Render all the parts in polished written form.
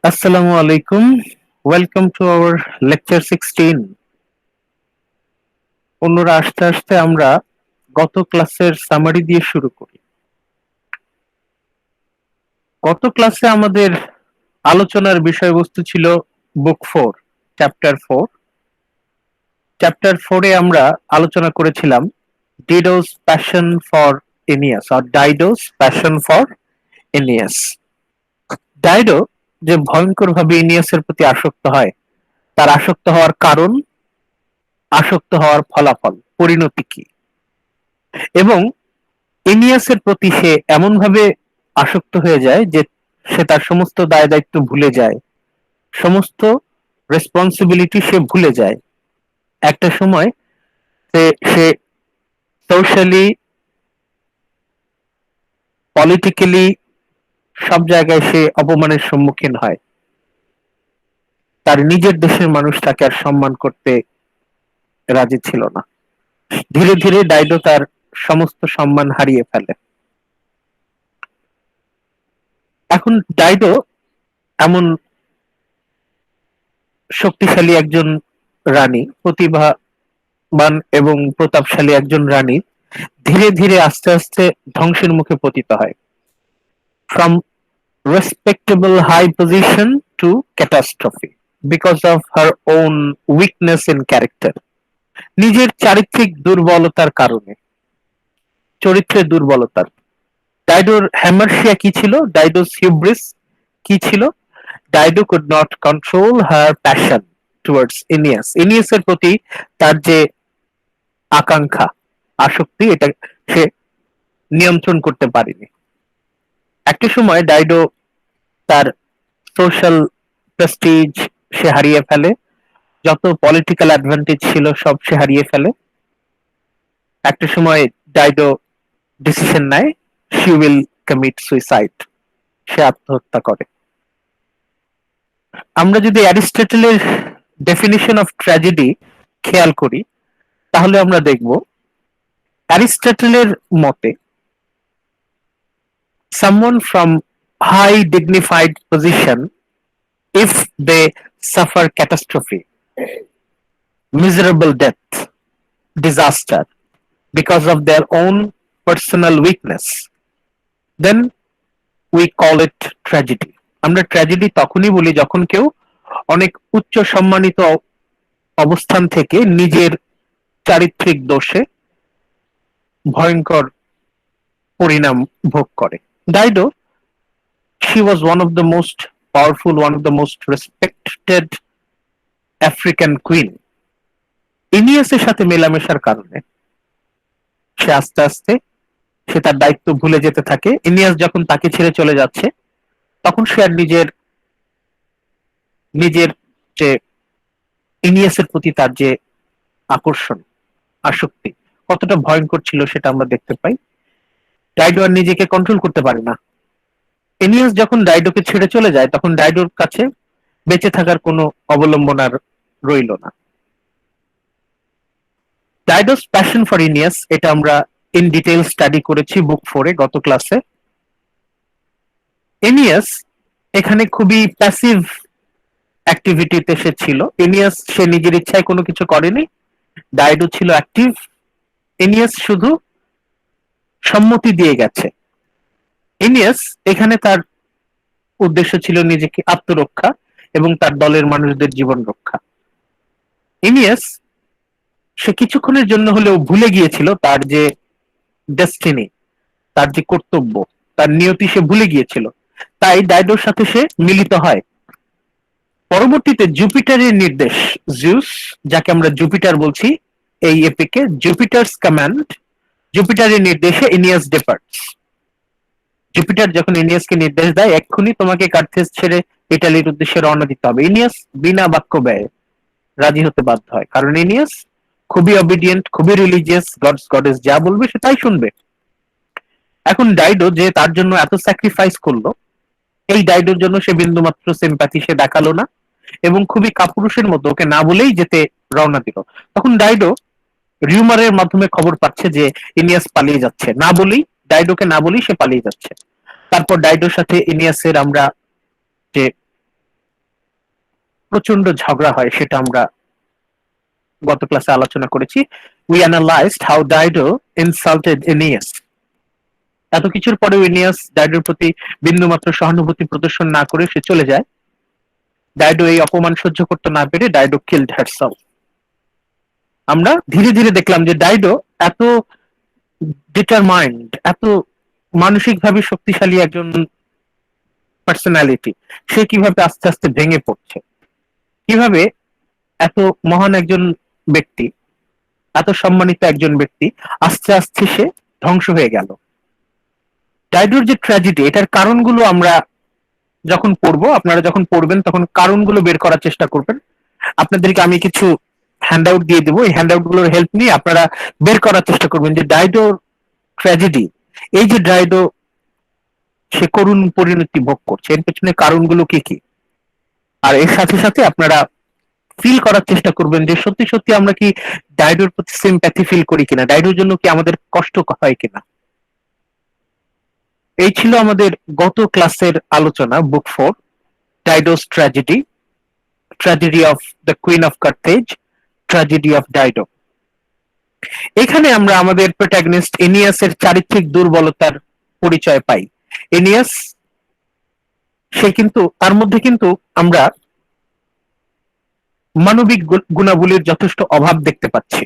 Assalamu alaikum. Welcome to our lecture 16. অন্যরা আস্তে আস্তে আমরা গত ক্লাসের সামারি দিয়ে শুরু করি। গত ক্লাসে আমাদের আলোচনার বিষয়বস্তু ছিল বুক 4, চ্যাপ্টার 4। চ্যাপ্টার 4 এ আমরা আলোচনা করেছিলাম ডিডোস প্যাশন ফর এনিয়াস আর Dido's passion for Aeneas. Dido যে ভয়ঙ্করভাবে এনিয়াসের প্রতি আসক্ত হয়, তার আসক্ত হওয়ার কারণ, আসক্ত হওয়ার ফলাফল, পরিণতি কি, এবং এনিয়াসের প্রতি সে এমনভাবে আসক্ত হয়ে যায় যে সে তার সমস্ত দায় দায়িত্ব ভুলে যায়, সমস্ত রেসপন্সিবিলিটি সে ভুলে যায়। একটা সময় সে সোশ্যালি, পলিটিক্যালি সব জায়গায় সে অপমানের সম্মুখীন হয়। তার নিজের দেশের মানুষ তাকে আর সম্মান করতে রাজি ছিল না। ধীরে ধীরে ডাইডো তার সমস্ত সম্মান হারিয়ে ফেলে। এখন ডাইডো এমন শক্তিশালী একজন রানী, প্রতিভাবান এবং প্রতাপশালী একজন রানী ধীরে ধীরে আস্তে আস্তে ধ্বংসের মুখে পতিত হয়। From respectable high position to catastrophe because of her own weakness in character. নিজের চারিত্রিক দুর্বলতার কারণে, চরিত্রের দুর্বলতার। ডাইডোর হ্যামারশিয়া কি ছিল? ডাইডোস হিউব্রিস কি ছিল? Dido could not control her passion towards Aeneas. এনিয়াসের প্রতি তার যে আকাঙ্ক্ষা, আসক্তি, এটা সে নিয়ন্ত্রণ করতে পারেনি। একটা সময় ডাইডো তার সোশ্যাল প্রেস্টিজ সে হারিয়ে ফেলে, যত পলিটিক্যাল অ্যাডভান্টেজ ছিল সব সে হারিয়ে ফেলে। একটা সময় ডাইডো ডিসিশন নেয় শি উইল কমিট সুইসাইড, সে আত্মহত্যা করে। আমরা যদি অ্যারিস্টটলের ডেফিনিশন অফ ট্র্যাজেডি খেয়াল করি, তাহলে আমরা দেখব অ্যারিস্টটলের মতে someone from high dignified position, if they suffer catastrophe, miserable death, disaster because of their own personal weakness, then we call it tragedy. আমরা ট্র্যাজেডি তখনই বলি যখন কেউ অনেক উচ্চ সম্মানিত অবস্থান থেকে নিজের চারিত্রিক দোষে ভয়ঙ্কর পরিণাম ভোগ করে। Dido, she was one of the most powerful, one of the most respected African queen. ইনিয়াসের সাথে মেলামেশার কারণে সে আস্তে আস্তে সে তার দায়িত্ব ভুলে যেতে থাকে। ইনিয়াস যখন তাকে ছেড়ে চলে যাচ্ছে, তখন সে আর নিজের নিজের যে ইনিয়াসের প্রতি তার যে আকর্ষণ, আসক্তি কতটা ভয়ঙ্কর ছিল সেটা আমরা দেখতে পাই। ডাইডো আর নিজেকে কন্ট্রোল করতে পারে না। এনিয়াস যখন ডাইডোকে ছেড়ে চলে যায়, তখন ডাইডোর কাছে বেঁচে থাকার কোনো অবলম্বন আর রইল না। ডাইডোস প্যাশন ফর ইনিয়াস, এটা আমরা ইন ডিটেইল স্টাডি করেছি বুক 4 এ গত ক্লাসে। এনিয়াস এখানে খুবই প্যাসিভ অ্যাক্টিভিটিতে সে ছিল। এনিয়াস সে নিজের ইচ্ছায় কোনো কিছু করেনি, ডাইডো ছিল অ্যাক্টিভ। এনিয়াস শুধু সম্মতি দিয়ে গেছে। এনিয়াস এখানে তার উদ্দেশ্য ছিল নিজেকে আত্মরক্ষা এবং তার দলের মানুষদের জীবন রক্ষা। এনিয়াস সে কিছুক্ষণের জন্য হলেও ভুলে গিয়েছিল তার যে ডেস্টিনি, তার যে কর্তব্য, তার নিয়তি সে ভুলে গিয়েছিল। তাই ডাইডোর সাথে সে মিলিত হয়। পরবর্তীতে জুপিটারের নির্দেশ, জিউস যাকে আমরা জুপিটার বলছি এই এপিকে, জুপিটারস কমান্ড, জুপিটারের নির্দেশে এনিয়াস ডিপার্টস। জুপিটার যখন এনিয়াসকে নির্দেশ দেয় এক্ষুনি তোমাকে কার্থেজ ছেড়ে ইটালির উদ্দেশ্যে রওনা দিতে হবে, এনিয়াস বিনা বাক্য ব্যয়ে রাজি হতে বাধ্য হয়। কারণ এনিয়াস খুবই অবিডিয়েন্ট, খুবই রিলিজিয়াস, গডস গডেস যা বলবে সে তাই শুনবে। এখন ডাইডো যে তার জন্য এত স্যাক্রিফাইস করলো, এই ডাইডোর জন্য সে বিন্দুমাত্র সিম্প্যাথি সে দেখালো না এবং খুবই কাপুরুষের মতো ওকে না বলেই যেতে রওনা দিল। তখন ডাইডো রিউমারের মাধ্যমে খবর পাচ্ছে যে ইনিয়াস পালিয়ে যাচ্ছে, না বলেই, ডাইডোকে না বলেই সে পালিয়ে যাচ্ছে। তারপর ডাইডোর সাথে ইনিয়াসের আমরা যে প্রচন্ড ঝগড়া হয় সেটা আমরা গত ক্লাসে আলোচনা করেছি। We analysed how Dido insulted Aeneas. এত কিছুর পরেও এনিয়াস ডাইডোর প্রতি বিন্দুমাত্র সহানুভূতি প্রদর্শন না করে সে চলে যায়। ডাইডো এই অপমান সহ্য করতে না পেরে ডাইডো কিলড হারসেলফ। আমরা ধীরে ধীরে দেখলাম যে ডাইডো এত ডিটারমাইন্ড, এত মানসিকভাবে শক্তিশালী একজন পার্সোনালিটি, সে কিভাবে আস্তে আস্তে ভেঙে পড়ছে, কিভাবে এত মহান একজন ব্যক্তি, এত সম্মানিত একজন ব্যক্তি আস্তে আস্তে সে ধ্বংস হয়ে গেল। ডাইডোর যে ট্র্যাজেডি, এটার কারণগুলো আমরা যখন পড়বো, আপনারা যখন পড়বেন তখন কারণগুলো বের করার চেষ্টা করবেন। আপনাদেরকে আমি কিছু হ্যান্ডআউট দিয়ে দেবো, এই হ্যান্ডআউট গুলোর হেল্প নিয়ে আপনারা বের করার চেষ্টা করবেন যে ডাইডোর ট্র্যাজেডি, এই যে ডাইডো সে করুণ পরিণতি ভোগ করছে, এর পেছনে কারণগুলো কি কি, আর এর সাথে সাথে আপনারা ফিল করার চেষ্টা করবেন যে সত্যি সত্যি আমরা কি ডাইডোর প্রতি সিম্প্যাথি ফিল করি কিনা, ডাইডোর জন্য কি আমাদের কষ্ট হয় কিনা। এই ছিল আমাদের গত ক্লাসের আলোচনা, book 4, Dido's tragedy, tragedy of the queen of Carthage, tragedy of Dido. এখানে আমরা আমাদের প্রোটাগনিস্ট এনিয়াসের চারিত্রিক দুর্বলতার পরিচয় পাই। এনিয়াস সে কিন্তু, তার মধ্যে কিন্তু আমরা মানবিক গুণাবলীর যথেষ্ট অভাব দেখতে পাচ্ছি।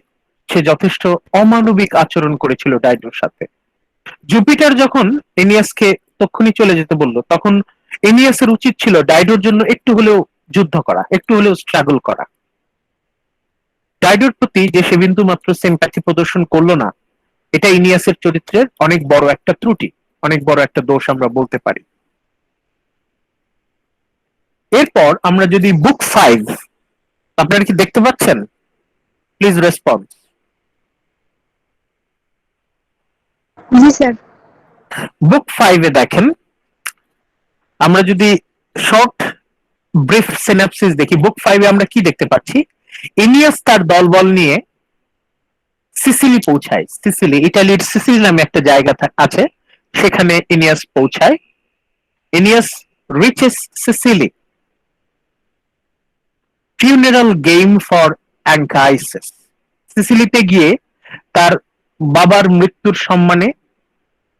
সে যথেষ্ট অমানবিক আচরণ করেছিল ডাইডোর সাথে। জুপিটার যখন এনিয়াসকে তক্ষুনি চলে যেতে বলল, তখন এনিয়াসের উচিত ছিল ডাইডোর জন্য একটু হলেও যুদ্ধ করা, একটু হলেও স্ট্রাগল করা। ডাইডোর প্রতি যে সে বিন্দু মাত্র সিম্প্যাথি প্রদর্শন করলো না, এটা ইনিয়াসের চরিত্রের অনেক বড় একটা ত্রুটি, অনেক বড় একটা দোষ আমরা বলতে পারি। এরপর আমরা যদি বুক 5, আপনারা কি দেখতে পাচ্ছেন? Please response. জি স্যার। বুক 5 এ দেখেন, আমরা যদি শর্ট ব্রিফ সিনাপসিস দেখি, বুক 5 এ আমরা কি দেখতে পাচ্ছি? এনিয়াস তার দলবল নিয়ে সিসিলি পৌঁছায়। সিসিলি, ইটালির সিসিলি নামে একটা জায়গা আছে, সেখানে এনিয়াস পৌঁছায়। Aeneas reaches Sicily, funeral game for Anchises. সিসিলিতে গিয়ে তার বাবার মৃত্যুর সম্মানে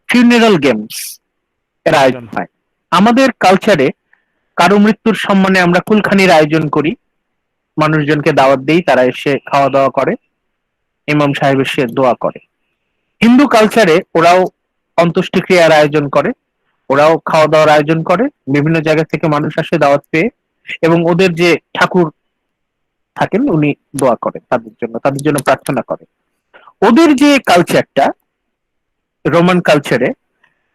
ফিউনারাল গেমস এর আয়োজন হয়। আমাদের কালচারে কারো মৃত্যুর সম্মানে আমরা কুলখানির আয়োজন করি, মানুষজনকে দাওয়াত দেই, তারা এসে খাওয়া দাওয়া করে, ইমাম সাহেব এসে দোয়া করে। হিন্দু কালচারে ওরাও অন্ত্যেষ্টিক্রিয়ার আয়োজন করে, ওরাও খাওয়া দাওয়ার আয়োজন করে, বিভিন্ন জায়গা থেকে মানুষ আসে দাওয়াত পেয়ে, এবং ওদের যে ঠাকুর থাকেন উনি দোয়া করেন তাদের জন্য প্রার্থনা করে। ওদের যে কালচারটা, রোমান কালচারে,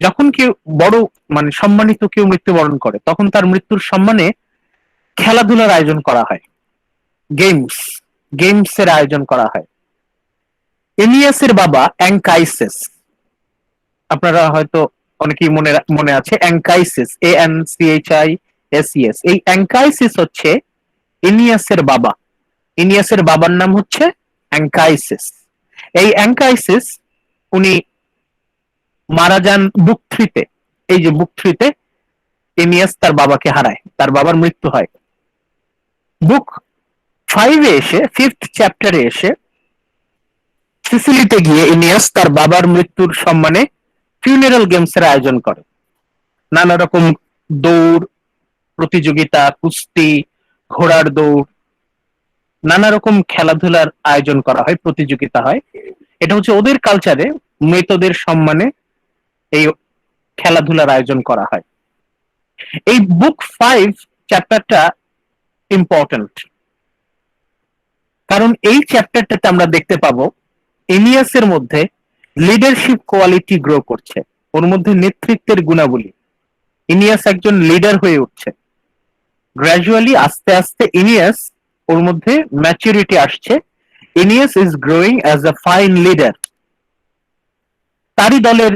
যখন কেউ বড় মানে সম্মানিত কেউ মৃত্যুবরণ করে, তখন তার মৃত্যুর সম্মানে খেলাধুলার আয়োজন করা হয়, গেমস এর আয়োজন করা হয়। এনিয়াসের বাবা অ্যাঙ্কাইসিস, আপনারা হয়তো অনেকেই মনে আছে অ্যাঙ্কাইসিস, ANCHISES, এই অ্যাঙ্কাইসিস হচ্ছে এনিয়াসের বাবা। এনিয়াসের বাবার নাম হচ্ছে অ্যাঙ্কাইসিস। এই অ্যাঙ্কাইসিস উনি মারা যান বুক 3-তে। এই যে বুক 3-তে এনিয়াস তার বাবাকে হারায়, তার বাবার মৃত্যু হয়। বুক 5-এ এসে, 5th চ্যাপ্টারে এসে, সিসিলিতে গিয়ে এনিয়াস তার বাবার মৃত্যুর সম্মানে ফিউনারাল গেমস এর আয়োজন করে। নানা রকম দৌড় প্রতিযোগিতা, কুস্তি, ঘোড়ার দৌড়, নানা রকম খেলাধুলার আয়োজন করা হয়, প্রতিযোগিতা হয়। এটা হচ্ছে ওদের কালচারে মৃতদের সম্মানে এই খেলাধুলার আয়োজন করা হয়। এই বুক 5 চ্যাপ্টারটা ইম্পর্টেন্ট, কারণ এই চ্যাপ্টারটাতে আমরা দেখতে পাবো এনিয়াসের মধ্যে লিডারশিপ কোয়ালিটি গ্রো করছে, ওর মধ্যে নেতৃত্বের গুণাবলী। ইনিয়াস একজন লিডার হয়ে উঠছে গ্র্যাজুয়ালি, আস্তে আস্তে ইনিয়াস, ওর মধ্যে ম্যাচুরিটি আসছে। Aeneas is growing as a fine leader. তারই দলের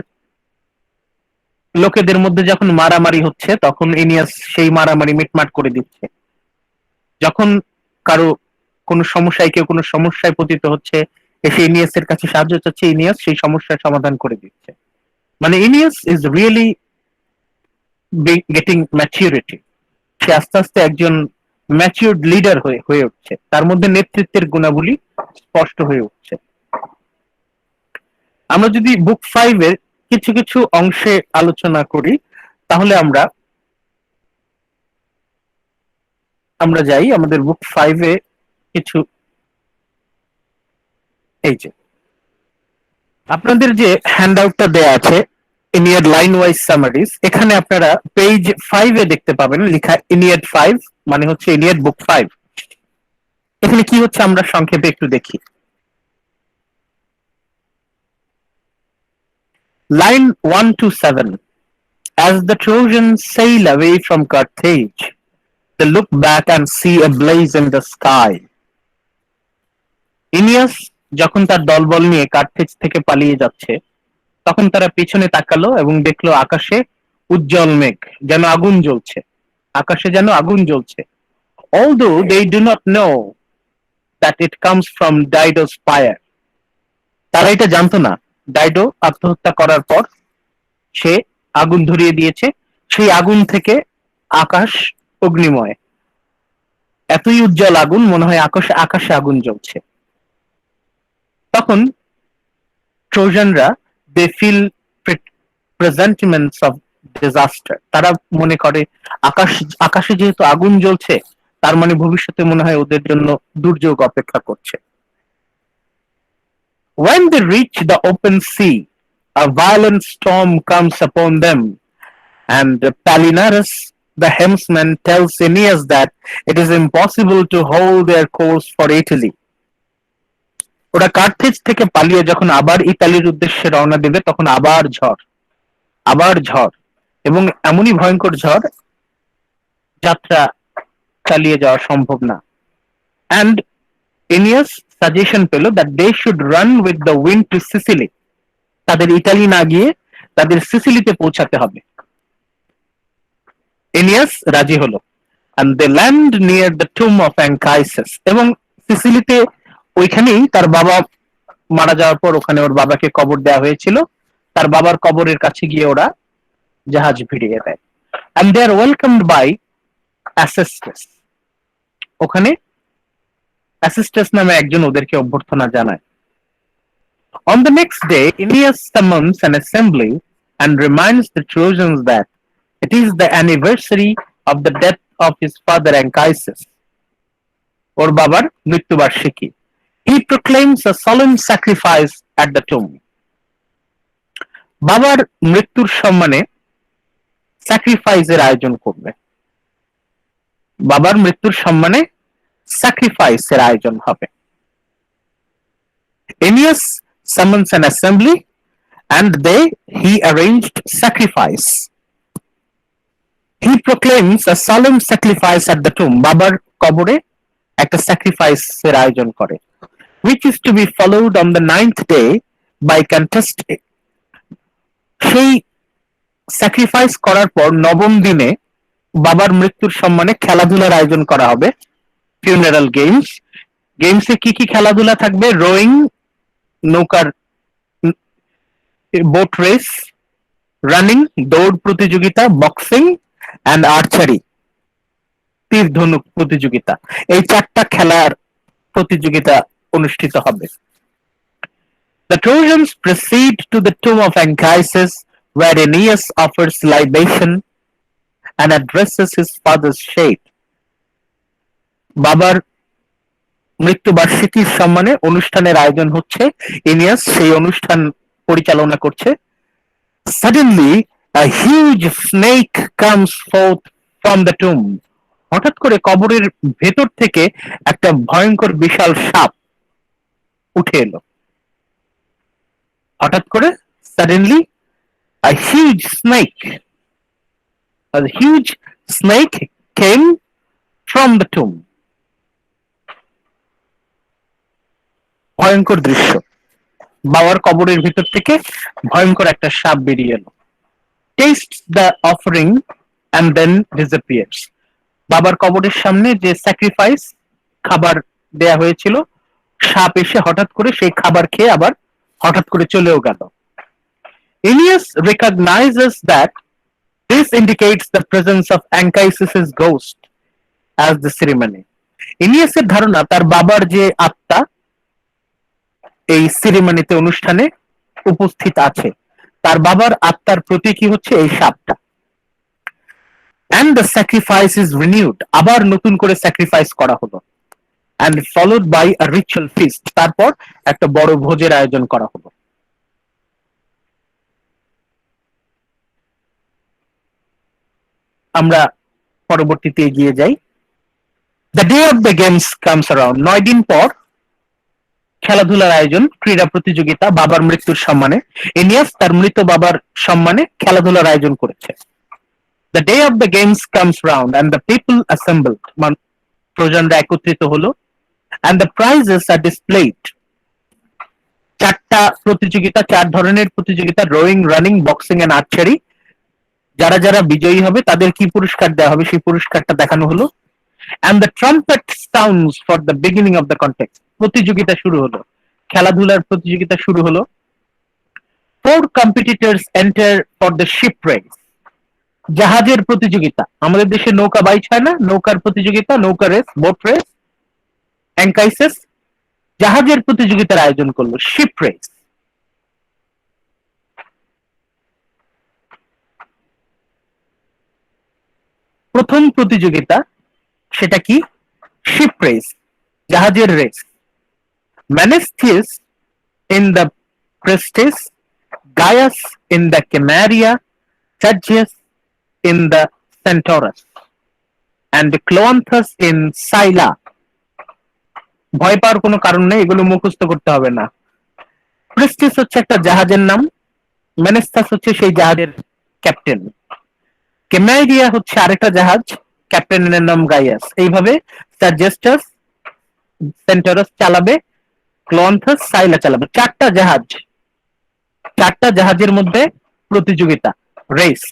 লোকেদের মধ্যে যখন মারামারি হচ্ছে, তখন ইনিয়াস সেই মারামারি মিটমাট করে দিচ্ছে। যখন কারো কোনো সমস্যায়, কেউ কোনো সমস্যায় পতিত হচ্ছে, এসে ইনিয়াসের কাছে সাহায্য চাচ্ছে, ইনিয়াস সেই সমস্যার সমাধান করে দিচ্ছে। মানে Aeneas is really getting maturity. সে আস্তে আস্তে একজন ম্যাচিউরড লিডার হয়ে হয়ে উঠছে, তার মধ্যে নেতৃত্বের গুণাবলী স্পষ্ট হয়ে উঠছে। আমরা যদি বুক 5 এর কিছু কিছু অংশে আলোচনা করি, তাহলে আমরা আমরা যাই আমাদের বুক 5 এ কিছু, এই যে আপনাদের যে হ্যান্ডআউটটা দেয়া আছে ইনিয়াড লাইন ওয়াইজ সামারিজ, এখানে আপনারা পেজ 5 এ দেখতে পাবেন লেখা ইনিয়াড 5, মানে হচ্ছে ইনিয়াড বুক 5। এখানে কি হচ্ছে আমরা সংক্ষেপে একটু দেখি। Line 1 to 7, as the Trojans sail away from Carthage, they look back and see a blaze in the sky. ইনিয়াস যখন তার দলবল নিয়ে কার্থেজ থেকে পালিয়ে যাচ্ছে, তখন তারা পিছনে তাকালো এবং দেখলো আকাশে উজ্জ্বল মেঘ, যেন আগুন জ্বলছে, আকাশে যেন আগুন জ্বলছে। Although they do not know that it comes from Dido's fire, তারা এটা জানতো না ডাইডো আত্মহত্যা করার পর সে আগুন ধরিয়ে দিয়েছে, সেই আগুন থেকে আকাশ অগ্নিময়, এতই উজ্জ্বল আগুন মনে হয় আকাশে আকাশে আগুন জ্বলছে। তখন ট্রোজানরা দে ফিল প্রেজেন্টিমেন্টস অফ ডিজাস্টার, তারা মনে করে আকাশে যেহেতু আগুন জ্বলছে, তার মানে ভবিষ্যতে মনে হয় ওদের জন্য দুর্যোগ অপেক্ষা করছে। When they reach the open sea, a violent storm comes upon them, and Palinurus, the helmsman, tells Aeneas that it is impossible to hold their course for Italy. ওরা কার্থেজ থেকে পালিয়ে যখন আবার ইতালির উদ্দেশ্যে রওনা দেবে, তখন আবার ঝড় এবং এমনই ভয়ঙ্কর ঝড়, যাত্রা চালিয়ে যাওয়া সম্ভব না। অ্যান্ড এনিয়াস সাজেশন পেল that they should run with the wind to Sicily, তাদের ইতালি না গিয়ে তাদের সিসিলিতে পৌঁছাতে হবে। এনিয়াস রাজি হলো। and they land near the tomb of Anchises, এবং সিসিলিতে ওইখানেই তার বাবা মারা যাওয়ার পর ওখানে ওর বাবাকে কবর দেওয়া হয়েছিল, তার বাবার কবরের কাছে গিয়ে ওরা জাহাজ ভিড়িয়ে দেয়। and they are welcomed by Acestes, ওখানে অ্যাসিস্টাস নামে একজন ওদেরকে অভ্যর্থনা জানায়। On the next day, Aeneas summons an assembly and reminds the Trojans that it is the anniversary of the death of his father Anchises, ওর বাবার মৃত্যুবার্ষিকী। He proclaims a solemn sacrifice at the tomb. বাবার মৃত্যুর সম্মানে স্যাক্রিফাইসের আয়োজন করবে, বাবার মৃত্যুর সম্মানে স্যাক্রিফাইসের আয়োজন হবে। Aeneas summons an assembly and he arranged sacrifice. He proclaims a solemn sacrifice at the tomb, বাবার কবরে একটা স্যাক্রিফাইসের আয়োজন করে, which is to be followed on the 9th day by contest. সেই স্যাক্রিফাইস করার পর নবম দিনে বাবার মৃত্যুর সম্মানে খেলাধুলার আয়োজন করা হবে, ফিউনারাল গেমস। গেমসে কি কি খেলাধুলা থাকবে? রোয়িং, নৌকার বোট রেস, রানিং দৌড় প্রতিযোগিতা, বক্সিং অ্যান্ড আর্চারি তীর ধনুক প্রতিযোগিতা, এই 4টা খেলার প্রতিযোগিতা অনুষ্ঠিত হবে। The Trojans proceed to the tomb of Anchises, where Aeneas offers libation and addresses his father's shade. বাবার মৃত্যুবার্ষিকীর সম্মানে অনুষ্ঠানের আয়োজন হচ্ছে, এনিয়াস সেই অনুষ্ঠান পরিচালনা করছে। Suddenly a huge snake comes forth from the tomb. হঠাৎ করে কবরের ভেতর থেকে একটা ভয়ঙ্কর বিশাল সাপ উঠে এলো। হঠাৎ করে suddenly a huge snake came from the tomb. ভয়ঙ্কর দৃশ্য, বাবার কবরের ভিতর থেকে ভয়ঙ্কর একটা সাপ বেরিয়ে এলো। Tastes the offering and then disappears. বাবার কবরের সামনে যে স্যাক্রিফাইস খাবার দেয়া হয়েছিল, সাপ এসে হঠাৎ করে সেই খাবার খেয়ে আবার হঠাৎ করে চলেও গেল। Aeneas recognizes that this indicates the presence of Anchises' ghost. as the ceremony. ইনিয়াসের ধারণা তার বাবার যে আত্মা এই সেরিমনিতে অনুষ্ঠানে উপস্থিত আছে, তার বাবার আত্মার প্রতীকী হচ্ছে এই সাপটা। and the sacrifice is renewed, আবার নতুন করে স্যাক্রিফাইস করা হলো, and followed by a ritual feast, তারপর একটা বড় ভোজের আয়োজন করা হলো। আমরা পরবর্তীতে এগিয়ে যাই। The day of the games comes around, 9 দিন পর খেলাধুলার আয়োজন, ক্রীড়া প্রতিযোগিতা বাবার মৃত্যুর সম্মানে। এনিয়াস তার মৃত বাবার সম্মানে খেলাধুলার আয়োজন করেছে। The day of the games comes round and the people assembled, প্রজনরা একত্রিত হলো, and the prizes are displayed. চারটা প্রতিযোগিতা, চার ধরনের প্রতিযোগিতা, rowing, running, boxing and archery. যারা যারা বিজয়ী হবে তাদের কি পুরস্কার দেওয়া হবে সেই পুরস্কারটা দেখানো হলো। and the trumpet sounds for the beginning of the contest, প্রতিযোগিতা শুরু হলো, খেলাধুলার প্রতিযোগিতা শুরু হলো। 4 competitors enter for the ship race, জাহাজের প্রতিযোগিতা। আমাদের দেশে নৌকা বাইচ হয় না, নৌকার প্রতিযোগিতা, নৌকা রেস, বোট রেস, অ্যাঙ্কাইসেস। জাহাজের প্রতিযোগিতার আয়োজন করলো, শিপ রেস। প্রথম প্রতিযোগিতা সেটা কি? শিপ রেস, জাহাজের race. Mnestheus in the Pristis, Gyas in the Chimaera, Sergestus in the Centaurus, and Cloanthus in Scylla. ভয় পাওয়ার কোনো কারণ নেই, এগুলো মুখস্থ করতে হবে না। প্রেস্টিস হচ্ছে একটা জাহাজের নাম, মেনেস্তাস হচ্ছে সেই জাহাজের ক্যাপ্টেন, ক্যামারিয়া হচ্ছে আরেকটা জাহাজ, ক্যাপ্টেনের নাম গাইয়াস। এইভাবে সার্জেস্টাস সেন্টারাস চালাবে, ক্লোয়ান্থাস সাইলা চালাবে। চারটা জাহাজ, চারটা জাহাজের মধ্যে প্রতিযোগিতা, race.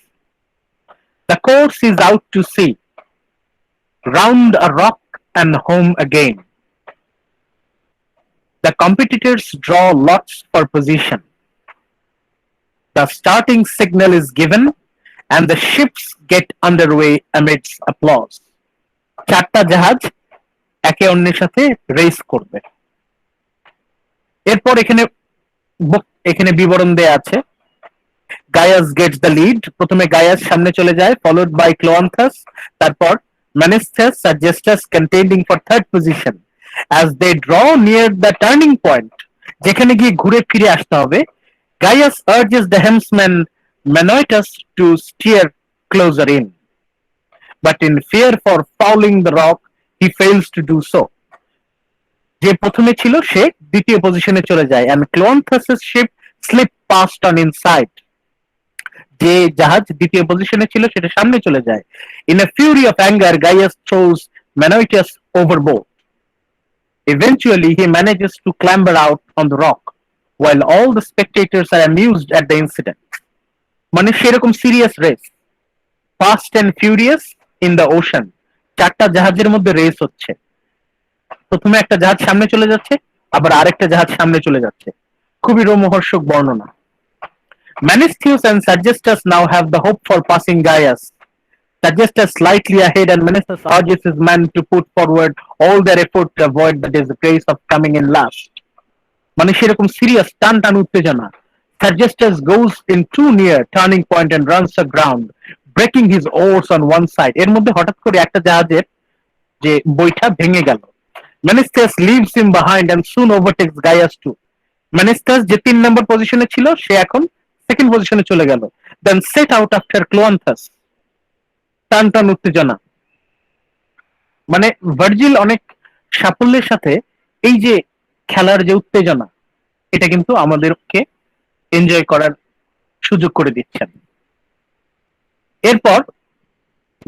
The course is out to sea, round a rock and home again. The competitors draw lots for position. The starting signal is given and the ships get underway amidst applause. চারটা জাহাজ একে অন্যের সাথে race করবে। এরপর এখানে এখানে বিবরণ দেয়া আছে। গায়াস গেটস দ্য লিড, প্রথমে গায়াস সামনে চলে যায়, ফলোড বাই ক্লোয়ান্থাস, তারপর Mnestheus, Sergestus contending for third position. as they draw near the turning point, যেখানে গিয়ে ঘুরে ফিরে আসতে হবে, Gaius urges the helmsman Menoetus to steer closer in, but in fear for fouling the rock he fails to do so. যে প্রথমে ছিল সে দ্বিতীয় পজিশনে চলে যায়, and Cloanthus's ship slip past on inside, যে জাহাজ দ্বিতীয় পজিশনে ছিল সেটা সামনে চলে যায়। In a fury of anger, Gaius throws Menoetus overboard. Eventually, he manages to clamber out on the rock, while all the spectators are amused at the incident. মানে সেরকম serious race, fast and furious in the ocean. চারটা জাহাজের মধ্যে race হচ্ছে, প্রথমে একটা জাহাজ সামনে চলে যাচ্ছে, আবার আরেকটা জাহাজ সামনে চলে যাচ্ছে। খুবই রোমহর্ষক বর্ণনা। Menestheus and Sergestus now have the hope for passing Gaius. Sergestus slightly ahead and Menestheus urges his men to put forward all their effort to avoid the disgrace of coming in last. মানে সেরকম serious টান টান উত্তেজনা। Sergestus goes in too near turning point and runs aground, breaking his oars on one side. এর মধ্যে হঠাৎ করে একটা জাহাজের যে বইটা ভেঙে গেল। Menestheus leaves him behind and soon overtakes Gaius too. Menestheus যে 3 নম্বর পজিশনে ছিল সে এখন সেকেন্ড পজিশনে চলে গেল। Then set out after Cloanthus. টান টান উত্তেজনা। মানে ভার্জিল অনেক সাফল্যের সাথে এই যে খেলার যে উত্তেজনা, এটা কিন্তু আমাদেরকে এনজয় করার সুযোগ করে দিচ্ছেন। এরপর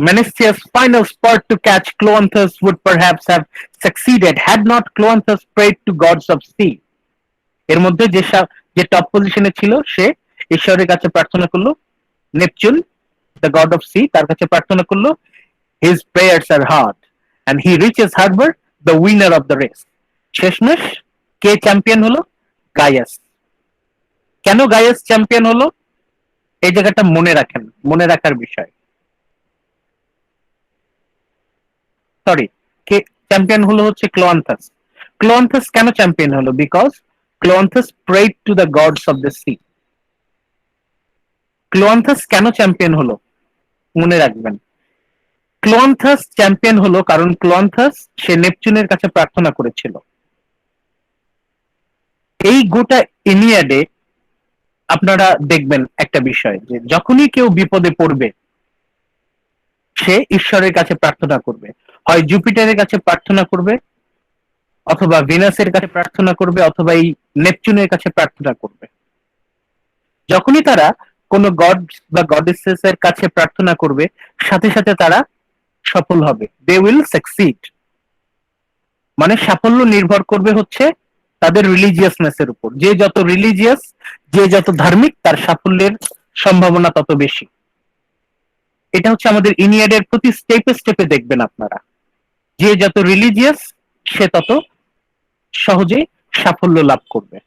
Menestheus' final spurt to catch Cloanthus would perhaps have succeeded had not Cloanthus prayed to gods of sea. এর মধ্যে যে টপ পজিশনে ছিল সে ঈশ্বরের কাছে প্রার্থনা করলো, Neptune the god of sea তার কাছে প্রার্থনা করলো। His prayers are heard and he reaches harbor, the winner of the race. শেষমেশ কে চ্যাম্পিয়ন হলো? গায়াস। কেন গায়াস চ্যাম্পিয়ন হলো? এই জায়গাটা মনে রাখেন, মনে রাখার বিষয়। সরি, কে চ্যাম্পিয়ন হলো হচ্ছে ক্লোয়ান্থাস। ক্লোয়ান্থাস কেন চ্যাম্পিয়ন হলো? Because Cloanthus prayed to the gods of the sea. Cloanthus কেন চ্যাম্পিয়ন হলো মনে রাখবেন। ক্লোয়ান্থাস চ্যাম্পিয়ন হলো কারণ ক্লোয়ান্থাস সে নেপচুনের কাছে প্রার্থনা করেছিল। এই গোটা ইনিয়াডে আপনারা দেখবেন একটা বিষয়, যে যখনই কেউ বিপদে পড়বে সে ঈশ্বরের কাছে প্রার্থনা করবে, হয় জুপিটারের কাছে প্রার্থনা করবে, অথবা ভিনাসের কাছে প্রার্থনা করবে, অথবা এই নেপচুনের কাছে প্রার্থনা করবে। যখনই তারা কোনো গড বা গডেসেস এর কাছে প্রার্থনা করবে, সাথে সাথে তারা সফল হবে, দে উইল সাকসিড। মানে সাফল্য নির্ভর করবে হচ্ছে তাদের রিলিজিয়াসনেস এর উপর। যে যত রিলিজিয়াস, যে যত ধার্মিক, তার সাফল্যের সম্ভাবনা তত বেশি। এটা হচ্ছে আমাদের ইনিয়াডের প্রতি স্টেপে স্টেপে দেখবেন আপনারা, যে যত রিলিজিয়াস সে তত সহজে সাফল্য লাভ করবে।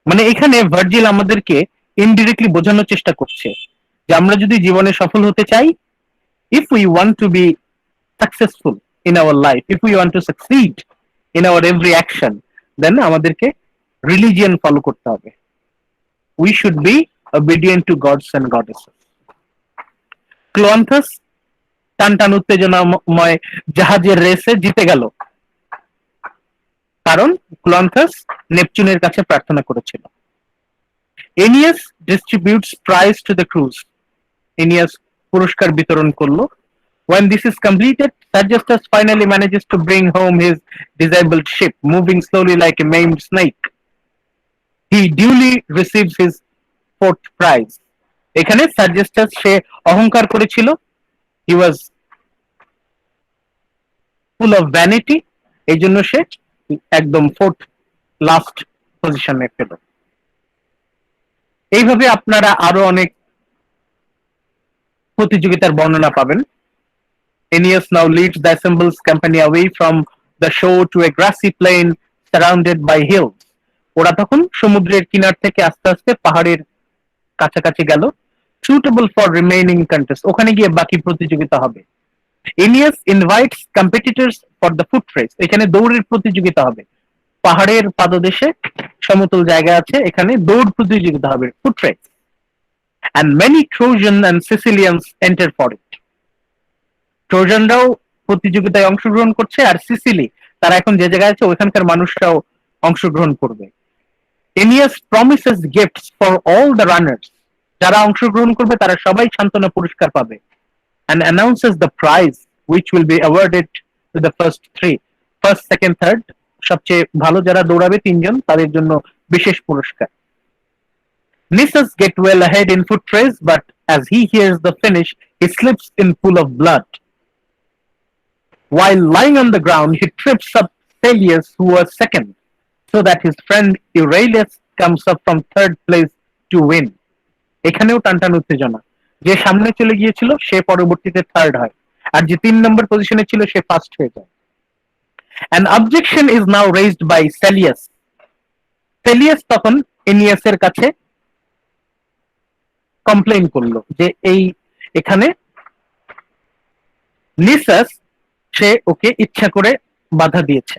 মানে এখানে ভার্জিল আমাদেরকে ইনডিরেক্টলি বোঝানোর চেষ্টা করছে যে আমরা যদি জীবনে সফল হতে চাই, if we want to be successful in our life, if we want to succeed in our every action, then আমাদেরকে রিলিজিয়ন ফলো করতে হবে। We should be obedient to gods and goddesses. Cloanthus টান টান উত্তেজনাময় জাহাজের রেসে জিতে গেল, কারণ ক্লোয়ান্থাস নেপচুনের কাছে প্রার্থনা করেছিল। এনিয়াস ডিস্ট্রিবিউটস প্রাইজ টু দ্য ক্রুজ। এনিয়াস পুরস্কার বিতরণ করলো। When this is completed, Sergestus finally manages to bring home his disabled ship, moving slowly like a maimed snake. He duly receives his fourth prize. এখানে সার্জেস্টাস সে অহংকার করেছিল, he was full of vanity, এই জন্য সে একদম fourth last পজিশনে পেল। এইভাবে আপনারা আরো অনেক প্রতিযোগিতার বর্ণনা পাবেন। Aeneas now leads the assembled company away from the shore to a grassy plain surrounded by hills. ওরা তখন সমুদ্রের কিনার থেকে আস্তে আস্তে পাহাড়ের কাছাকাছি গেল। Suitable for remaining contest, ওখানে গিয়ে বাকি প্রতিযোগিতা হবে। Aeneas invites competitors for the foot race, এখানে দৌড়ের প্রতিযোগিতা হবে। পাহাড়ের পাদদেশে সমতল জায়গা আছে, এখানে দৌড় প্রতিযোগিতা হবে, foot race. And many Trojan and Sicilians enter for it. ট্রোজানরাও প্রতিযোগিতায় অংশগ্রহণ করছে, আর সিসিলি, তারা এখন যে জায়গায় আছে ওইখানকার মানুষরাও অংশগ্রহণ করবে। Aeneas promises gifts for all the runners, যারা অংশগ্রহণ করবে তারা সবাই সান্ত্বনা পুরস্কার পাবে। and announces the prize which will be awarded to the first three, first, second, third, সবচেয়ে ভালো যারা দৌড়াবে তিনজন তাদের জন্য বিশেষ পুরস্কার। Nisus get well ahead in foot race, but as he hears the finish, he slips in pool of blood. While lying on the ground, he trips up Thalius, who was second, so that his friend Euralius comes up from third place to win. এখানেও টানটান উত্তেজনা, যে সামনে চলে গিয়েছিল সে পরবর্তীতে third হয়, আর যে 3 নম্বর পজিশনে ছিল সে ফার্স্ট হয়ে যায়। An objection is now raised by Thalius. Thalius তখন এনিয়াসের কাছে কমপ্লেইন করলো যে এই এখানে নিসাস সে ওকে ইচ্ছা করে বাধা দিয়েছে।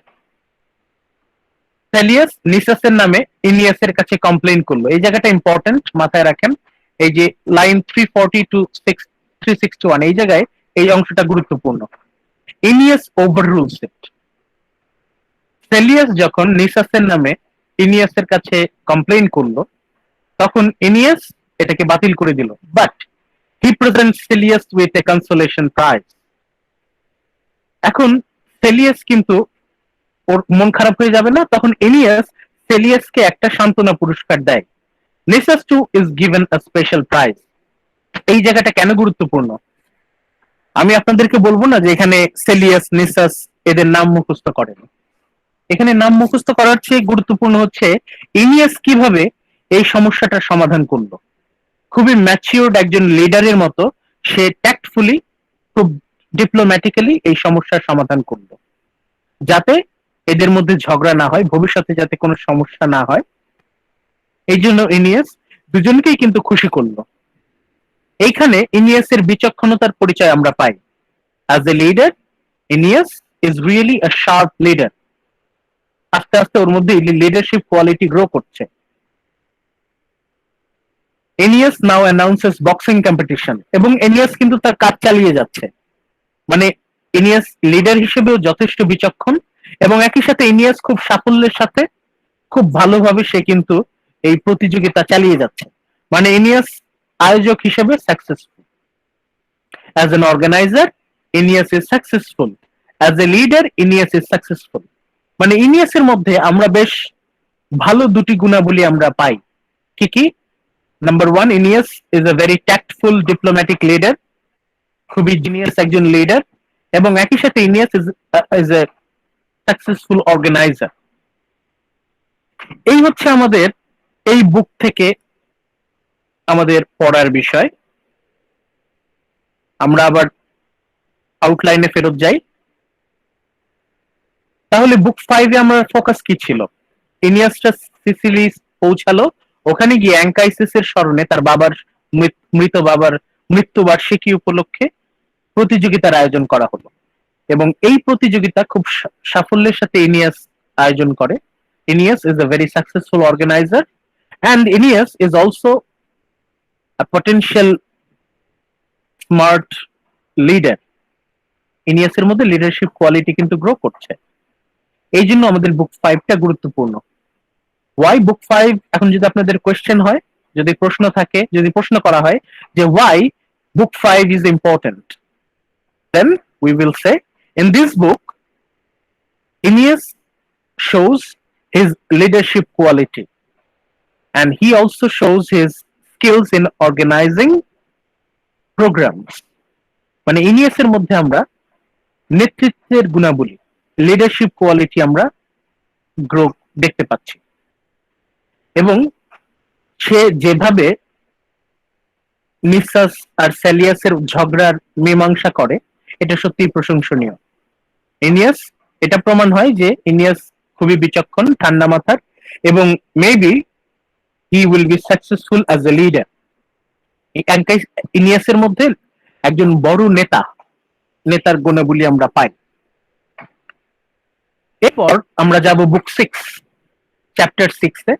থ্যালিয়াস নিসাসের নামে ইনিয়াসের কাছে কমপ্লেইন করলো। এই জায়গাটা ইম্পর্টেন্ট, মাথায় রাখেন। এই যে লাইন 340 টু 361, এই জায়গায় এই অংশটা গুরুত্বপূর্ণ। ইনিয়াস ওভাররুলস ইট। থ্যালিয়াস যখন নিসাসের নামে ইনিয়াসের কাছে কমপ্লেইন করলো, তখন ইনিয়াস এটাকে বাতিল করে দিল। But he presents Thaleus with a consolation prize. এখন থ্যালিয়াস কিন্তু ওর মন খারাপ হয়ে যাবে না, তখন এনিয়াস থ্যালিয়াসকে একটা সান্ত্বনা পুরস্কার দেয়। Nisus too is given a special prize. এই জায়গাটা কেন গুরুত্বপূর্ণ আমি আপনাদেরকে বলবো না যে এখানে সেলিয়াস, নিসাস এদের নাম মুখস্থ করেন। এখানে নাম মুখস্থ করার চেয়ে গুরুত্বপূর্ণ হচ্ছে এনিয়াস কিভাবে এই সমস্যাটার সমাধান করলো। খুবই ম্যাচিওর্ড একজন লিডারের মতো সে ট্যাক্টফুলি, খুব ডিপ্লোম্যাটিক্যালি এই সমস্যার সমাধান করলো, যাতে এদের মধ্যে ঝগড়া না হয়, ভবিষ্যতে যাতে কোনো সমস্যা না হয়। এই জন্য ইনিয়াস দুজনকেই কিন্তু খুশি করলো। এইখানে ইনিয়াসের বিচক্ষণতার পরিচয় আমরা পাই। As a leader, Aeneas is really a sharp leader. আস্তে আস্তে ওর মধ্যে লিডারশিপ কোয়ালিটি গ্রো করছে। এনিয়াস নাও অ্যানাউন্সেস বক্সিং কম্পিটিশন, এবং এনিয়াস কিন্তু তার কাজ চালিয়ে যাচ্ছে। মানে এনিয়াস লিডার হিসেবেও যথেষ্ট বিচক্ষণ, এবং একই সাথে এনিয়াস খুব সাফল্যের সাথে খুব ভালোভাবে সে কিন্তু এই প্রতিযোগিতা চালিয়ে যাচ্ছে। মানে এনিয়াস আয়োজক হিসেবে successful. As an organiser Aeneas is successful, as a leader Aeneas is successful. মানে ইনিয়াসের মধ্যে আমরা বেশ ভালো দুটি গুণাবলী আমরা পাই। কি কি? Number one, Aeneas is a very tactful diplomatic leader, খুবই জিনিয়াস একজন লিডার, এবং একই সাথে Aeneas is a successful organiser. এই হচ্ছে আমাদের এই বুক থেকে আমাদের পড়ার বিষয়। আমরা আবার আউটলাইনে ফেরত যাই। তাহলে বুক 5 এ আমার ফোকাস কি ছিল? ইনিয়াসটা সিসিলি পৌঁছালো, ওখানে গিয়ে অ্যাঙ্কাইসিসের স্মরণে তার বাবার মৃত বাবার মৃত্যুবার্ষিকী উপলক্ষে প্রতিযোগিতার আয়োজন করা হলো, এবং এই প্রতিযোগিতা খুব সাফল্যের সাথে ইনিয়াস আয়োজন করে। Aeneas is a very successful organiser, and Aeneas is also a potential smart leader. ইনিয়াসের মধ্যে লিডারশিপ কোয়ালিটি কিন্তু গ্রো করছে। এই জন্য আমাদের বুক 5টা গুরুত্বপূর্ণ। Y book 5? এখন যদি আপনাদের কোয়েশ্চেন হয়, যদি প্রশ্ন থাকে, যদি প্রশ্ন করা হয় যে why book 5 is important, then we will say in this book Aeneas shows his leadership quality, and he also shows his skills in organizing programs. মানে ইনিয়াসের মধ্যে আমরা নেতৃত্বের গুণাবলী, লিডারশিপ কোয়ালিটি আমরা গ্রো দেখতে পাচ্ছি, এবং সে যেভাবে নিসাস আর সেলিয়াসের ঝগড়ার মীমাংসা করে, এটা সত্যিই প্রশংসনীয়। ইনিয়াস, এটা প্রমাণ হয় যে ইনিয়াস খুবই বিচক্ষণ, ঠান্ডা মাথার, এবং maybe he will be successful as a leader. ইনিয়াসের মধ্যে একজন বড় নেতার গুণাবলী আমরা পাই। এরপর আমরা যাব বুক 6, চ্যাপ্টার 6 এ।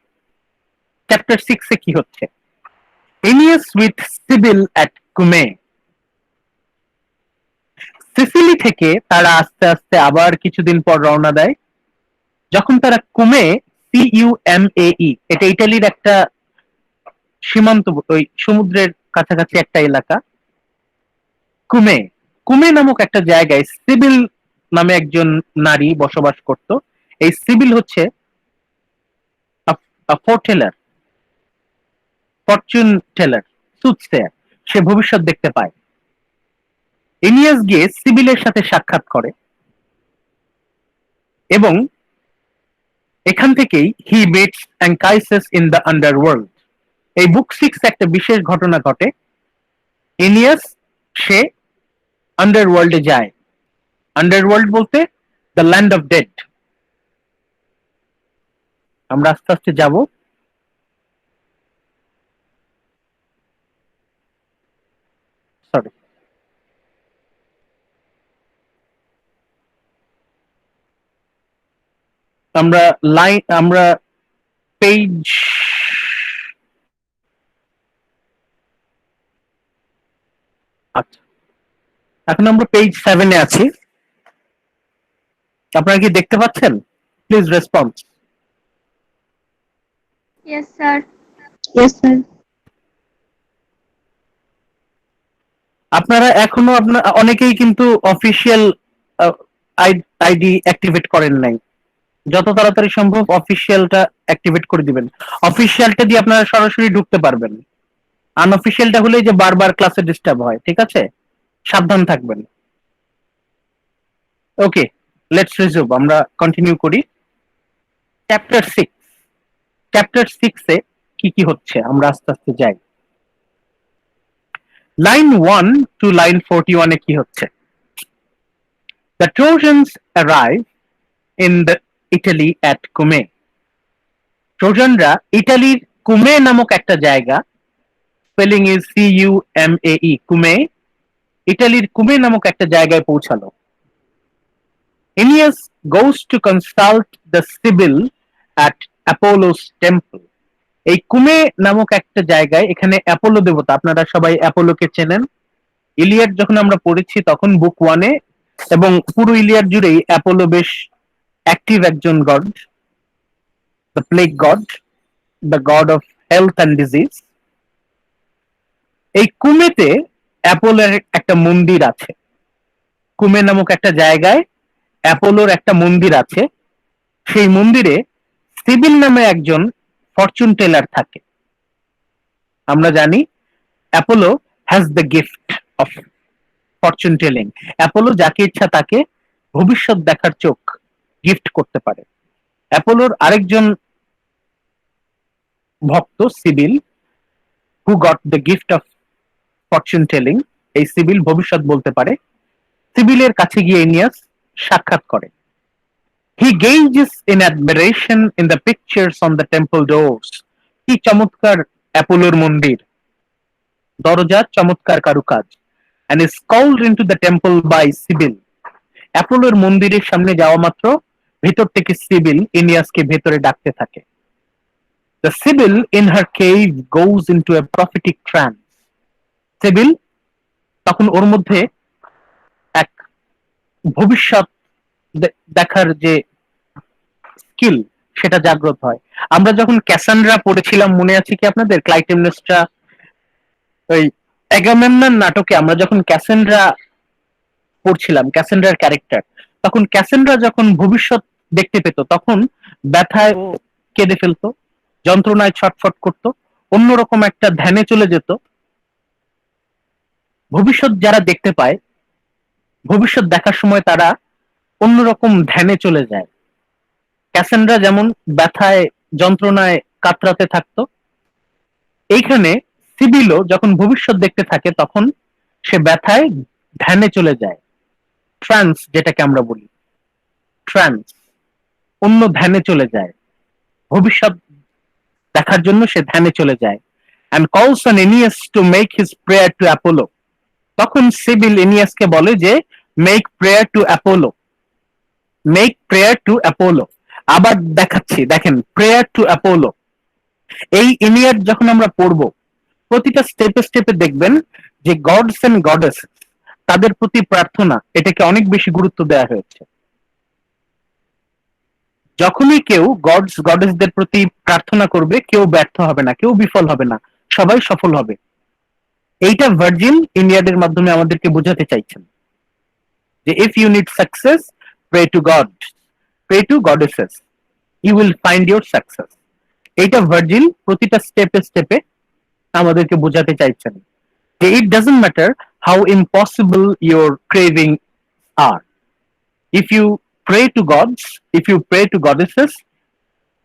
চ্যাপ্টার 6 এ কি হচ্ছে? এনিয়াস উইথ সিবিল অ্যাট কুমে। সিসিলি থেকে তারা আস্তে আস্তে আবার কিছুদিন পর রওনা দেয়। যখন তারা কুমে, CUMAE, এটা ইটালির একটা সীমান্ত, ওই সমুদ্রের কাছাকাছি একটা এলাকা, কুমে। কুমে নামক একটা জায়গায় সিবিল নামে একজন নারী বসবাস করত। এই সিবিল হচ্ছে ফোরটেলার, ফরচুন টেলার, সুটসেয়ার। সে ভবিষ্যৎ দেখতে পায়। এনিয়াস গিয়ে সিবিলের সাথে সাক্ষাৎ করে, এবং এখান থেকেই হি মিটস অ্যাঙ্কাইসিস ইন দ্য আন্ডারওয়ার্ল্ড। এই বুক 6 একটা বিশেষ ঘটনা ঘটে। এনিয়াস সে আন্ডারওয়ার্ল্ডে যায়। আন্ডারওয়ার্ল্ড বলতে দ্য ল্যান্ড অফ ডেড। আমরা আস্তে আস্তে যাব। সরি, আমরা পেজ, আচ্ছা, এখন আমরা পেজ 7 এ আছি। আপনারা কি দেখতে পাচ্ছেন? Please response. Yes, sir. Yes, sir. আপনারা এখনো অনেকেই কিন্তু অফিসিয়াল আইডি অ্যাক্টিভেট করেন নাই। যত তাড়াতাড়ি সম্ভব অফিসিয়ালটা অ্যাক্টিভেট করে দিবেন। অফিসিয়ালটা দিয়ে আপনারা সরাসরি ঢুকতে পারবেন। আনঅফিসিয়ালটা হলেই যে বারবার ক্লাসে ডিস্টার্ব হয়, ঠিক আছে? সাবধান থাকবেন। ওকে, লেটস রিজিউম, আমরা কন্টিনিউ করি। চ্যাপ্টার 6। চ্যাপ্টার 6 এ কি কি হচ্ছে আমরা আস্তে আস্তে যাই। লাইন 1 টু লাইন 41 এ কি হচ্ছে? The Trojans arrive in the Italy at Cumae. ট্রোজানরা ইটালির কুমে নামক একটা জায়গা, স্পেলিং ইজ CUMAE, কুমে, ইটালির কুমে নামক একটা জায়গায় পৌঁছালো। Aeneas goes to consult the Sibyl at Apollo's temple. এই কুমে নামক একটা জায়গায়, এখানে অ্যাপোলো দেবতা, আপনারা সবাই অ্যাপোলোকে চেনেন। ইলিয়াড যখন আমরা পড়েছি তখন বুক 1-এ এবং পুরো ইলিয়াড জুড়েই অ্যাপোলো বেশ অ্যাক্টিভ একজন god, the plague god, the god of health and disease. এই কুমেতে অ্যাপোলোর একটা মন্দির আছে। কুমে নামক একটা জায়গায় অ্যাপোলোর একটা মন্দির আছে। সেই মন্দিরে সিবিল নামে একজন ফরচুন টেলার থাকে। আমরা জানি Apollo has the gift of Fortune telling. Apollo যাকে ইচ্ছা তাকে ভবিষ্যৎ দেখার চোখ গিফট করতে পারে। অ্যাপোলোর আরেকজন ভক্ত সিবিল, হু got the gift of Fortune telling, এই সিবিল ভবিষ্যৎ বলতে পারে। সিবিলের কাছে গিয়ে এনিয়াস সাক্ষাৎ করে। He gazes in admiration in the pictures on the temple doors. কি চমৎকার অ্যাপোলোর মন্দির, দরজা চমৎকার কারুকাজ। And is called into the temple by Sibyl. অ্যাপোলোর মন্দিরের সামনে যাওয়া মাত্র ভেতর থেকে সিবিল এনিয়াসকে ভেতরে ডাকতে থাকে। The Sibyl in her cave goes into a prophetic trance. CIBIL তখন ওর মধ্যে এক ভবিষ্যৎ দেখার যে স্কিল সেটা জাগ্রত হয়। আমরা যখন ক্যাসান্ড্রা পড়েছিলাম, মনে আছে কি আপনাদের? ক্লাইটেমনেস্ট্রা, ওই অ্যাগামেমনন নাটকে আমরা যখন ক্যাসান্ড্রা পড়ছিলাম, ক্যাসান্ড্রার ক্যারেক্টার, তখন ক্যাসান্ড্রা যখন ভবিষ্যৎ দেখতে পেত তখন ব্যথায় ও কেঁদে ফেলতো, যন্ত্রণায় ছটফট করত, অন্যরকম একটা ধ্যানে চলে যেত। ভবিষ্যৎ যারা দেখতে পায়, ভবিষ্যৎ দেখার সময় তারা অন্যরকম ধ্যানে চলে যায়। ক্যাসান্ড্রা যেমন ব্যথায় যন্ত্রণায় কাতরাতে থাকতো, এইখানে সিবিলও যখন ভবিষ্যৎ দেখতে থাকে তখন সে ব্যথায় ধ্যানে চলে যায়। ট্রান্স যেটাকে আমরা বলি, ট্রান্স, অন্য ধ্যানে চলে যায়। ভবিষ্যৎ দেখার জন্য সে ধ্যানে চলে যায়। and calls on Aeneas to make his prayer to Apollo. তখন সিবিল এনিয়াসকে বলে যে make prayer two Apollo, make prayer two Apollo. আবার দেখাচ্ছি, দেখেন, প্রেয়ার টু অ্যাপোলো। এই ইনিয়াড যখন আমরা পড়বো প্রতিটা স্টেপে স্টেপে দেখবেন যে গডস এন্ড গডেস, তাদের প্রতি প্রার্থনা, এটাকে অনেক বেশি গুরুত্ব দেওয়া হয়েছে। যখনই কেউ গডস গডেসদের প্রতি প্রার্থনা করবে, কেউ ব্যর্থ হবে না, কেউ বিফল হবে না, সবাই সফল হবে। এইটা ভার্জিল ইনিয়াডের মাধ্যমে আমাদেরকে বোঝাতে চাইছেন যে if you need success, pray to god, pray to goddesses, you will find your success. এইটা ভার্জিল প্রতিটা স্টেপে স্টেপে আমাদেরকে বোঝাতে চাইছেন যে it doesn't matter how impossible your craving are, if you pray to gods, if you pray to goddesses,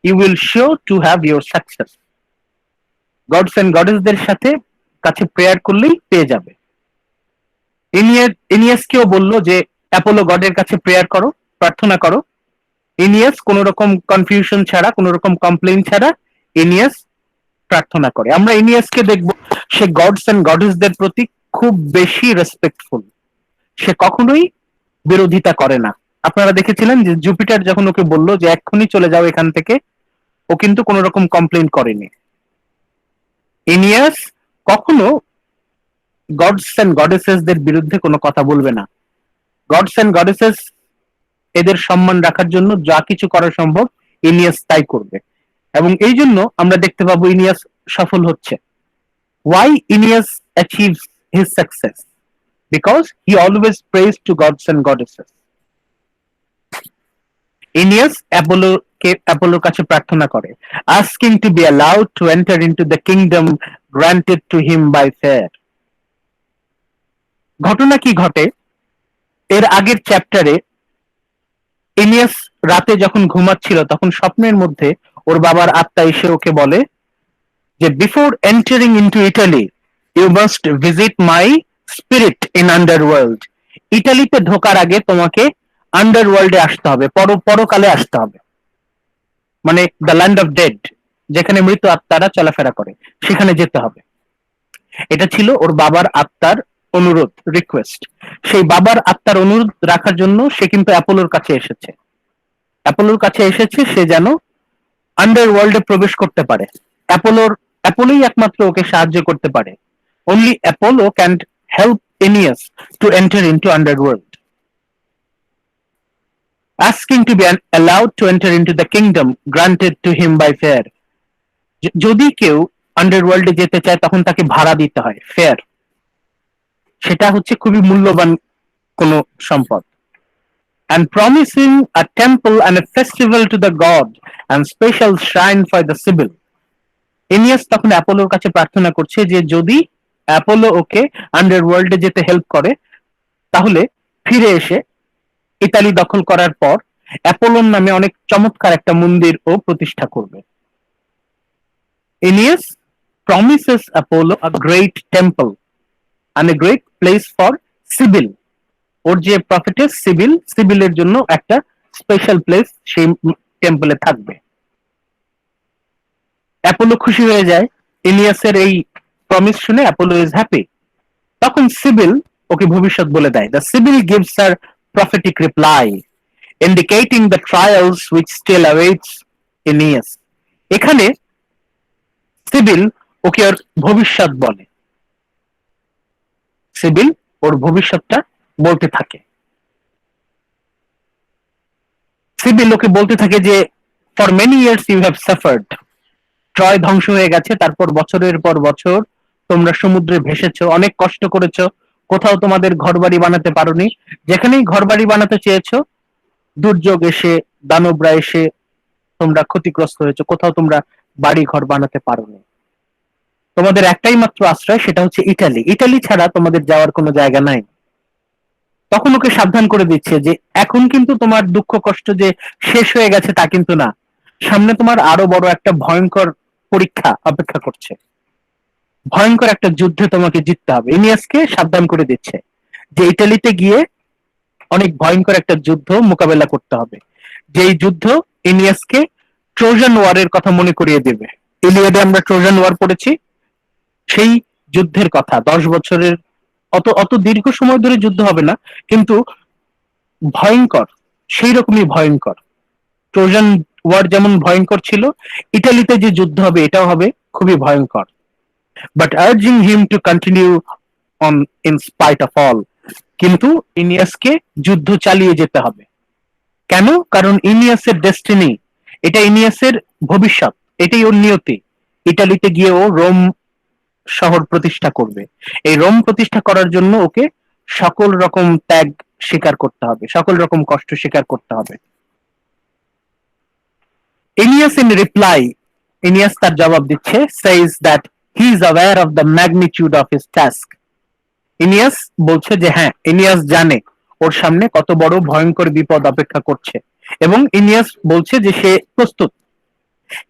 you will sure to have your success. Gods and গডেসদের সাথে কাছে প্রেয়ার করলেই পেয়ে যাবে। ইনিয়াসকেও বললো যে অ্যাপোলো গডের কাছে প্রেয়ার করো, প্রার্থনা করো। ইনিয়াস কোন রকম কনফিউশন ছাড়া, কোন রকম কমপ্লেইন ছাড়া ইনিয়াস প্রার্থনা করে। আমরা ইনিয়াসকে দেখব সে গডস এন্ড গডেসদের প্রতি খুব বেশি রেসপেক্টফুল, সে কখনোই বিরোধিতা করে না। আপনারা দেখেছিলেন যে জুপিটার যখন ওকে বলল যে এক্ষুনি চলে যাও এখান থেকে, ও কিন্তু কোন রকম কমপ্লেইন করেনি। ইনিয়াস কখনো গডস এন্ড গডেসেসদের বিরুদ্ধে কোনো কথা বলবে না। গডস এন্ড গডেসেস এদের সম্মান রাখার জন্য যা কিছু করা সম্ভব ইনিয়াস তাই করবে, এবং এই জন্য আমরা দেখতে পাবো ইনিয়াস সফল হচ্ছে। Why Aeneas achieves his success? Because he always prays to gods and goddesses. Aeneas অ্যাপোলোর কাছে প্রার্থনা করে, asking to be allowed to enter into the kingdom granted to him by fair. ঘটনা কি ঘটে, এর আগের চ্যাপ্টারে ইনিয়াস রাতে যখন ঘুমাচ্ছিল তখন স্বপ্নের মধ্যে ওর বাবার আত্মা এসে ওকে বলে যে before entering into Italy you must visit my spirit in underworld. ইটালিতে ঢোকার আগে তোমাকে আন্ডারওয়ার্ল্ডে আসতে হবে, পরকালে আসতে হবে, মানে দ্য ল্যান্ড অফ ডেড, যেখানে মৃত আত্মারা চলাফেরা করে, সেখানে যেতে হবে। এটা ছিল ওর বাবার আত্মার অনুরোধ, রিকোয়েস্ট, সেই বাবার আত্মার অনুরোধ রাখার জন্য সে কিন্তু অ্যাপোলোর কাছে এসেছে। অ্যাপোলোর কাছে এসেছে সে যেন আন্ডারওয়ার্ল্ডে প্রবেশ করতে পারে। অ্যাপোলোই একমাত্র ওকে সাহায্য করতে পারে। Only Apollo can help Aeneas to enter into underworld, asking to be allowed to enter into the kingdom granted to him by fare. যদি কেউ আন্ডারওয়ার্ল্ডে যেতে চায় তখন তাকে ভাড়া দিতে হয়, ফেয়ার। সেটা হচ্ছে খুবই মূল্যবান কোন সম্পদ। And promising a temple and a festival to the god and special shrine for the Sibyl. এনিয়াস তখন অ্যাপোলোর কাছে প্রার্থনা করছে যে যদি অ্যাপোলো ওকে আন্ডারওয়ার্ল্ডে যেতে হেল্প করে তাহলে ফিরে এসে ইতালি দখল করার পর অ্যাপোলোর নামে অনেক চমৎকার একটা মন্দির ও প্রতিষ্ঠা করবে। Aeneas promises Apollo a great temple and a great place for Sibyl. ওর যে প্রফেটেস সিবিলের জন্য একটা স্পেশাল প্লেস সেই টেম্পলে থাকবে। অ্যাপোলো খুশি হয়ে যায়, এনিয়াসের এই প্রমিস শুনে অ্যাপোলো ইজ হ্যাপি। তখন সিবিল ওকে ভবিষ্যৎ বলে দেয়। The Sibyl gives her prophetic reply indicating the trials which still awaits Aeneas. এখানে সিবিল ওকে ওর ভবিষ্যৎ বলে, সিবিল ওর ভবিষ্যৎটা বলতে থাকে। সিবিল ওকে বলতে থাকে যে for many years you have suffered, Troy ধ্বংস হয়ে গেছে, তারপর বছরের পর বছর তোমরা সমুদ্রে ভেসেছো, অনেক কষ্ট করেছো, কোথাও তোমাদের ঘরবাড়ি বানাতে পারোনি, যেখানেই ঘরবাড়ি বানাতে চেয়েছো দুর্যোগ এসে, দানবরা এসে তোমরা ক্ষতিগ্রস্ত হয়েছো, কোথাও তোমরা বাড়ি ঘর বানাতে পারোনি। তোমাদের একটাই মাত্র আশ্রয়, সেটা হচ্ছে ইটালি। ইটালি ছাড়া তোমাদের যাওয়ার কোনো জায়গা নাই। তখন ওকে সাবধান করে দিচ্ছে যে এখন কিন্তু তোমার দুঃখ কষ্ট যে শেষ হয়ে গেছে তা কিন্তু না, সামনে তোমার আরো বড় একটা ভয়ঙ্কর পরীক্ষা অপেক্ষা করছে, ভয়ঙ্কর একটা যুদ্ধে তোমাকে জিততে হবে। ইনিয়াসকে সাবধান করে দিচ্ছে যে ইটালিতে গিয়ে অনেক ভয়ঙ্কর একটা যুদ্ধ মোকাবেলা করতে হবে, যেই যুদ্ধ ইনিয়াসকে ট্রোজান ওয়ারের কথা মনে করিয়ে দেবে। ইলিয়াডে আমরা ট্রোজান ওয়ার পড়েছি, সেই যুদ্ধের কথা। 10 বছরের অত দীর্ঘ সময় ধরে যুদ্ধ হবে না, কিন্তু ভয়ঙ্কর, সেই রকমই ভয়ঙ্কর। ট্রোজান ওয়ার যেমন ভয়ঙ্কর ছিল, ইটালিতে যে যুদ্ধ হবে এটাও হবে খুবই ভয়ঙ্কর। But urging him to continue on in spite of all, কিন্তু ইনিয়াসকে যুদ্ধ চালিয়ে যেতে হবে। কেন? কারণ ইনিয়াসের ডেস্টিনি, এটা ইনিয়াসের ভবিষ্যৎ, এটাই ওর নিয়তি। ইটালিতে গিয়ে ও রোম শহর প্রতিষ্ঠা করবে। এই রোম প্রতিষ্ঠা করার জন্য ওকে সকল রকম ত্যাগ স্বীকার করতে হবে, সকল রকম কষ্ট স্বীকার করতে হবে। Aeneas in reply, Aeneas তার জবাব দিচ্ছে, says that he is aware of the magnitude of his task. Aeneas বলছে যে হ্যাঁ, Aeneas জানে ওর সামনে কত বড় ভয়ঙ্কর বিপদ অপেক্ষা করছে, এবং Aeneas বলছে যে সে প্রস্তুত।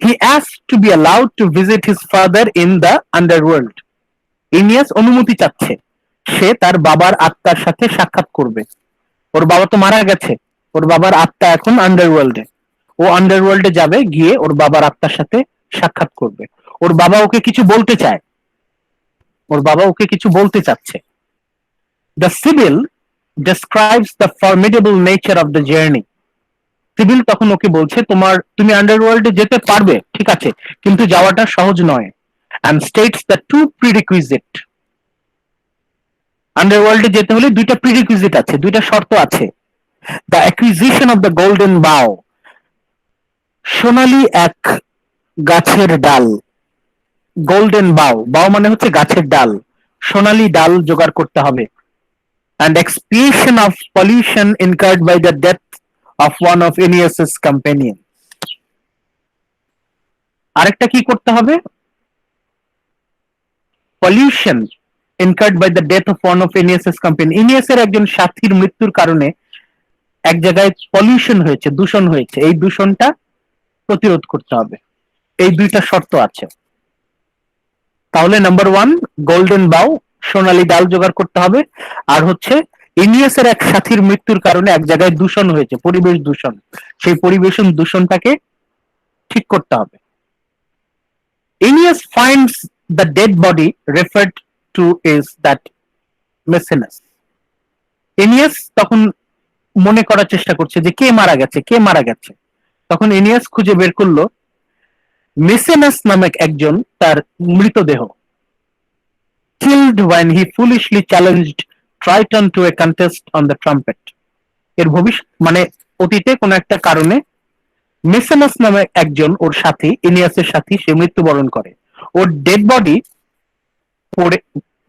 He asked to be allowed to visit his father in the underworld. Aeneas অনুমতি চাচ্ছে, সে তার বাবার আত্মার সাথে সাক্ষাৎ করবে। ওর বাবা তো মারা গেছে, ওর বাবার আত্মা এখন আন্ডারওয়ার্ল্ডে, ও আন্ডারওয়ার্ল্ডে যাবে, গিয়ে ওর বাবার আত্মার সাথে সাক্ষাৎ করবে। ওর বাবা ওকে কিছু বলতে চায়, ওর বাবা ওকে কিছু বলতে চাচ্ছে। The CIBIL describes the formidable nature of the journey. CIBIL তখন ওকে বলছে তুমি আন্ডারওয়ার্ল্ডে যেতে পারবে, ঠিক আছে, কিন্তু যাওয়াটা সহজ নয়। and states the two prerequisite. আন্ডারওয়ার্ল্ডে যেতে হলে দুইটা প্রিরিকুইজিট আছে, দুইটা শর্ত আছে। The acquisition of the golden bough, সোনালী এক গাছের ডাল। গোল্ডেন বাও, বাও মানে হচ্ছে গাছের ডাল, সোনালী ডাল জোগাড় করতে হবে। and expiation of pollution incurred by the death of one of Aeneas's companions. আরেকটা কি করতে হবে? pollution incurred by the death of one of Aeneas's companions. Aeneasের একজন সাথীর মৃত্যুর কারণে এক জায়গায় পলিউশন হয়েছে, দূষণ হয়েছে, এই দূষণটা প্রতিরোধ করতে হবে। এই দুইটা শর্ত আছে। তাহলে নাম্বার 1 গোল্ডেন বাউ, সোনালী ডাল জোগাড় করতে হবে, আর হচ্ছে ইনিয়াসের এক সাথীর মৃত্যুর কারণে এক জায়গায় দূষণ হয়েছে, পরিবেশ দূষণ, সেই পরিবেশ দূষণটাকে ঠিক করতে হবে। Aeneas finds the dead body referred to is that মেসেনাস। এনিয়াস তখন মনে করার চেষ্টা করছে যে কে মারা গেছে, কে মারা গেছে। তখন এনিয়াস খুঁজে বের করলো মেসেনাস নামক একজন তার মৃতদেহ, killed when he foolishly challenged Triton to a contest on the trumpet. এর ভবিষ্যৎ মানে অতীতে কোন একটা কারণে মেসেনাস নামে একজন ওর সাথী, এনিয়াসের সাথী, সে মৃত্যুবরণ করে। ওর ডেড বডি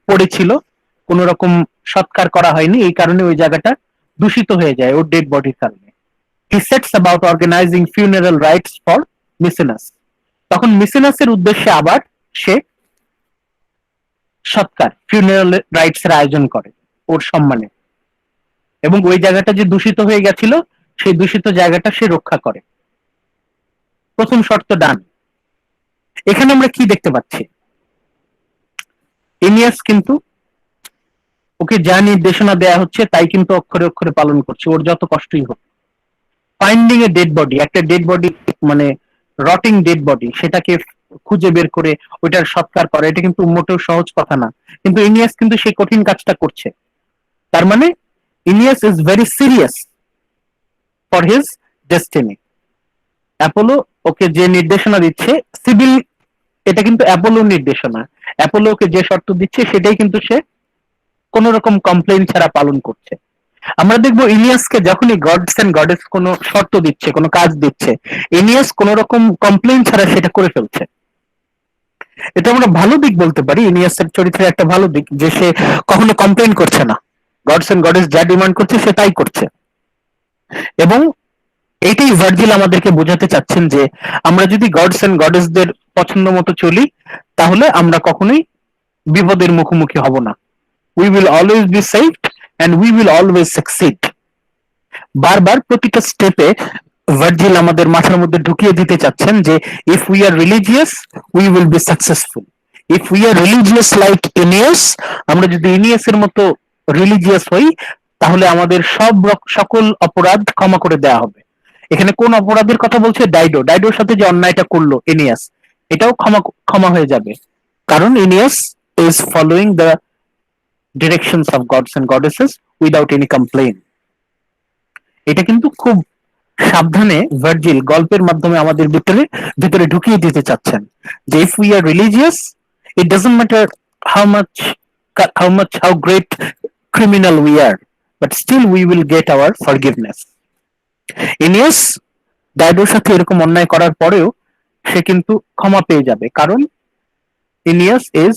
পড়েছিল, কোন রকম সৎকার করা হয়নি, এই কারণে ওই জায়গাটা দূষিত হয়ে যায় ওর ডেড বডির কারণে। He sets about organising funeral rites for Misenus. তখন মিসেনাসের উদ্দেশ্যে আবার সে সৎকার, ফিউনারাল রাইটস এর আয়োজন করে ওর সম্মানে, এবং ওই জায়গাটা যে দূষিত হয়ে গেছিল সেই দূষিত জায়গাটা সে রক্ষা করে। প্রথম শর্ত ডান। এখানে আমরা কি দেখতে পাচ্ছি? এনিয়াস কিন্তু ওকে যা নির্দেশনা দেয়া হচ্ছে তাই কিন্তু অক্ষরে অক্ষরে পালন করছে, ওর যত কষ্টই হোক। ফাইন্ডিং এ ডেড বডি, একটা ডেড বডি মানে রটিং ডেড বডি, সেটাকে খুঁজে বের করে ওইটার সৎকার করা, এটা কিন্তু মোটেও সহজ কথা না, কিন্তু ইনিয়াস কিন্তু সেই কঠিন কাজটা করছে। তার মানে Aeneas is very serious for his destiny. Apollo ওকে যে নির্দেশনা দিচ্ছে, সিভিল, এটা কিন্তু অ্যাপোলোর নির্দেশনা। অ্যাপোলো ওকে যে শর্ত দিচ্ছে সেটাই কিন্তু সে কোন রকম কমপ্লেইন ছাড়া পালন করছে। আমরা দেখবো ইনিয়াসকে যখনই গডস এন্ড গডেস কোনো শর্ত দিচ্ছে, কোনো কাজ দিচ্ছে, ইনিয়াস কোন রকম কমপ্লেইন ছাড়া সেটা করে ফেলছে। এটা আমরা ভালো দিক বলতে পারি, ইনিয়াসের চরিত্রের একটা ভালো দিক, যে সে কখনো কমপ্লেইন করছে না, গডস এন্ড গডেস যা ডিমান্ড করছে সে তাই করছে। এবং এইটাই ভার্জিল আমাদেরকে বোঝাতে চাচ্ছেন যে আমরা যদি গডস এন্ড গডেসদের পছন্দ মতো চলি তাহলে আমরা কখনোই বিপদের মুখোমুখি হব না। We will always be saved and we will always succeed. বারবার প্রতিটা স্টেপে ভার্জিল আমাদের মাথার মধ্যে ঢুকিয়ে দিতে চাচ্ছেন যে if we are religious we will be successful, if we are religious like Aeneas, আমরা যদি ইনিয়াসের মতো রিলিজিয়াস হই তাহলে আমাদের সকল অপরাধ ক্ষমা করে দেওয়া হবে। এখানে কোন অপরাধের কথা বলছে? ডাইডোর সাথে যে অন্যায়টা করলো ইনিয়াস, এটাও ক্ষমা হয়ে যাবে, কারণ Aeneas is following the directions of gods and goddesses without any complain. এটা কিন্তু খুব সাবধানে ভার্জিল গল্পের মাধ্যমে আমাদের ভিতরে ঢুকিয়ে দিতে চাচ্ছেন যে if we are religious, it doesn't matter how great criminal we are, but still we will get our forgiveness. Aeneas ডাইডোর সাথে এরকম অন্যায় করার পরেও সে কিন্তু ক্ষমা পেয়ে যাবে, কারণ Aeneas is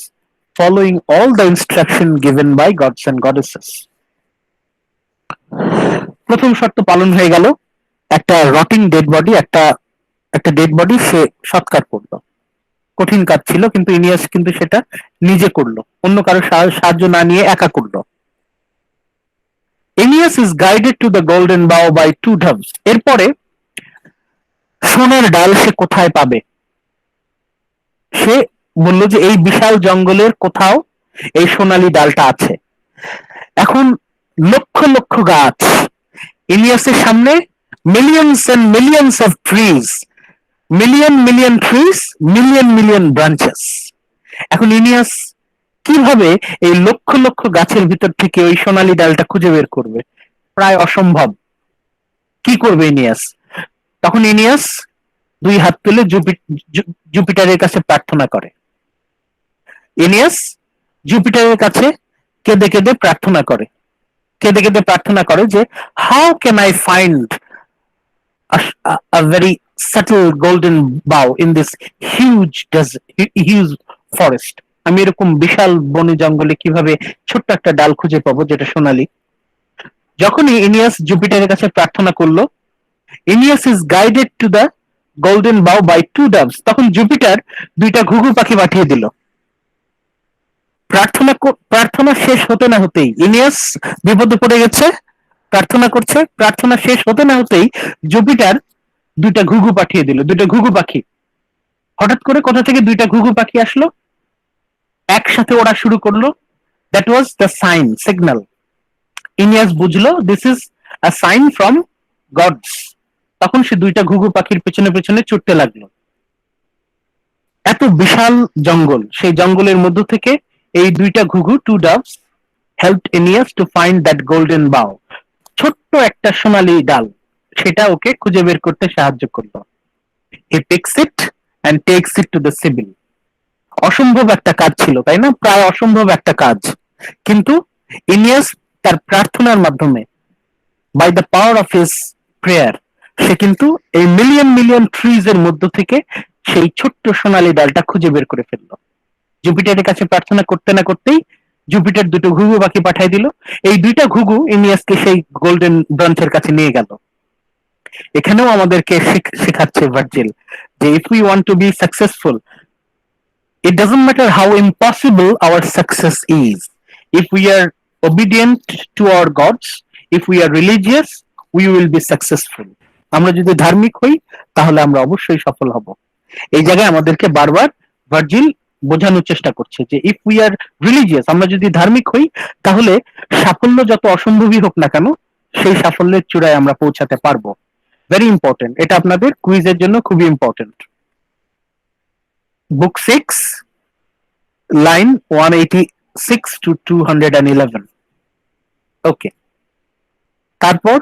following all the instruction given by gods and goddesses. প্রথম শর্ত পালন হয়ে গেল, একটা রটিং ডেড বডি, একটা ডেড বডি সে সৎকার করলো। কঠিন কাজ ছিল, কিন্তু ইনিয়াস কিন্তু সেটা নিজে করলো, অন্য কারো সাহায্য না নিয়ে একা করলো। Aeneas is guided to the golden bough by two doves. এরপরে সোনার ডাল সে কোথায় পাবে? সে বলল যে এই বিশাল জঙ্গলের কোথাও এই সোনালী ডালটা আছে। এখন লক্ষ লক্ষ গাছ, ইলিয়াসের সামনে millions and millions of trees, million trees, million branches. এখন ইনিয়াস কিভাবে এই লক্ষ লক্ষ গাছের ভিতর থেকে ওই সোনালী ডালটা খুঁজে বের করবে? প্রায় অসম্ভব। কি করবে ইনিয়াস? তখন ইনিয়াস দুই হাত তুলে জুপিটারের কাছে প্রার্থনা করে। ইনিয়াস জুপিটারের কাছে কেঁদে কেঁদে প্রার্থনা করে, যে how can I find a very subtle golden bough in this huge forest? আমি এরকম বিশাল বনে জঙ্গলে কিভাবে ছোট্ট একটা ডাল খুঁজে পাবো যেটা সোনালী? যখনই ইনিয়াস জুপিটারের কাছে প্রার্থনা করলো, Aeneas is guided to the golden bough by two doves, তখন জুপিটার দুইটা ঘুঘু পাখি পাঠিয়ে দিল। প্রার্থনা শেষ হতে না হতেই ইনিয়াস বিপদে পড়ে গেছে, প্রার্থনা করছে, প্রার্থনা শেষ হতে না হতেই জুপিটার দুইটা ঘুঘু পাঠিয়ে দিল, দুইটা ঘুঘু পাখি। হঠাৎ করে কোথা থেকে দুইটা ঘুঘু পাখি আসলো, একসাথে ওড়া শুরু করলো। That was the signal. Aeneas বুঝলো this is a sign from gods. তখন সে দুইটা ঘুঘু পাখির পেছনে পেছনে ছুটতে লাগলো। এত বিশাল জঙ্গল, সেই জঙ্গলের মধ্য থেকে এই দুইটা ঘুঘু, two ডাভস, helped Aeneas to find that golden bough. ছোট্ট একটা সোনালী ডাল সেটা ওকে খুঁজে বের করতে সাহায্য করলো। He picks it and takes it to the Sibyl. অসম্ভব একটা কাজ ছিল, তাই না? প্রায় অসম্ভব একটা কাজ, কিন্তু ইনিয়াস তার প্রার্থনার মাধ্যমে, by the power of his prayer, সে কিন্তু এই মিলিয়ন মিলিয়ন ট্রিজ এর মধ্য থেকে সেই ছোট্ট সোনালী ডালটা খুঁজে বের করে ফেললো। জুপিটারের কাছে প্রার্থনা করতে না করতেই জুপিটার দুটো ঘুঘু পাখি পাঠিয়ে দিল। এই দুইটা ঘুঘু ইনিয়াসকে সেই গোল্ডেন ব্রাঞ্চের কাছে নিয়ে গেল। এখানেও আমাদেরকে শেখাচ্ছে ভার্জিল যে if we want to be successful, it doesn't matter how impossible our success is. If we are obedient to our gods, if we are religious, we will be successful. আমরা যদি ধার্মিক হই তাহলে আমরা অবশ্যই সফল হব। এই জায়গায় আমাদেরকে বারবার ভার্জিল বোঝানোর চেষ্টা করছে যে ইফ উই আর রিলিজিয়াস, আমরা যদি ধার্মিক হই তাহলে সাফল্য যত অসম্ভবই হোক না কেন সেই সাফল্যের চূড়ায় আমরা পৌঁছাতে পারবো। ভেরি ইম্পর্টেন্ট, এটা আপনাদের কুইজের জন্য খুবই ইম্পর্টেন্ট। Book 6 line 186 to 211। ওকে, তারপর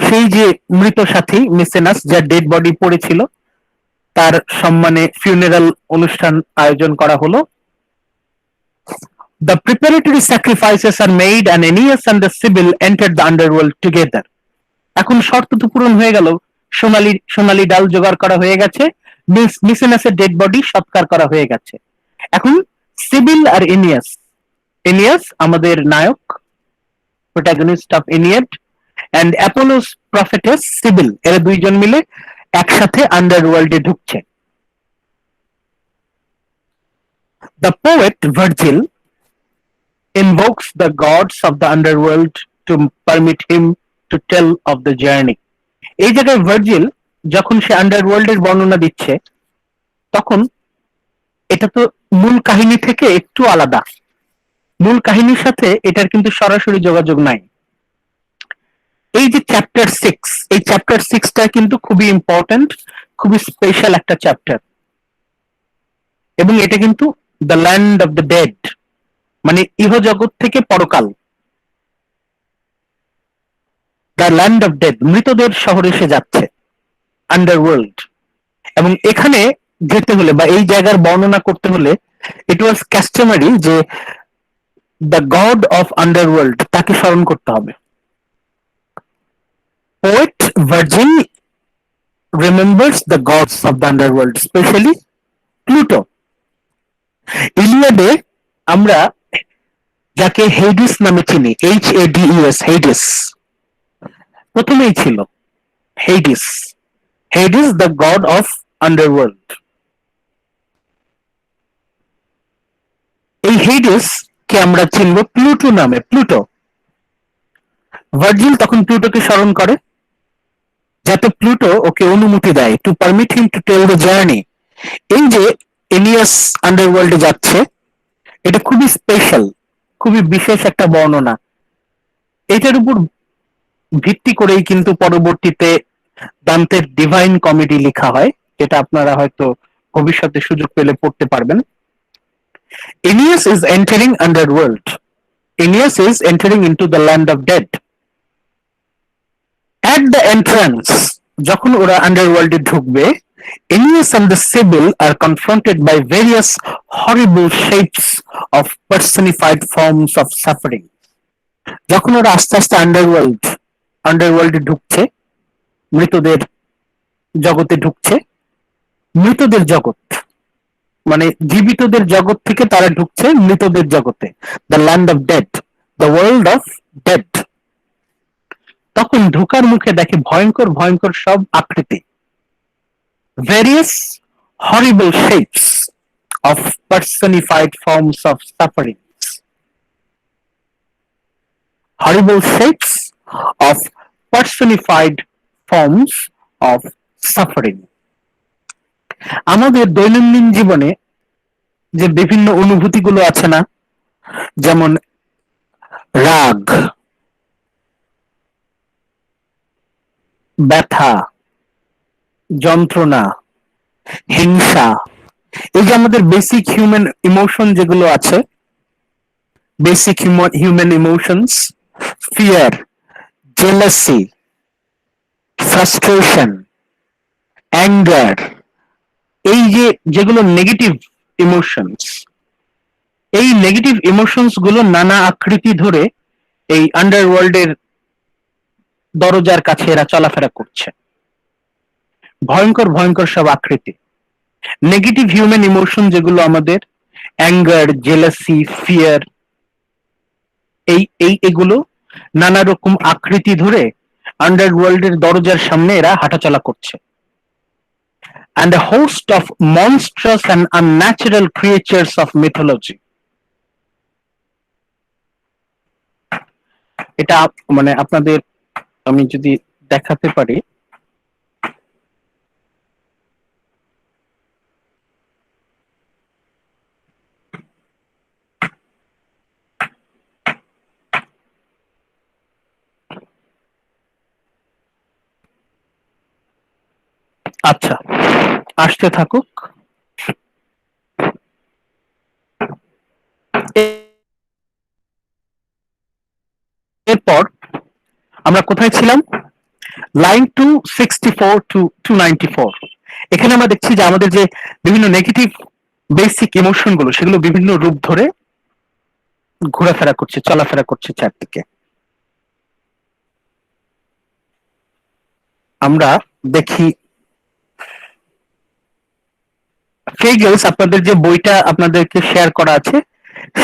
সেই যে মৃত সাথী মিসেনাস, যার ডেড বডি পড়েছিল, তার সম্মানে ফিউনারাল অনুষ্ঠান আয়োজন করা হলো। The preparatory sacrifices are made and Aeneas and the Sibyl entered the underworld together. এখন শর্ত তো পূরণ হয়ে গেল, সোনালী ডাল জোগাড় করা হয়ে গেছে, মিসেনাসের ডেড বডি সৎকার করা হয়ে গেছে। এখন সিবিল আর এনিয়াস, এনিয়াস আমাদের নায়ক, প্রোটাগনিস্ট অফ এনিয়েড, এন্ড অ্যাপোলোস প্রফেটেস সিবিল, এরা দুইজন মিলে একসাথে আন্ডারওয়ার্ল্ডে ঢুকছে। The poet Virgil invokes the gods of the underworld to permit him to tell of the journey. এই জায়গায় ভার্জিল যখন সে আন্ডারওয়ার্ল্ডের বর্ণনা দিচ্ছে তখন এটা তো মূল কাহিনী থেকে একটু আলাদা, মূল কাহিনীর সাথে এটার কিন্তু সরাসরি যোগাযোগ নাই। এই যে চ্যাপ্টার 6, এই চ্যাপ্টার 6টা কিন্তু খুবই ইম্পর্টেন্ট, খুবই স্পেশাল একটা চ্যাপ্টার, এবং এটা কিন্তু the land of the dead, মানে ইহজগৎ থেকে পরকাল, দ্য ল্যান্ড অফ ডেড, মৃতদের শহরে সে যাচ্ছে, আন্ডারওয়ার্ল্ড। এবং এখানে যেতে হলে বা এই জায়গার বর্ণনা করতে হলে ইট ওয়াজ কাস্টমারি যে দ্য গড অফ আন্ডারওয়ার্ল্ড তাকে স্মরণ করতে হবে। Poet Virgil remembers the gods of the underworld, specially Pluto. ইলিয়াডে আমরা যাকে হেডিস নামে চিনি, HADES, হেডিস, প্রথমেই ছিল Hades, Hades the god of underworld. এই হেডিস কে আমরা চিনব প্লুটো নামে, প্লুটো। ভার্জিল তখন প্লুটোকে স্মরণ করে যাতে প্লুটো ওকে অনুমতি দেয়, to permit him to tell the journey. এই যে এনিয়াস আন্ডারওয়ার্ল্ডে যাচ্ছে, এটা খুবই স্পেশাল, খুবই বিশেষ একটা বর্ণনা। এটার উপর ভিত্তি করেই কিন্তু পরবর্তীতে দান্তের ডিভাইন কমেডি লেখা হয়, যেটা আপনারা হয়তো ভবিষ্যতে সুযোগ পেলে পড়তে পারবেন। Aeneas is entering underworld. Aeneas is entering into the land of dead. At the entrance, যখন ওরা আন্ডারওয়ার্ল্ডে ঢুকবে, Aeneas and the Sibyl are confronted by various horrible shapes of personified forms of suffering. যখন ওরা আস্তে আস্তে আন্ডারওয়ার্ল্ডে ঢুকছে, মৃতদের জগতে ঢুকছে, মৃতদের জগৎ মানে জীবিতদের জগৎ থেকে তারা ঢুকছে মৃতদের জগতে, the land of dead, the world of dead. তখন ঢোকার মুখে দেখে ভয়ঙ্কর ভয়ঙ্কর সব আকৃতি, various horrible shapes of personified forms of suffering, horrible shapes of personified forms of suffering. আমাদের দৈনন্দিন জীবনে যে বিভিন্ন অনুভূতিগুলো আছে না, যেমন রাগ, ব্যথা, যন্ত্রণা, হিংসা, এই যে আমাদের বেসিক হিউম্যান ইমোশন যেগুলো আছে, basic human emotions, fear, jealousy, frustration, anger, এই যে যেগুলো নেগেটিভ ইমোশনস, এই নেগেটিভ ইমোশনস গুলো নানা আকৃতি ধরে এই আন্ডারওয়ার্ল্ডের দরজার কাছে এরা চলাফেরা করছে। ভয়ঙ্কর ভয়ঙ্কর সব আকৃতি। নেগেটিভ হিউম্যান ইমোশন যেগুলো আমাদের অ্যাঙ্গার, জেলাসি, ফিয়ার, এগুলো নানা রকম আকৃতি ধরে আন্ডারওয়ার্ল্ডের দরজার সামনে এরা হাঁটাচলা করছে। and a host of monstrous and unnatural creatures of mythology. এটা মানে আপনাদের আমি যদি দেখাতে পারি, আচ্ছা আসতে থাকুক। এরপর আমরা কোথায় ছিলাম? Line 264 to 294। এখানে আমরা দেখছি যে আমাদের যে বিভিন্ন নেগেটিভ বেসিক ইমোশন গুলো সেগুলো বিভিন্ন রূপ ধরে ঘোরাফেরা করছে, চলাফেরা করছে চারদিকে। আমরা দেখি ফেগেলস আপনাদের যে বইটা আপনাদেরকে শেয়ার করা আছে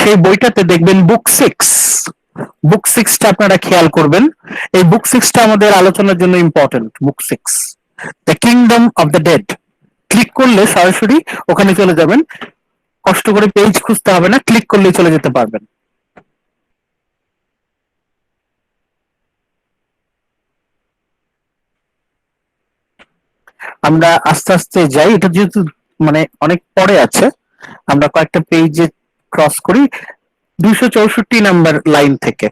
সেই বইটাতে দেখবেন বুক 6টা আপনারা খেয়াল করবেন। এই বুক 6টা আমাদের আলোচনার জন্য important. Book 6 the kingdom of the dead, click করলে সরাসরি ওখানে চলে যাবেন, কষ্ট করে পেজ খুঁজতে হবে না, ক্লিক করলেই চলে যেতে পারবেন। আমরা আস্তে আস্তে যাই, এটা যেহেতু মানে অনেক পরে আছে আমরা কয়েকটা পেজে ক্রস করি। 264 নাম্বার লাইন থেকে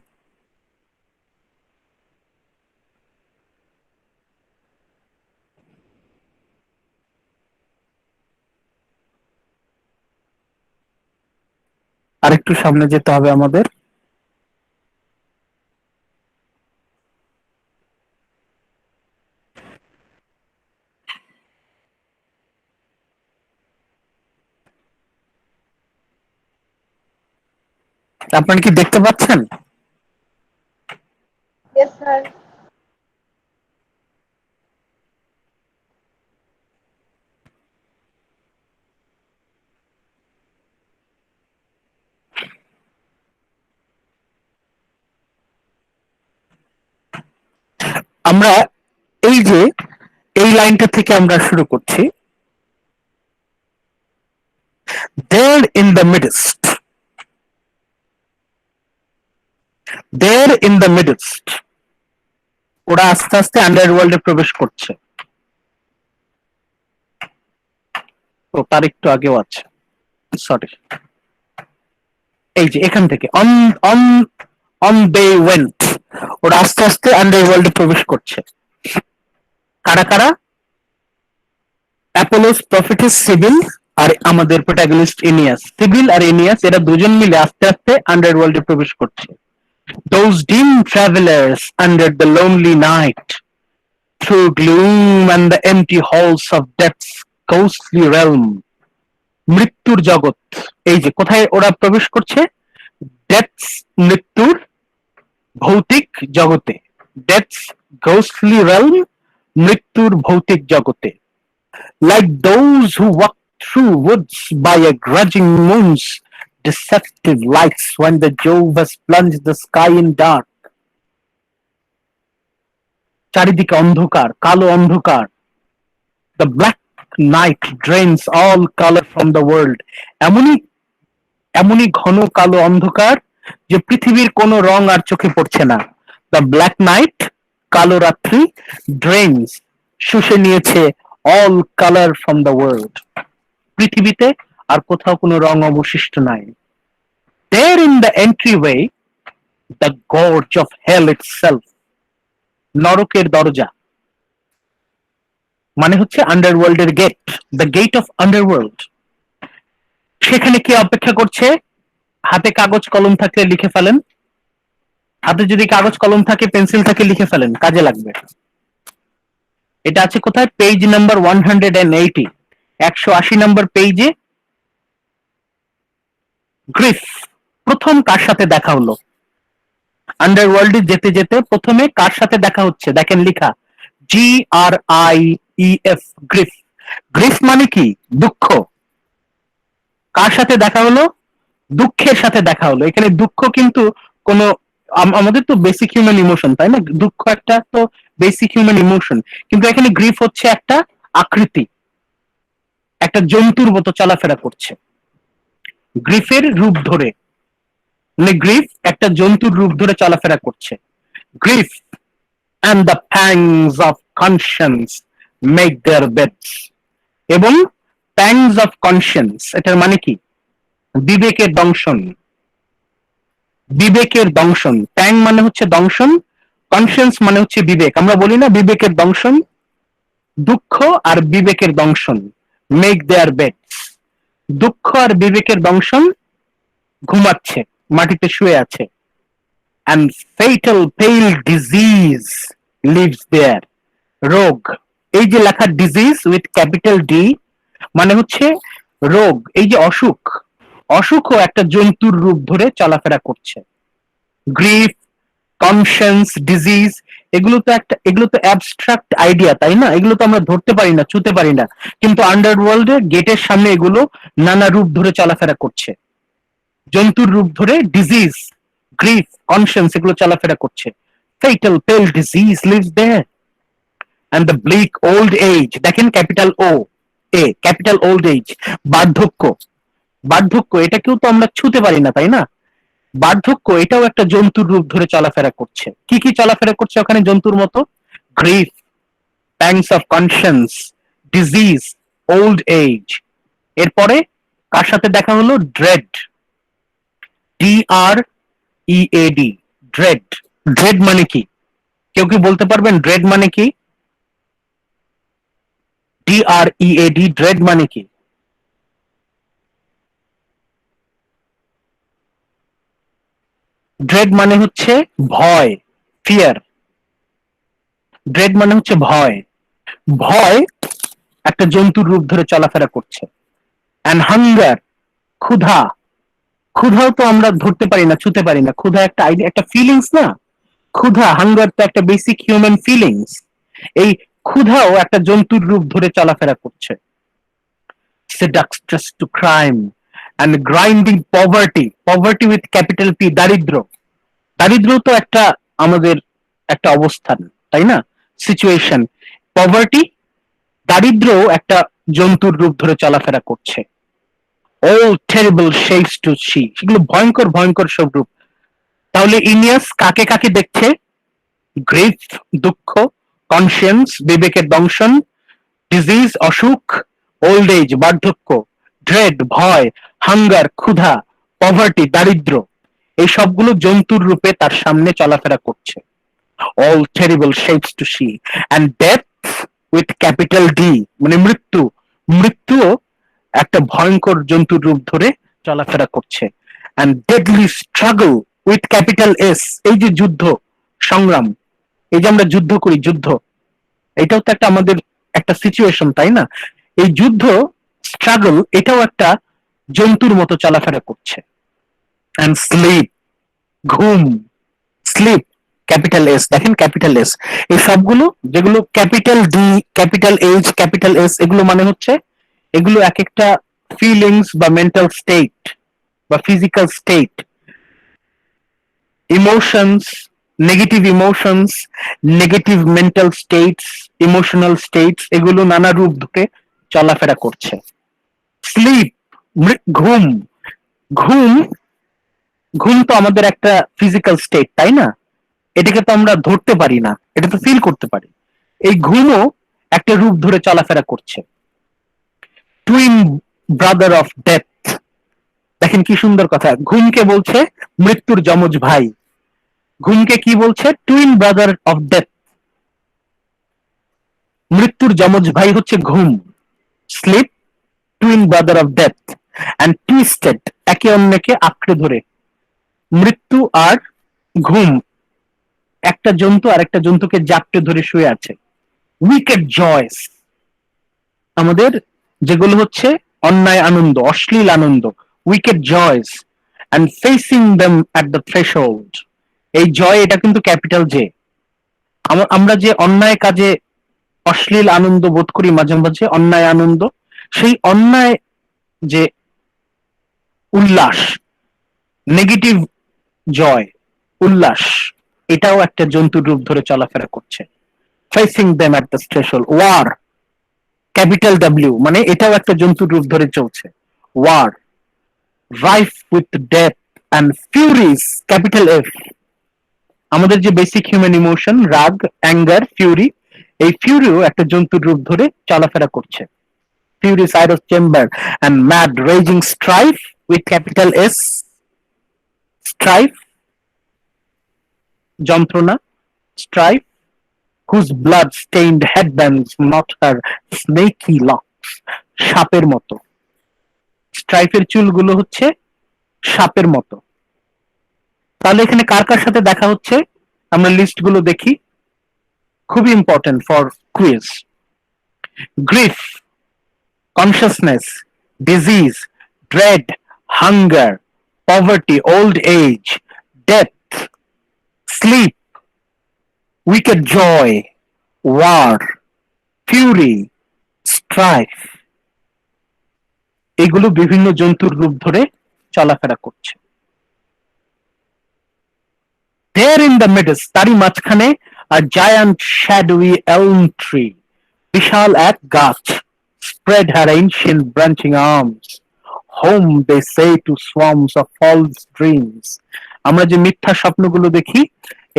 আরেকটু সামনে যেতে হবে আমাদের। আপনারা কি দেখতে পাচ্ছেন? Yes, sir. আমরা এই যে এই লাইনটা থেকে আমরা শুরু করছি। There in the midst, there in the midst, ওরা আস্তে আস্তে আন্ডারওয়ার্ল্ডে প্রবেশ করছে। তো তার একটু আগেও আছে, সরি, এই যে এখান থেকে on on on they went, ওরা আস্তে আস্তে আন্ডারওয়ার্ল্ডে প্রবেশ করছে। কারা কারা? অ্যাপোলোস, প্রফেটিস, সিবিল আর আমাদের প্রোটাগনিস্ট এনিয়াস। সিবিল আর এনিয়াস এরা দুজন মিলে আস্তে আস্তে আন্ডারওয়ার্ল্ডে প্রবেশ করছে। Those dim travelers under the lonely night, through gloom and the empty halls of death's ghostly realm, মৃত্যুর জগৎ। এই যে কোথায় ওরা প্রবেশ করছে? ডেথস, মৃত্যুর ভৌতিক জগতে। ডেথস ঘোস্টলি realm, মৃত্যুর ভৌতিক জগতে। Like those who walk through woods by a grudging moon's deceptive lights when the Jove has plunged the sky in dark. চারিদিকে অন্ধকার, কালো অন্ধকার। The black night drains all color from the world. এমনই এমনই ঘন কালো অন্ধকার যে পৃথিবীর কোনো রং আর চোখে পড়ছে না। The black night, কালো রাত্রি, drains, শুষে নিয়েছে all color from the world. পৃথিবীতে আর কোথাও কোনো রং অবশিষ্ট নাই। There in the entryway, the gorge of hell itself, নরকের দরজা মানে হচ্ছে আন্ডারওয়ার্ল্ডের gate, the gate of underworld. সেখানে কে অপেক্ষা করছে? হাতে কাগজ কলম থাকলে লিখে ফেলেন। হাতে যদি কাগজ কলম থাকে, পেন্সিল থাকে, লিখে ফেলেন, কাজে লাগবে। এটা আছে কোথায়? পেজ নাম্বার 180, 180 নম্বর পেজে। গ্রিফ প্রথম কার সাথে দেখা হলো? আন্ডারওয়ার্ল্ডে যেতে যেতে প্রথমে কার সাথে দেখা হচ্ছে? দেখেন লিখা, GRIEF, গ্রিফ। গ্রিফ মানে কি? দুঃখ। কার সাথে দেখা হলো? দুঃখের সাথে দেখা হলো। এখানে দুঃখ কিন্তু কোনো আমাদের তো বেসিক হিউম্যান ইমোশন, তাই না? দুঃখ একটা তো বেসিক হিউম্যান ইমোশন, কিন্তু এখানে গ্রিফ হচ্ছে একটা আকৃতি, একটা জন্তুর মতো চলাফেরা করছে গ্রিফের রূপ ধরে। মানে গ্রিফ একটা জন্তুর রূপ ধরে চলাফেরা করছে। Grief and the pangs of conscience make their beds. এবং pangs of conscience এটার মানে কি? বিবেকের দংশন। বিবেকের দংশন। প্যাং মানে হচ্ছে দংশন, কনসিয়েন্স মানে হচ্ছে বিবেক। আমরা বলি না বিবেকের দংশন? দুঃখ আর বিবেকের দংশন, মেক দেয়ার বেডস। দুঃখ আর বিবেকের দংশন ঘুমাচ্ছে, মাটিতে শুয়ে আছে। and fatal pale disease lives there. রোগ, এই যে লেখা ডিজিজ উইথ ক্যাপিটাল ডি মানে হচ্ছে রোগ। এই যে অসুখ, অসুখও একটা জন্তুর রূপ ধরে চলাফেরা করছে। গ্রিফ, কনসিয়েন্স, ডিজিজ, এগুলো তো অ্যাবস্ট্রাক্ট আইডিয়া, তাই না? এগুলো তো আমরা ধরতে পারি না, ছুতে পারি না, কিন্তু আন্ডারওয়ার্ল্ডে গেটের সামনে এগুলো নানা রূপ ধরে চলাফেরা করছে। জন্তুর রূপ ধরে ডিজিজ, গ্রিফ, কনসিয়েন্স এগুলো চলাফেরা করছে। Fatal pale disease lives there and the bleak old age, দেখেন capital O A, capital old age, বার্ধক্য। বার্ধক্য এটাকেও তো আমরা ছুতে পারি না, তাই না? বার্ধক্য এটাও একটা জন্তুর রূপ ধরে চলাফেরা করছে। কি কি চলাফেরা করছে ওখানে জন্তুর মতো? Grief, pangs of conscience, disease, old age. এরপরে কার সাথে দেখা হলো? Dread, DREAD, dread. ড্রেড মানে কি? কেউ কি বলতে পারবেন ড্রেড মানে কি? DREAD, ড্রেড মানে কি? ড্রেড মানে হচ্ছে ভয়, ফিয়ার। ড্রেড মানে হচ্ছে ভয়। ভয় একটা জন্তুর রূপ ধরে চলাফেরা করছে। অ্যান্ড হাঙ্গার, ক্ষুধা। ক্ষুধাও তো আমরা ধরতে পারি না, ছুতে পারি না। ক্ষুধা একটা আইডিয়া, একটা ফিলিংস না? ক্ষুধা, হাঙ্গার তো একটা বেসিক হিউম্যান ফিলিংস। এই ক্ষুধাও একটা জন্তুর রূপ ধরে চলাফেরা করছে। seductress to crime and grinding poverty, poverty with capital P, দারিদ্র। দারিদ্র তো একটা আমাদের একটা অবস্থান, তাই না? সিচুয়েশন। পভার্টি, দারিদ্র একটা জন্তুর রূপ ধরে চলাফেরা করছে। all terrible shapes to see, সেগুলো ভয়ঙ্কর ভয়ঙ্কর সব রূপ। তাহলে ইনিয়াস কাকে কাকে দেখছে? গ্রিফ, দুঃখ, কনসিয়েন্স, বিবেকের দংশন, ডিজিজ, অসুখ, ওল্ড এজ, বার্ধক্য, ড্রেড, ভয়, হাঙ্গার, ক্ষুধা, পভার্টি, দারিদ্র, এই সবগুলো জন্তুর রূপে তার সামনে চলাফেরা করছে। all terrible shapes to see and death with capital D, মানে মৃত্যু। মৃত্যুও একটা ভয়ঙ্কর জন্তুর রূপ ধরে চলাফেরা করছে। and deadly struggle with capital S, এই যে যুদ্ধ, সংগ্রাম, এই যে আমরা যুদ্ধ করি, যুদ্ধ, এটাও তো একটা আমাদের একটা সিচুয়েশন, তাই না? এই যুদ্ধ, স্ট্রাগল, এটাও একটা জন্তুর মতো চলাফেরা করছে। and sleep, ঘুম, স্লিপ, ক্যাপিটাল এস, দেখেন ক্যাপিটাল এস। এই সবগুলো যেগুলো capital D, capital H, capital S, এগুলো মানে হচ্ছে এগুলো এক একটা ফিলিংস বা মেন্টাল স্টেট বা physical state, emotions, negative emotions, negative mental states, emotional states, এগুলো নানা রূপ ধরে চলাফেরা করছে। স্লিপ, ঘুম। ঘুম, ঘুম তো আমাদের একটা ফিজিক্যাল স্টেট, তাই না? এটাকে তো আমরা ধরতে পারি না, এটা তো ফিল করতে পারি। এই ঘুমও একটা রূপ ধরে চলাফেরা করছে। টুইন ব্রাদার অফ ডেথ, দেখেন কি সুন্দর কথা। ঘুমকে বলছে মৃত্যুর যমজ ভাই। ঘুমকে কি বলছে? Twin brother of death. মৃত্যুর যমজ ভাই হচ্ছে ঘুম। Sleep, twin brother of death, and twisted একে অন্যকে আঁকড়ে ধরে। মৃত্যু আর ঘুম, একটা জন্তু আর একটা জন্তুকে জাপটে ধরে শুয়ে আছে। উইকেড জয়স, আমাদের যেগুলো হচ্ছে অন্যায় আনন্দ, অশ্লীল আনন্দ, wicked joys, and facing them at the threshold. এই জয় এটা কিন্তু ক্যাপিটাল জে। আমরা যে অন্যায় কাজে অশ্লীল আনন্দ বোধ করি মাঝে মাঝে, অন্যায় আনন্দ, সেই অন্যায় যে উল্লাস, নেগেটিভ জয়, উল্লাস, এটাও একটা জন্তুর রূপ ধরে চলাফেরা করছে। Facing them at the threshold, war, capital W, মানে এটাও একটা জন্তুর রূপ ধরে চলছে। War, rife with death and furies, capital F. আমাদের যে বেসিক হিউম্যান ইমোশন, রাগ, অ্যাঙ্গার, ফিউরি, এই ফিউরিও একটা জন্তুর রূপ ধরে চলাফেরা করছে। ফিউরি, সাইরাস chamber and mad raging strife with capital S, strife, যন্ত্রণা, strife, whose blood stained headbands not her snaky locks, সাপের মতো। স্ট্রাইফের চুলগুলো হচ্ছে সাপের মতো। তাহলে এখানে কার কার সাথে দেখা হচ্ছে আমরা লিস্ট গুলো দেখি, খুবই important for quiz. Grief, consciousness, disease, dread, hunger, poverty, old age, death, sleep, wicked joy, war, fury, strife, এগুলো বিভিন্ন জন্তুর রূপ ধরে চলাফেরা করছে। There in the midst, তারই মাঝখানে, a giant shadowy elm tree, বিশাল এক গাছ, spread her ancient branching arms, home they say to swarms of false dreams. আমরা যে মিথ্যা স্বপ্নগুলো দেখি,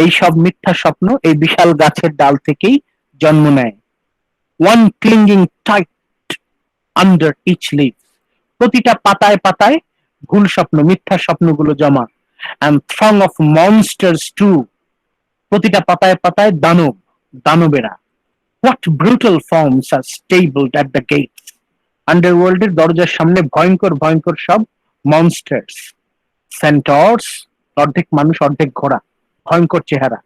এই সব মিথ্যা স্বপ্ন এই বিশাল গাছের ডাল থেকেই জন্ম নেয়। One clinging tight under each leaf, প্রতিটা পাতায় পাতায় ভুল স্বপ্ন, মিথ্যা স্বপ্নগুলো জমা। And throng of monsters too, প্রতিটা পাতায় পাতায় দানব, দানবেরা। What brutal forms are stabled at the gates, আন্ডারওয়ার্ল্ডের দরজার সামনে ভয়ঙ্কর ভয়ঙ্কর সব মনস্টার্স। সেন্টর্স, অর্ধেক মানুষ অর্ধেক ঘোড়া, ভয়ঙ্কর চেহারা।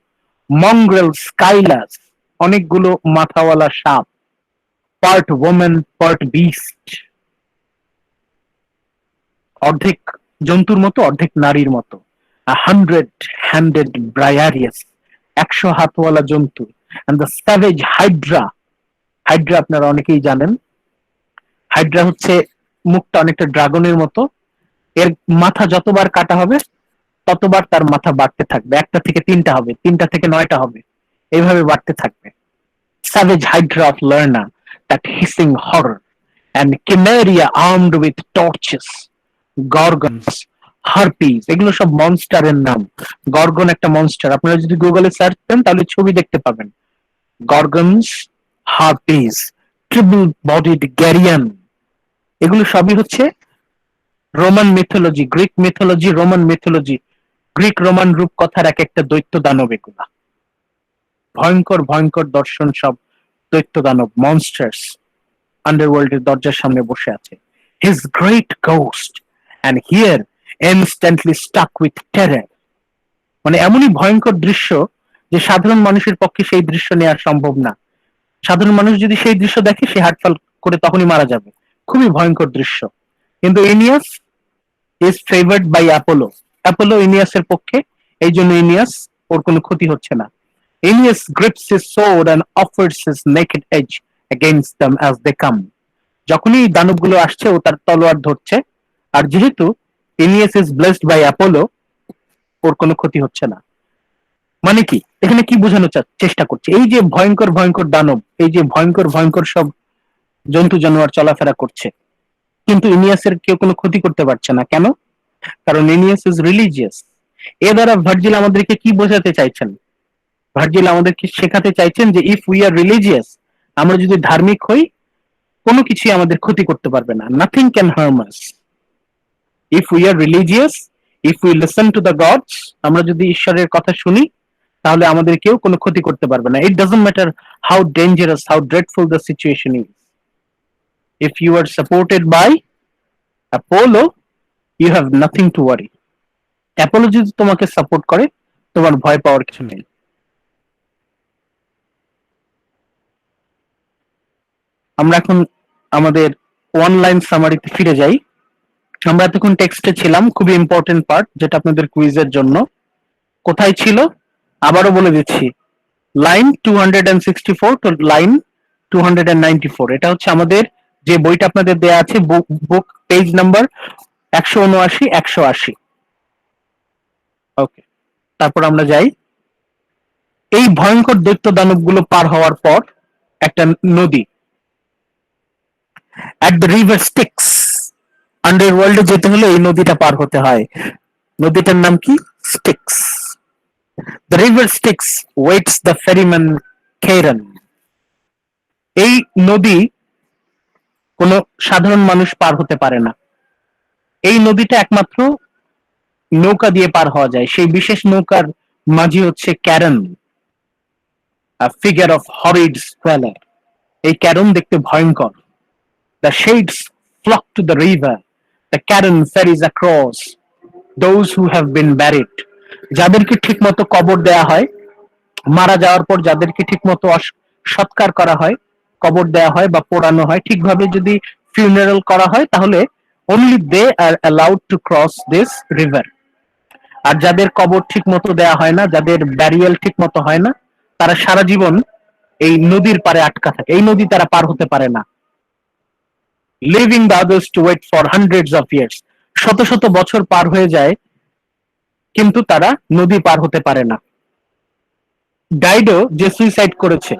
মংগ্রেল স্কাইলাস, অনেকগুলো মাথাওয়ালা সাপ। পার্ট ওম্যান পার্ট বিস্ট, অর্ধেক জন্তুর মতো অর্ধেক নারীর মতো। 100-handed ব্রায়ারিয়াস, 100 হাতওয়ালা জন্তু। and the savage hydra, Hydra আপনারা অনেকেই জানেন। হাইড্রা হচ্ছে মুখটা অনেকটা ড্রাগনের মতো, এর মাথা যতবার কাটা হবে ততবার তার মাথা বাড়তে থাকবে, একটা থেকে তিনটা হবে, তিনটা থেকে 9টা হবে, এইভাবে বাড়তে থাকবে। savage hydra of Lerna, that hissing horror, and chimeria armed with torches, Gorgons, harpies, এগুলো সব মনস্টারের নাম। গর্গন একটা মনস্টার, আপনারা যদি গুগলে সার্চ করেন তাহলে ছবি দেখতে পাবেন। গর্গনস, হারপিস, ট্রিপল বডিড গ্যারিয়ান, এগুলো সবই হচ্ছে Roman mythology, Greek mythology, Roman mythology, Greek Roman রূপকথার এক একটা দৈত্য দানব। এগুলা ভয়ঙ্কর ভয়ঙ্কর দর্শন, সব দৈত্য দানব, মনস্টার্স আন্ডারওয়ার্ল্ডের দরজার সামনে বসে আছে। His great ghost, and here instantly stuck with terror, মানে এমনই ভয়ঙ্কর দৃশ্য যে সাধারণ মানুষের পক্ষে সেই দৃশ্য নেওয়া সম্ভব না। সাধারণ মানুষ যদি সেই দৃশ্য দেখে সে হার্টফেল করে তখনই মারা যাবে, খুবই ভয়ঙ্কর দৃশ্য। কিন্তু Aeneas is favoured by Apollo, Apollo ইনিয়াসের পক্ষে, এই জন্য ইনিয়াস, ওর কোনো ক্ষতি হচ্ছে না। Aeneas grips his sword and offers his naked edge against them as they come. যখনই দানবগুলো আসছে ও তার তলোয়ার ধরছে, আর যেহেতু Aeneas is blessed by Apollo, ওর কোনো ক্ষতি হচ্ছে না। মানে কি এখানে কি বোঝানোর চেষ্টা করছে, এই যে ভয়ঙ্কর ভয়ঙ্কর দানব, এই যে ভয়ঙ্কর ভয়ঙ্কর সব জন্তু জানোয়ার চলাফেরা করছে, কিন্তু ইনিয়াসের কেউ কোনো ক্ষতি করতে পারছে না। কেন? কারণ ইনিয়াস ইজ রিলিজিয়াস। এ দ্বারা ভার্জিল আমাদেরকে কি বোঝাতে চাইছেন? ভার্জিল আমাদেরকে শেখাতে চাইছেন যে ইফ উই আর রিলিজিয়াস, আমরা যদি ধার্মিক হই, কোনো কিছুই আমাদের ক্ষতি করতে পারবে না। Nothing can harm us. If we are religious, if we listen to the gods, আমরা যদি ঈশ্বরের কথা শুনি, তাহলে আমাদের কেউ কোনো ক্ষতি করতে পারবে না। It doesn't matter how dangerous, how dreadful the situation is. If you are supported by Apollo, you have nothing to worry. Apollo যদি তোমাকে সাপোর্ট করে, তোমার ভয় পাওয়ার কিছু নেই। আমরা এখন আমাদের ওয়ান লাইন সামারিতে ফিরে যাই। আমরা এতক্ষণ টেক্সটে ছিলাম, খুবই ইম্পর্টেন্ট পার্ট, যেটা আপনাদের কুইজের জন্য। কোথায় ছিল আবারও বলে দিচ্ছি, লাইন 264 টু লাইন 294। এটা হচ্ছে আমাদের যে বইটা আপনাদের দেয়া আছে, বুক পেজ নাম্বার 179, 180। ওকে, তারপর আমরা যাই। এই ভয়ঙ্কর দৈত্য দানবগুলো পার হওয়ার পর একটা নদী, অ্যাট দ্য রিভার স্টিক্স, আন্ডারওয়ার্ল্ডে যেতে হলে এই নদীটা পার হতে হয়। নদীটার নাম কি? Styx. The river Styx waits the ferryman Charon. এই নদী কোনো সাধারণ মানুষ পার হতে পারে না। এই নদীটা একমাত্র নৌকা দিয়ে পার হওয়া যায়। সেই বিশেষ নৌকার মাঝি হচ্ছে Charon, a figure of horrid squalor. এই ক্যারন দেখতে ভয়ঙ্কর। The shades flock to the river. The Karen ferries across those who have been buried. যাদেরকে ঠিকমতো কবর দেয়া হয়, মারা যাওয়ার পর যাদেরকে ঠিকমতো সৎকার করা হয়, কবর দেয়া হয় বা পোড়ানো হয়, ঠিকভাবে যদি ফিউনারাল করা হয়, তাহলে only they are allowed to cross this river. আর যাদের কবর ঠিক মতো দেয়া হয় না, যাদের ব্যারিয়াল ঠিক মতো হয় না, তারা সারা জীবন এই নদীর পারে আটকা থাকে। এই নদী তারা পার হতে পারে না। Leaving the others to wait for hundreds of years. শত শত বছর পার হয়ে যায়, কিন্তু তারা নদী পার হতে পারে না। গাইডো যে সুইসাইড করেছে,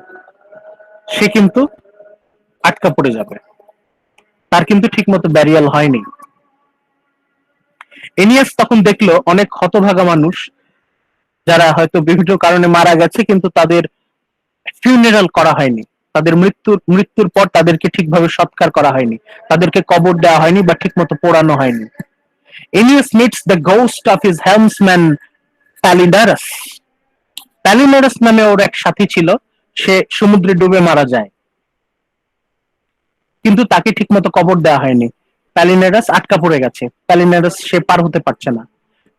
সে কিন্তু আটকা পড়ে যাবে, তার কিন্তু ঠিক মতো ব্যারিয়াল হয়নি। এনিয়াস তখন দেখলো অনেক হতভাগা মানুষ, যারা হয়তো বিভিন্ন কারণে মারা গেছে, কিন্তু তাদের ফিউনারাল করা হয়নি, তাদের মৃত্যুর পর তাদেরকে ঠিকভাবে সৎকার করা হয়নি, তাদেরকে কবর দেওয়া হয়নি বা ঠিকমতো পোড়ানো হয়নি। Aeneas meets the ghost of his helmsman Palinurus. Palinurus নামে ওর এক সাথী ছিল, সে সমুদ্রে ডুবে মারা যায়, কিন্তু তাকে ঠিকমতো কবর দেওয়া হয়নি। প্যালিনারাস আটকা পড়ে গেছে, প্যালিনারাস সে পার হতে পারছে না।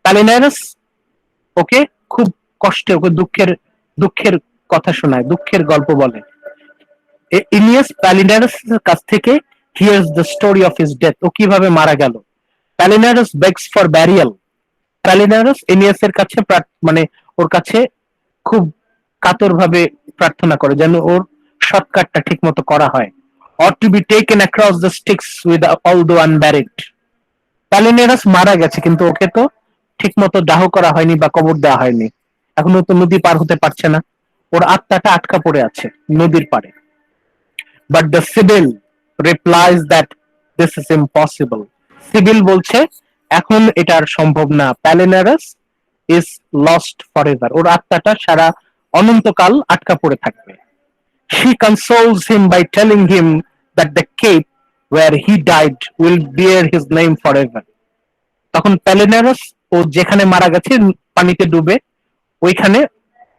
প্যালিনারাস ওকে খুব কষ্টে, ওকে দুঃখের দুঃখের কথা শোনায়, দুঃখের গল্প বলে। ইনিয়াস প্যালিনারাস কাছ থেকে hears the story of his death, ও কিভাবে মারা গেল। Palinurus begs for burial. Palinurus এনিয়াসের কাছে মানে ওর কাছে খুব কাতরভাবে প্রার্থনা করে যেন ওর সৎকারটা ঠিকমতো করা হয়। Or to be taken across the Styx with all the unburied. Palinurus মারা গেছে, কিন্তু ওকে তো ঠিকমতো দাহ করা হয়নি বা কবর দেওয়া হয়নি। এখন ও তো নদী পার হতে পারছে না, ওর আত্মাটা আটকা পড়ে আছে নদীর পাড়ে। But the Sibyl replies that this is impossible. CIBIL বলছে এখন এটা আর সম্ভব না। প্যালিনারাস is lost forever. ওর আত্মাটা সারা অনন্তকাল আটকা পড়ে থাকবে। She consoles him by telling him that the cape where he died will bear his name forever. তখন প্যালিনারাস ও যেখানে মারা গেছে পানিতে ডুবে, ওইখানে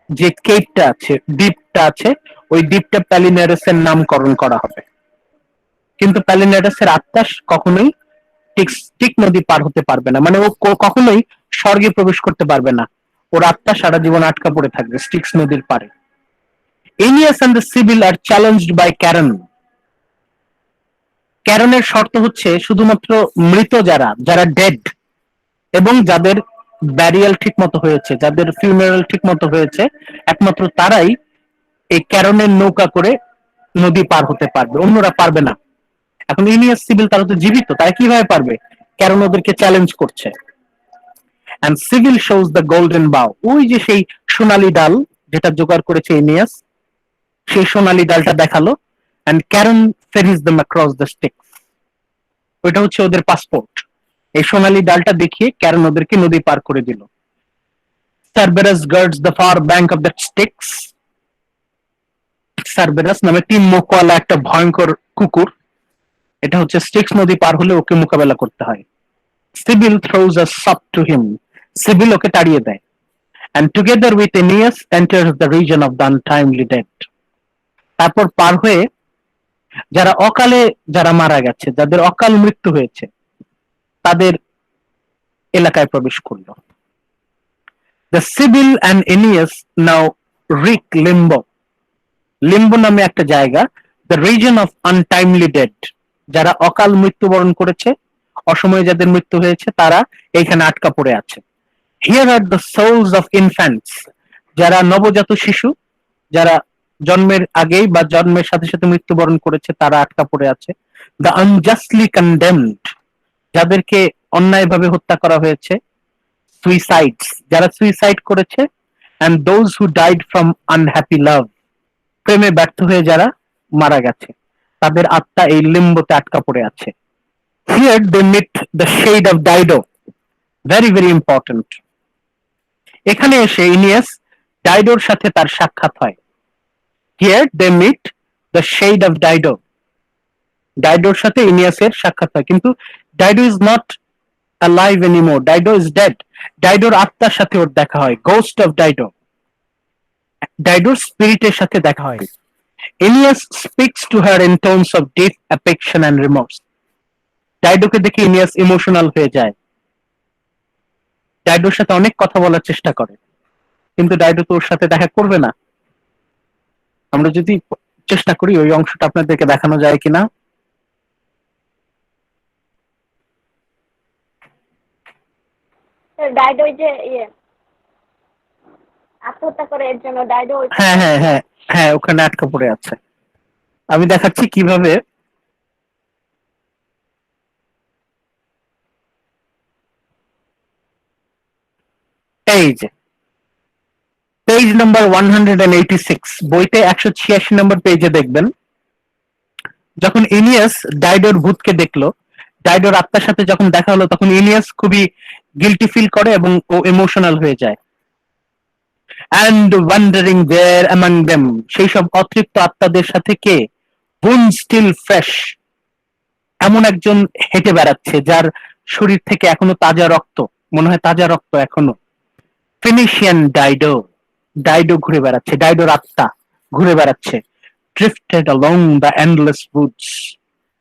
যে কেপটা আছে, দ্বীপটা আছে, ওই দ্বীপটা প্যালিনারাসের নামকরণ করা হবে। কিন্তু প্যালিনারাসের আত্মা কখনোই স্টিক নদী পার হতে পারবে না, মানে ও কখনোই স্বর্গে প্রবেশ করতে পারবে না। ওর আত্মা সারা জীবন আটকা পড়ে থাকবে স্টিক্স নদীর পারে। Aeneas and the Sibyl are challenged by Charon. ক্যারনের শর্ত হচ্ছে শুধুমাত্র মৃত যারা, যারা ডেড এবং যাদের ব্যারিয়াল ঠিক মতো হয়েছে, যাদের ফিউনারাল ঠিক মতো হয়েছে, একমাত্র তারাই এই ক্যারনের নৌকা করে নদী পার হতে পারবে, অন্যরা পারবে না। এখন ইনিয়াস সিভিল তারা তো জীবিত, তারা কিভাবে পারবে? ক্যারন ওদেরকে চ্যালেঞ্জ করছে। And Sibyl shows the golden bough. ওই যে সেই সোনালী ডাল যেটা জোগাড় করেছে ইনিয়াস, সেই সোনালী ডালটা দেখালো। And Charon ferries them across the Styx. ওইটা হচ্ছে ওদের পাসপোর্ট। এই সোনালী ডালটা দেখিয়ে ক্যারন ওদেরকে নদী পার করে দিল। Cerberus guards the far bank of the Styx. Cerberus নামে 3 মুখওয়ালা একটা ভয়ঙ্কর কুকুর, এটা হচ্ছে স্টিক্স নদী পার হলে ওকে মোকাবেলা করতে হয়। Sibyl throws a sop to him. Sibyl ওকে তাড়িয়ে দেয়। And together with Aeneas enters the region of the untimely dead. তারপর পার হয়ে যারা অকালে যারা মারা গেছে, যাদের অকাল মৃত্যু হয়েছে, তাদের এলাকায় প্রবেশ করলো। The Sibyl and Aeneas now reach limbo. Limbo নামে একটা জায়গা, the region of untimely dead, যারা অকাল মৃত্যুবরণ করেছে, অসময়ে যাদের মৃত্যু হয়েছে তারা এইখানে আটকা পড়ে আছে। Here are the souls of infants, যারা নবজাত শিশু, যারা জন্মের আগেই বা জন্মের সাথে সাথে মৃত্যুবরণ করেছে তারা আটকা পড়ে আছে। দ্য আনজাস্টলি কন্ডেমড, যাদেরকে অন্যায়ভাবে হত্যা করা হয়েছে। সুইসাইডস, যারা সুইসাইড করেছে। And those who died from unhappy love, প্রেমে ব্যর্থ হয়ে যারা মারা গেছে, তাদের আত্মা এই লিম্বোতে আটকা পড়ে আছে। Here they meet the shade of Dido, very very important. এখানে এসে ইনিয়াস ডাইডোর সাথে তার সাক্ষাৎ হয়। Here they meet the shade of Dido, ডাইডোর সাথে ইনিয়াসের সাক্ষাৎ হয়, কিন্তু Dido is not alive anymore, Dido is dead. ডাইডোর আত্মার সাথে ওর দেখা হয়, গোস্ট অফ ডাইডো, ডাইডোর স্পিরিটের সাথে দেখা হয়। Aeneas speaks to her in tones of deep affection and remorse. ডাইডোকে দেখে ইনিয়াস ইমোশনাল হয়ে যায়, ডাইডোর সাথে অনেক কথা বলার চেষ্টা করে, কিন্তু ডাইডো তো ওর সাথে দেখা করবে না। আমরা যদি চেষ্টা করি ওই অংশটা আপনাদেরকে দেখানো যায় কিনা। ডাইডো যে আত্মহত্যা করে এর জন্য ডাইডো। হ্যাঁ হ্যাঁ হ্যাঁ হ্যাঁ, ওখানে আটকা পড়ে আছে। আমি দেখাচ্ছি কিভাবে। এই যে পেজ নাম্বার 186, বইতে 186 নম্বর পেজে দেখবেন, যখন ইনিয়াস ডাইডোর ভূতকে দেখলো, ডাইডোর আত্মার সাথে যখন দেখা হলো, তখন ইনিয়াস খুবই গিল্টি ফিল করে এবং ও ইমোশনাল হয়ে যায়। And wandering there among them, সেই সব অতৃপ্ত আত্মাদের সাথে কে, বুন স্টিল ফ্রেশ, এমন একজন হেঁটে বেড়াচ্ছে যার শরীর থেকে এখনো তাজা রক্ত, মনে হয় তাজা রক্ত এখনো। ফিনিশিয়ান ডাইডো, ডাইডো ঘুরে বেড়াচ্ছে, ডাইডোর আত্মা ঘুরে বেড়াচ্ছে। ড্রিফটেড along the endless woods,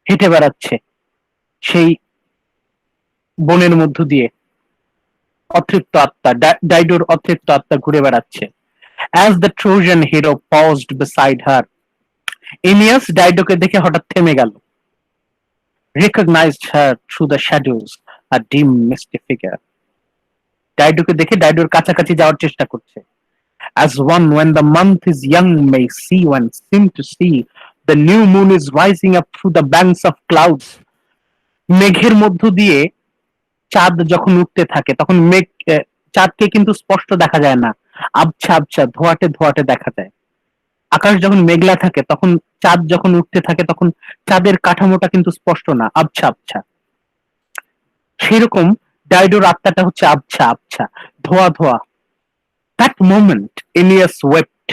হেঁটে বেড়াচ্ছে সেই বনের মধ্য দিয়ে। অতৃপ্ত আত্মা, ডাইডোর অতৃপ্ত আত্মা ঘুরে বেড়াচ্ছে। As the Trojan hero paused beside her, ইনিয়াস ডাইডোকে দেখে হঠাৎ থেমে গেল। Recognized her through the shadows, a dim misty figure, ডাইডোকে দেখে ডাইডোর কাছাকাছি যাওয়ার চেষ্টা করছে। As one when the month is young may see and seem to see, the new moon is rising up through the banks of clouds, মেঘের মধ্য দিয়ে চাঁদ যখন উঠতে থাকে তখন মেঘ, চাঁদকে কিন্তু স্পষ্ট দেখা যায় না, আবছা আবছা ধোঁয়াটে ধোঁয়াটে দেখা যায়। আকাশ যখন মেঘলা থাকে তখন চাঁদ যখন উঠতে থাকে তখন চাঁদের কাঠামোটা কিন্তু স্পষ্ট না, আবছা আবছা। সেরকম ডাইডোর আত্মাটা হচ্ছে আবছা আবছা, ধোয়া ধোয়া। দ্যাট মোমেন্ট ইনিয়াস ওয়েপ্ট,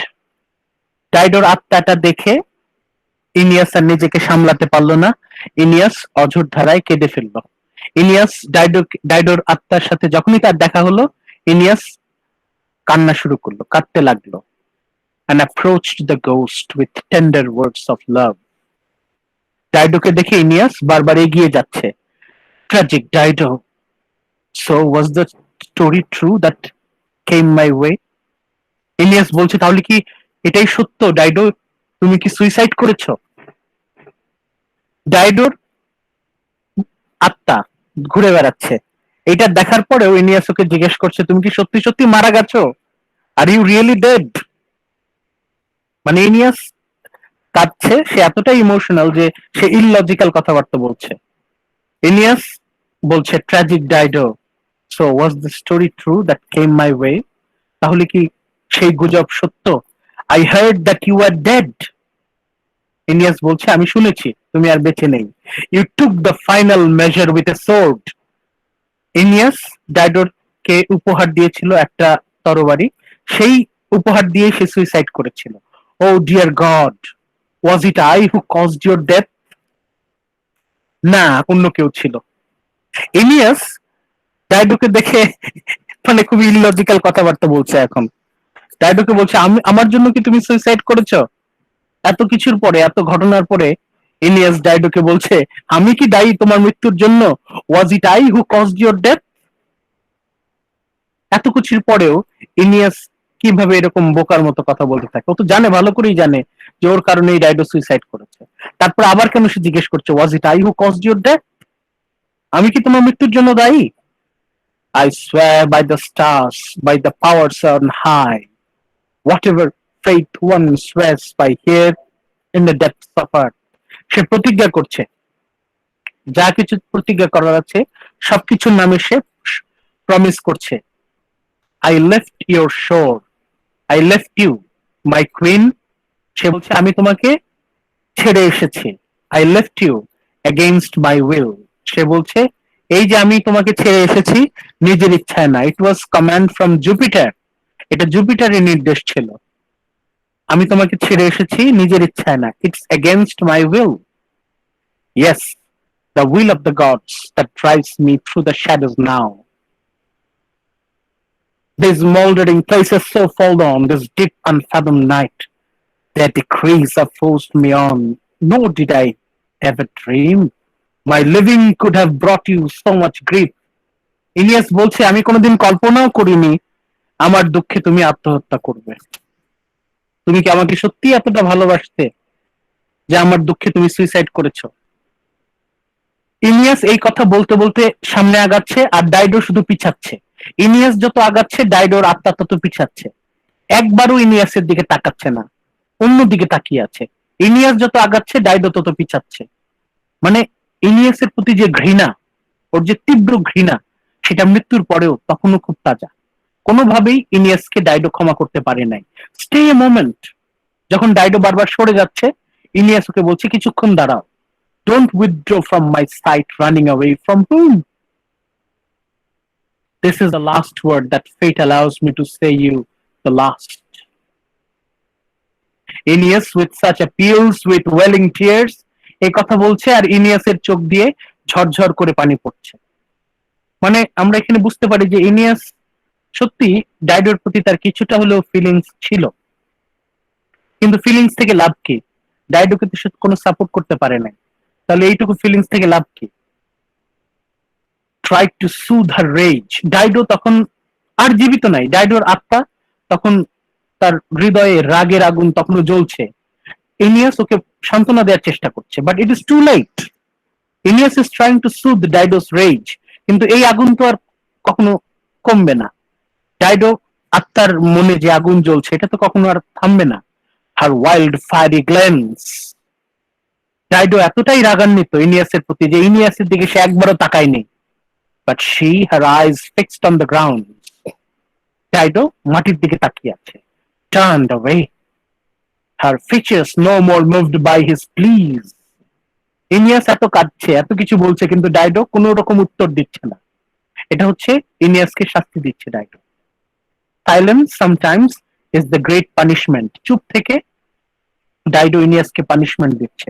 ডাইডোর আত্মাটা দেখে ইনিয়াস আর নিজেকে সামলাতে পারলো না, ইনিয়াস অঝোর ধারায় কেঁদে ফেললো। ইনিয়াস ডাইডোর আত্মার সাথে যখনই তার দেখা হলো, ইনিয়াস কান্না শুরু করলো, কাঁদতে লাগলো। and approached the ghost with tender words of love. ডাইডোকে দেখে ইনিয়াস বারবার এগিয়ে যাচ্ছে। Tragic Dido, so was the story true that came my way? ইনিয়াস বলছে, তাহলে কি এটাই সত্য ডাইডো, তুমি কি সুইসাইড করেছো? ডাইডোর আত্মা ঘুরে বেড়াচ্ছে। এটা দেখার পরেও ইনিয়াস ওকে জিজ্ঞেস করছে, তুমি কি সত্যি সত্যি মারা গেছো? Are you really dead? মানে ইনিয়াস কাঁদছে, সে এতটাই ইমোশনাল যে সে ইললজিক্যাল কথাবার্তা বলছে। ইনিয়াস বলছে, tragic Dido, so was the story true that came my way? তাহলে কি সেই গুজব সত্য? I heard that you are dead. Aeneas বলছে, আমি শুনেছি তুমি আর বেঁচে নেই। You took the final measure with a sword. Aeneas ডাইডোর কে উপহার দিয়েছিল একটা তরবারি, সেই উপহার দিয়ে সে সুইসাইড করেছিল। O dear God, was it I who caused your death? না, অন্য কেউ ছিল। ইনিয়াস ডাইডোকে দেখে মানে খুবই ইললজিক্যাল কথাবার্তা বলছে এখন। ডাইডোকে বলছে, আমি, আমার জন্য কি তুমি সুইসাইড করেছো? এত কিছুর পরে, এত ঘটনার পরে ইনিয়াস ডাইডোকে বলছে, আমি কি দায়ী তোমার মৃত্যুর জন্য? Was it I who caused your death? এত কিছুর পরেও ইনিয়াস কিভাবে এরকম বোকার মতো কথা বলতে থাকে? ও তো জানে, ভালো করেই জানে যে ওর কারণেই ডাইডো সুইসাইড করেছে। তারপর আবার কেন সে জিজ্ঞেস করছে, was it I who caused your death? আমি কি তোমার মৃত্যুর জন্য দায়ী? I swear by the stars, by the powers on high, whatever faith one swears by here in the depths of earth. সে প্রতিজ্ঞা করছে, যা কিছু প্রতিজ্ঞা করার আছে সবকিছুর নামে সে প্রমিস করছে। I left your shore, I left you, my queen. সে বলছে আমি তোমাকে ছেড়ে এসেছি। I left you against my will. সে বলছে এই যে আমি তোমাকে ছেড়ে এসেছি নিজের ইচ্ছায় না, ইট ওয়াজ কমান্ড ফ্রম জুপিটার, এটা জুপিটারের নির্দেশ ছিল। আমি তোমাকে ছেড়ে এসেছি নিজের ইচ্ছায় না, it's against my will. Yes, the will of the gods that drives me through the shadows now. These moldering places so forlorn, this deep unfathomed night, their decrees have forced me on, nor did I ever dream my living could have brought you so much grief. Aeneas বলছে আমি কোনোদিন কল্পনাও করিনি আমার দুঃখে তুমি আত্মহত্যা করবে। তুমি কি আমাকে সত্যি এতটা ভালোবাসতে যে আমার দুঃখে তুমি সুইসাইড করেছো? ইলিয়াস এই কথা বলতে বলতে সামনে আগাচ্ছে আর ডাইডো শুধু পিছাচ্ছে। ইনিয়াস যত আগাচ্ছে ডাইডোর আত্মা তত পিছাচ্ছে। একবারও ইনিয়াসের দিকে তাকাচ্ছে না, অন্যদিকে তাকিয়ে আছে। ইনিয়াস যত আগাচ্ছে ডাইডো তত পিছাচ্ছে। মানে ইনিয়াসের প্রতি যে ঘৃণা, ওর যে তীব্র ঘৃণা, সেটা মৃত্যুর পরেও তখনও খুব তাজা। কোনোভাবেই ইনিয়াসকে ডাইডো ক্ষমা করতে পারে নাই। Stay a moment. যখন ডাইডো বারবার সরে যাচ্ছে, ইনিয়াস ওকে বলছে কিছুক্ষণ দাঁড়াও। Don't withdraw from my sight, running away from hmm? This is the last word that fate allows me to say you, the last. Aeneas with such appeals, with welling tears, এই কথা বলছে আর ইনিয়াসের চোখ দিয়ে ঝরঝর করে পানি পড়ছে। মানে আমরা এখানে বুঝতে পারি যে ইনিয়াস সত্যি ডাইডোর প্রতি তার কিছুটা হলেও ফিলিংস ছিল, কিন্তু ফিলিংস থেকে লাভ কি? ডাইডোকে তো সে কোনো সাপোর্ট করতে পারে নাই, তাহলে এইটুকু ফিলিংস থেকে লাভ কি? Try to soothe her rage. Dido তখন আর জীবিত নাই, ডাইডোর আত্মা তখন তার হৃদয়ে রাগের আগুন তখনও জ্বলছে। ইনিয়াস ওকে সান্ত্বনা দেওয়ার চেষ্টা করছে, but it is too late. Aeneas is trying to soothe Dido's rage, কিন্তু এই আগুন তো আর কখনো কমবে না। ডাইডো আত্মার মনে যে আগুন জ্বলছে এটা তো কখনো আর থামবে না। Her wild fiery glance. Dido এতটাই রাগান্বিত ইনিয়াসের প্রতি যে ইনিয়াসের দিকে সে একবারও তাকায়নি। But she, her eyes fixed on the ground. Dido মাটির দিকে তাকিয়ে আছে। Turned away, her features no more moved by his pleas. Aeneas এত কাঁদছে, এত কিছু বলছে, কিন্তু ডাইডো কোনো রকম উত্তর দিচ্ছে না। এটা হচ্ছে ইনিয়াসকে শাস্তি দিচ্ছে Dido. Silence sometimes is the great punishment. চুপ থেকে ডাইডো ইনিয়াসকে পানিশমেন্ট দিচ্ছে।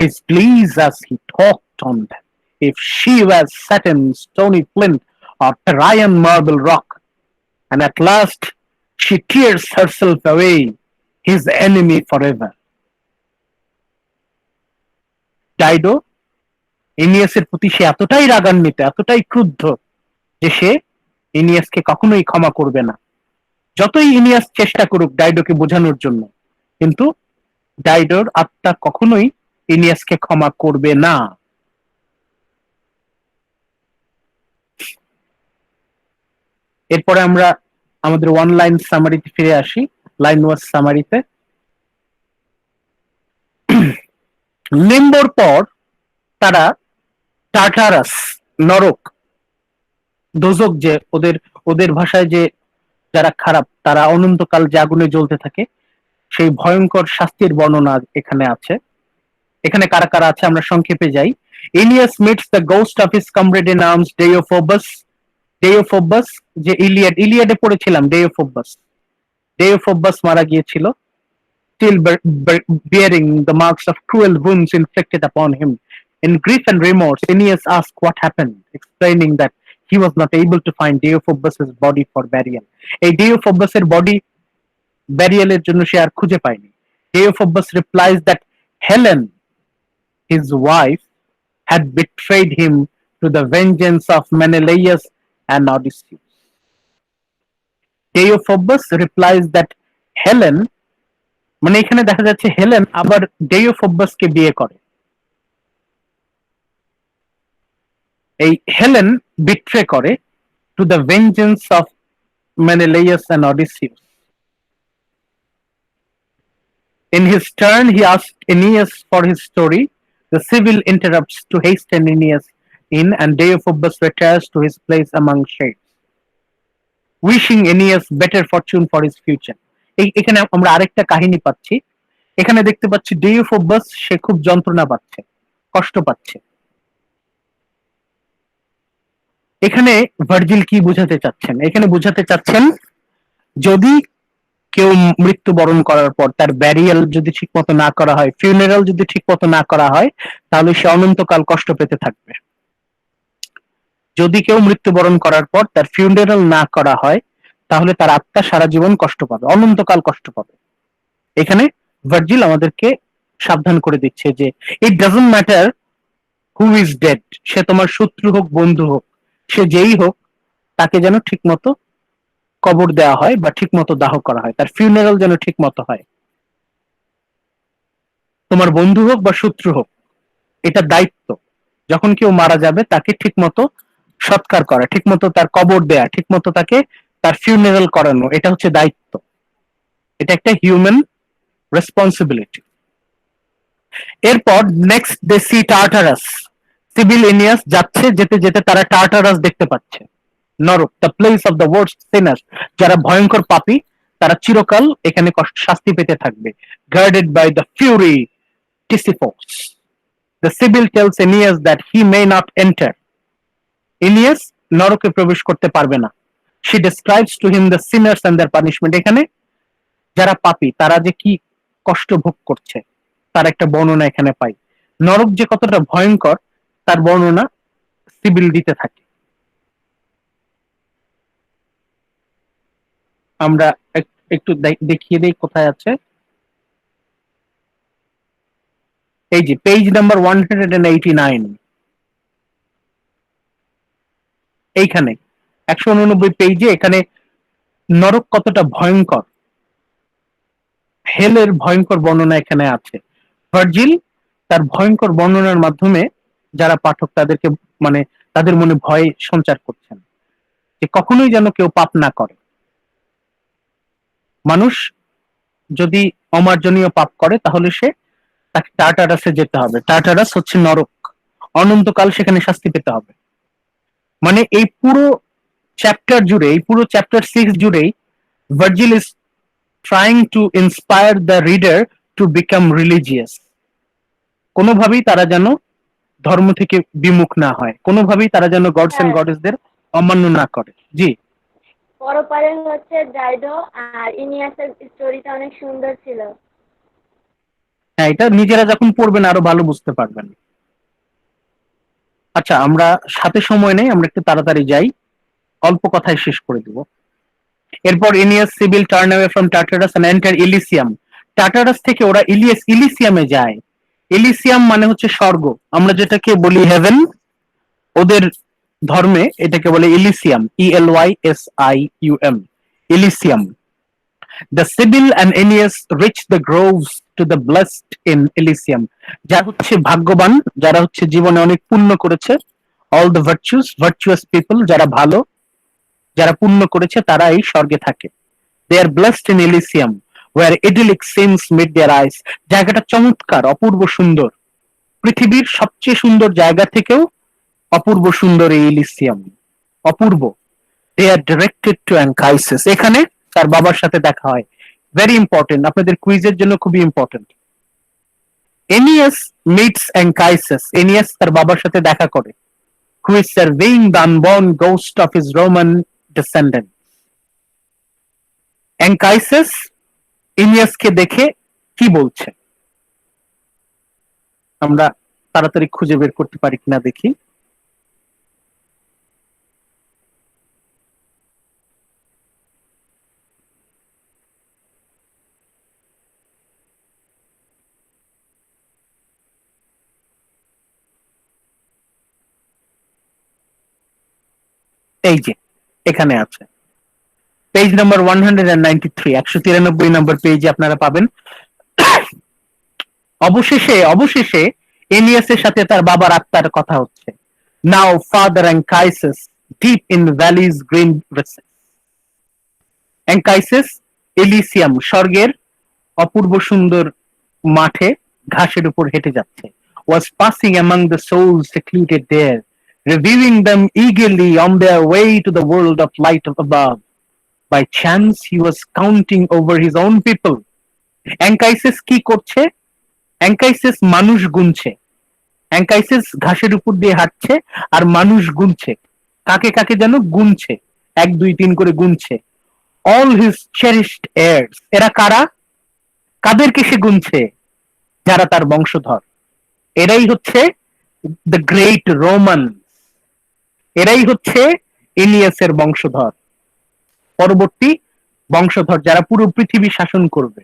His pleas as he talked on them. If she was set in stony flint or Parian marble rock, and at last she tears herself away, his enemy forever. Dido ইনিয়াসের প্রতি সে এতটাই রাগান্বিত, এতটাই ক্রুদ্ধ যে সে ইনিয়াসকে কখনোই ক্ষমা করবে না। যতই ইনিয়াস চেষ্টা করুক ডাইডোকে বোঝানোর জন্য, কিন্তু ডাইডোর আত্মা কখনোই ইনিয়াসকে ক্ষমা করবে না। এরপরে আমরা আমাদের ওয়ান লাইন সামারিতে ফিরে আসি। লাইন ওয়াজ সামারিতে লিম্বোর পর তারা টার্টারাস, নরক, দোজক, যে ওদের ওদের ভাষায় যে যারা খারাপ তারা অনন্তকাল যে আগুনে জ্বলতে থাকে, সেই ভয়ঙ্কর শাস্তির বর্ণনা এখানে আছে। এখানে কারা কারা আছে আমরা সংক্ষেপে যাই। Aeneas meets the ghost of his comrade in arms Deiphobus. Deiphobus যে ইলিয়াডে পড়েছিলাম, ডেওফোবাস। ডেওফোবাস মারা গিয়েছিল, still bearing the marks of cruel wounds inflicted upon him. In grief and remorse, Aeneas asked what happened, explaining that he was not able to find Deiphobus's body for burial. এই Deiphobus's body burial এর জন্য সে আর খুঁজে পায়নি। Deiphobus replies that Helen, his wife, had betrayed him to the vengeance of Menelaus and Odysseus. Deiphobus replies that Helen, মানে এখানে দেখা যাচ্ছে Helen আবার ডেইওফোবাসকে বিয়ে করে। এই হেলেন বিট্রে করে to the vengeance of Menelaus and Odysseus. In his turn, he asked Aeneas for his story. The Sibyl interrupts to hasten Aeneas in, and Deiphobus retires to his place among shades, wishing Aeneas better fortune for his future. এখানে আমরা আরেকটা কাহিনী পাচ্ছি। এখানে দেখতে পাচ্ছি ডেইওফোবাস সে খুব যন্ত্রণা পাচ্ছে, কষ্ট পাচ্ছে। এখানে ভার্জিল কি বুঝাতে চাচ্ছেন? এখানে বুঝাতে চাচ্ছেন যদি কেউ মৃত্যুবরণ করার পর তার ব্যারিয়াল যদি ঠিক মতো না করা হয়, ফিউনারাল যদি ঠিক মতো না করা হয়, তাহলে সে অনন্তকাল কষ্ট পেতে থাকবে। যদি কেউ মৃত্যুবরণ করার পর তার ফিউনারাল না করা হয়, তাহলে তার আত্মা সারা জীবন কষ্ট পাবে, অনন্তকাল কষ্ট পাবে। এখানে ভার্জিল আমাদেরকে সাবধান করে দিচ্ছে যে it doesn't matter who is dead, সে তোমার শত্রু হোক বন্ধু হোক, সে যেই হোক, তাকে যেন ঠিক মতো কবর দেওয়া হয় বা ঠিক মতো দাহ করা হয়, তার ফিউনারাল যেন ঠিক মতো হয়। তোমার বন্ধু হোক বা শত্রু হোক, এটা দায়িত্ব। যখন কেউ মারা যাবে তাকে ঠিক মতো সৎকার করা, ঠিক মতো তার কবর দেয়া, ঠিক মতো তাকে তার ফিউনারাল করানো, এটা হচ্ছে দায়িত্ব। এটা একটা হিউম্যান রেসপন্সিবিলিটি। এরপর next they see Tartarus. Sibyl Aeneas যাচ্ছে, যেতে যেতে তারা টার্টারাস দেখতে পাচ্ছে, নরক, the place of the worst sinners, যারা ভয়ঙ্কর পাপী, তারা চিরকাল এখানে শাস্তি পেতে থাকবে। Guarded by the fury Tisiphone, the Sibyl tells Aeneas that he may not enter. Aeneas নরকে প্রবেশ করতে পারবে না। She describes to him the sinners and their punishment. এখানে যারা পাপী তারা যে কি কষ্ট ভোগ করছে তার একটা বর্ণনা এখানে পাই। নরক যে কতটা ভয়ঙ্কর তার বর্ণনা সিবিল দিতে থাকে। আমরা একটু দেখিয়ে দিই কোথায় আছে। এই যে পেজ নাম্বার 189, এইখানে 189 পেজে এখানে নরক কতটা ভয়ঙ্কর, হেলের ভয়ঙ্কর বর্ণনা এখানে আছে। ভার্জিল তার ভয়ঙ্কর বর্ণনার মাধ্যমে যারা পাঠক তাদেরকে মানে তাদের মনে ভয় সঞ্চার করছেন যে কখনোই যেন কেউ পাপ না করে। মানুষ যদি অমার্জনীয় পাপ করে তাহলে সে তাকে টার্টারাসে যেতে হবে। টার্টারাস হচ্ছে নরক, অনন্তকাল সেখানে শাস্তি পেতে হবে। মানে এই পুরো চ্যাপ্টার জুড়ে, এই পুরো চ্যাপ্টার 6 জুড়েই Virgil is trying to inspire the reader to become religious. কোনোভাবেই তারা যেন ধর্ম থেকে বিমুখ না হয়, কোনোভাবেই তারা যেন গডস এন্ড গডেসদের অমান্য না করে। জি, পরপারে হচ্ছে ডাইডো আর ইনিয়াসের স্টোরিটা অনেক সুন্দর ছিল। হ্যাঁ, এটা নিজেরা যখন পড়বেন আরো ভালো বুঝতে পারবেন। আচ্ছা, আমরা সাথে সময় নেই, আমরা একটু তাড়াতাড়ি যাই, অল্প কথায় শেষ করে দিব। এরপর Aeneas Sibyl turn away from Tartarus and enter Elysium. Tartarus থেকে ওরা ইলিসিয়ামে যায়। ইলিসিয়াম মানে হচ্ছে স্বর্গ, আমরা যেটাকে বলি হেভেন, ওদের ধর্মে এটাকে বলে ইলিসিয়াম, ELYSIUM, ইলিসিয়াম। The Sibyl and Aeneas reach the groves to the blessed in Elysium. যারা হচ্ছে ভাগ্যবান, যারা হচ্ছে জীবনে অনেক পুণ্য করেছে, all the virtuous people, যারা ভালো, যারা পুণ্য করেছে তারা এই স্বর্গে থাকে। They are blessed in Elysium, where idyllic scenes meet their eyes. জায়গাটা চমৎকার, অপূর্ব সুন্দর, পৃথিবীর সবচেয়ে সুন্দর জায়গা থেকেও অপূর্ব সুন্দর এই ইলিসিয়াম, অপূর্ব। They are directed to Anchises. এখানে তার বাবার সাথে দেখা হয়, ভেরি ইম্পর্টেন্ট, আপনাদের কুইজের জন্য খুবই ইম্পর্টেন্ট। এনিয়াস মিটস অ্যাঙ্কাইসাস, এনিয়াস তার বাবার সাথে দেখা করে, who is surveying the unborn ghost of his Roman descendant. অ্যাঙ্কাইসাস এনিয়াসকে দেখে কি বলছে, আমরা তাড়াতাড়ি খুঁজে বের করতে পারি কিনা দেখি। এই যে এখানে আছে, পেজ নাম্বার 193, 193 নম্বর পেজে আপনারা পাবেন। অবশেষে এনিয়াসের সাথে তার বাবার আত্মার কথা হচ্ছে। Now father Anchises deep in valleys green recesses. Anchises Elysium, স্বর্গের অপূর্ব সুন্দর মাঠে ঘাসের উপর হেঁটে যাচ্ছে। Was passing among the souls secluded there, reviewing them eagerly on their way to the world of light above. By chance he was counting over his own people. অ্যাঙ্কাইসেস কি করছে? অ্যাঙ্কাইসেস মানুষ গুনছে। অ্যাঙ্কাইসেস ঘাসের উপর দিয়ে হাঁটছে আর মানুষ গুনছে। কাকে কাকে যেন গুনছে, 1 2 3 করে গুনছে। অল হিজ চেরিশড heirs, এরা কারা? কাদেরকে সে গুনছে? যারা তার বংশধর। এরাই হচ্ছে দ্য গ্রেট রোমান, এরাই হচ্ছে এলিয়াসের বংশধর, পরবর্তী বংশধর যারা পুরো পৃথিবী শাসন করবে।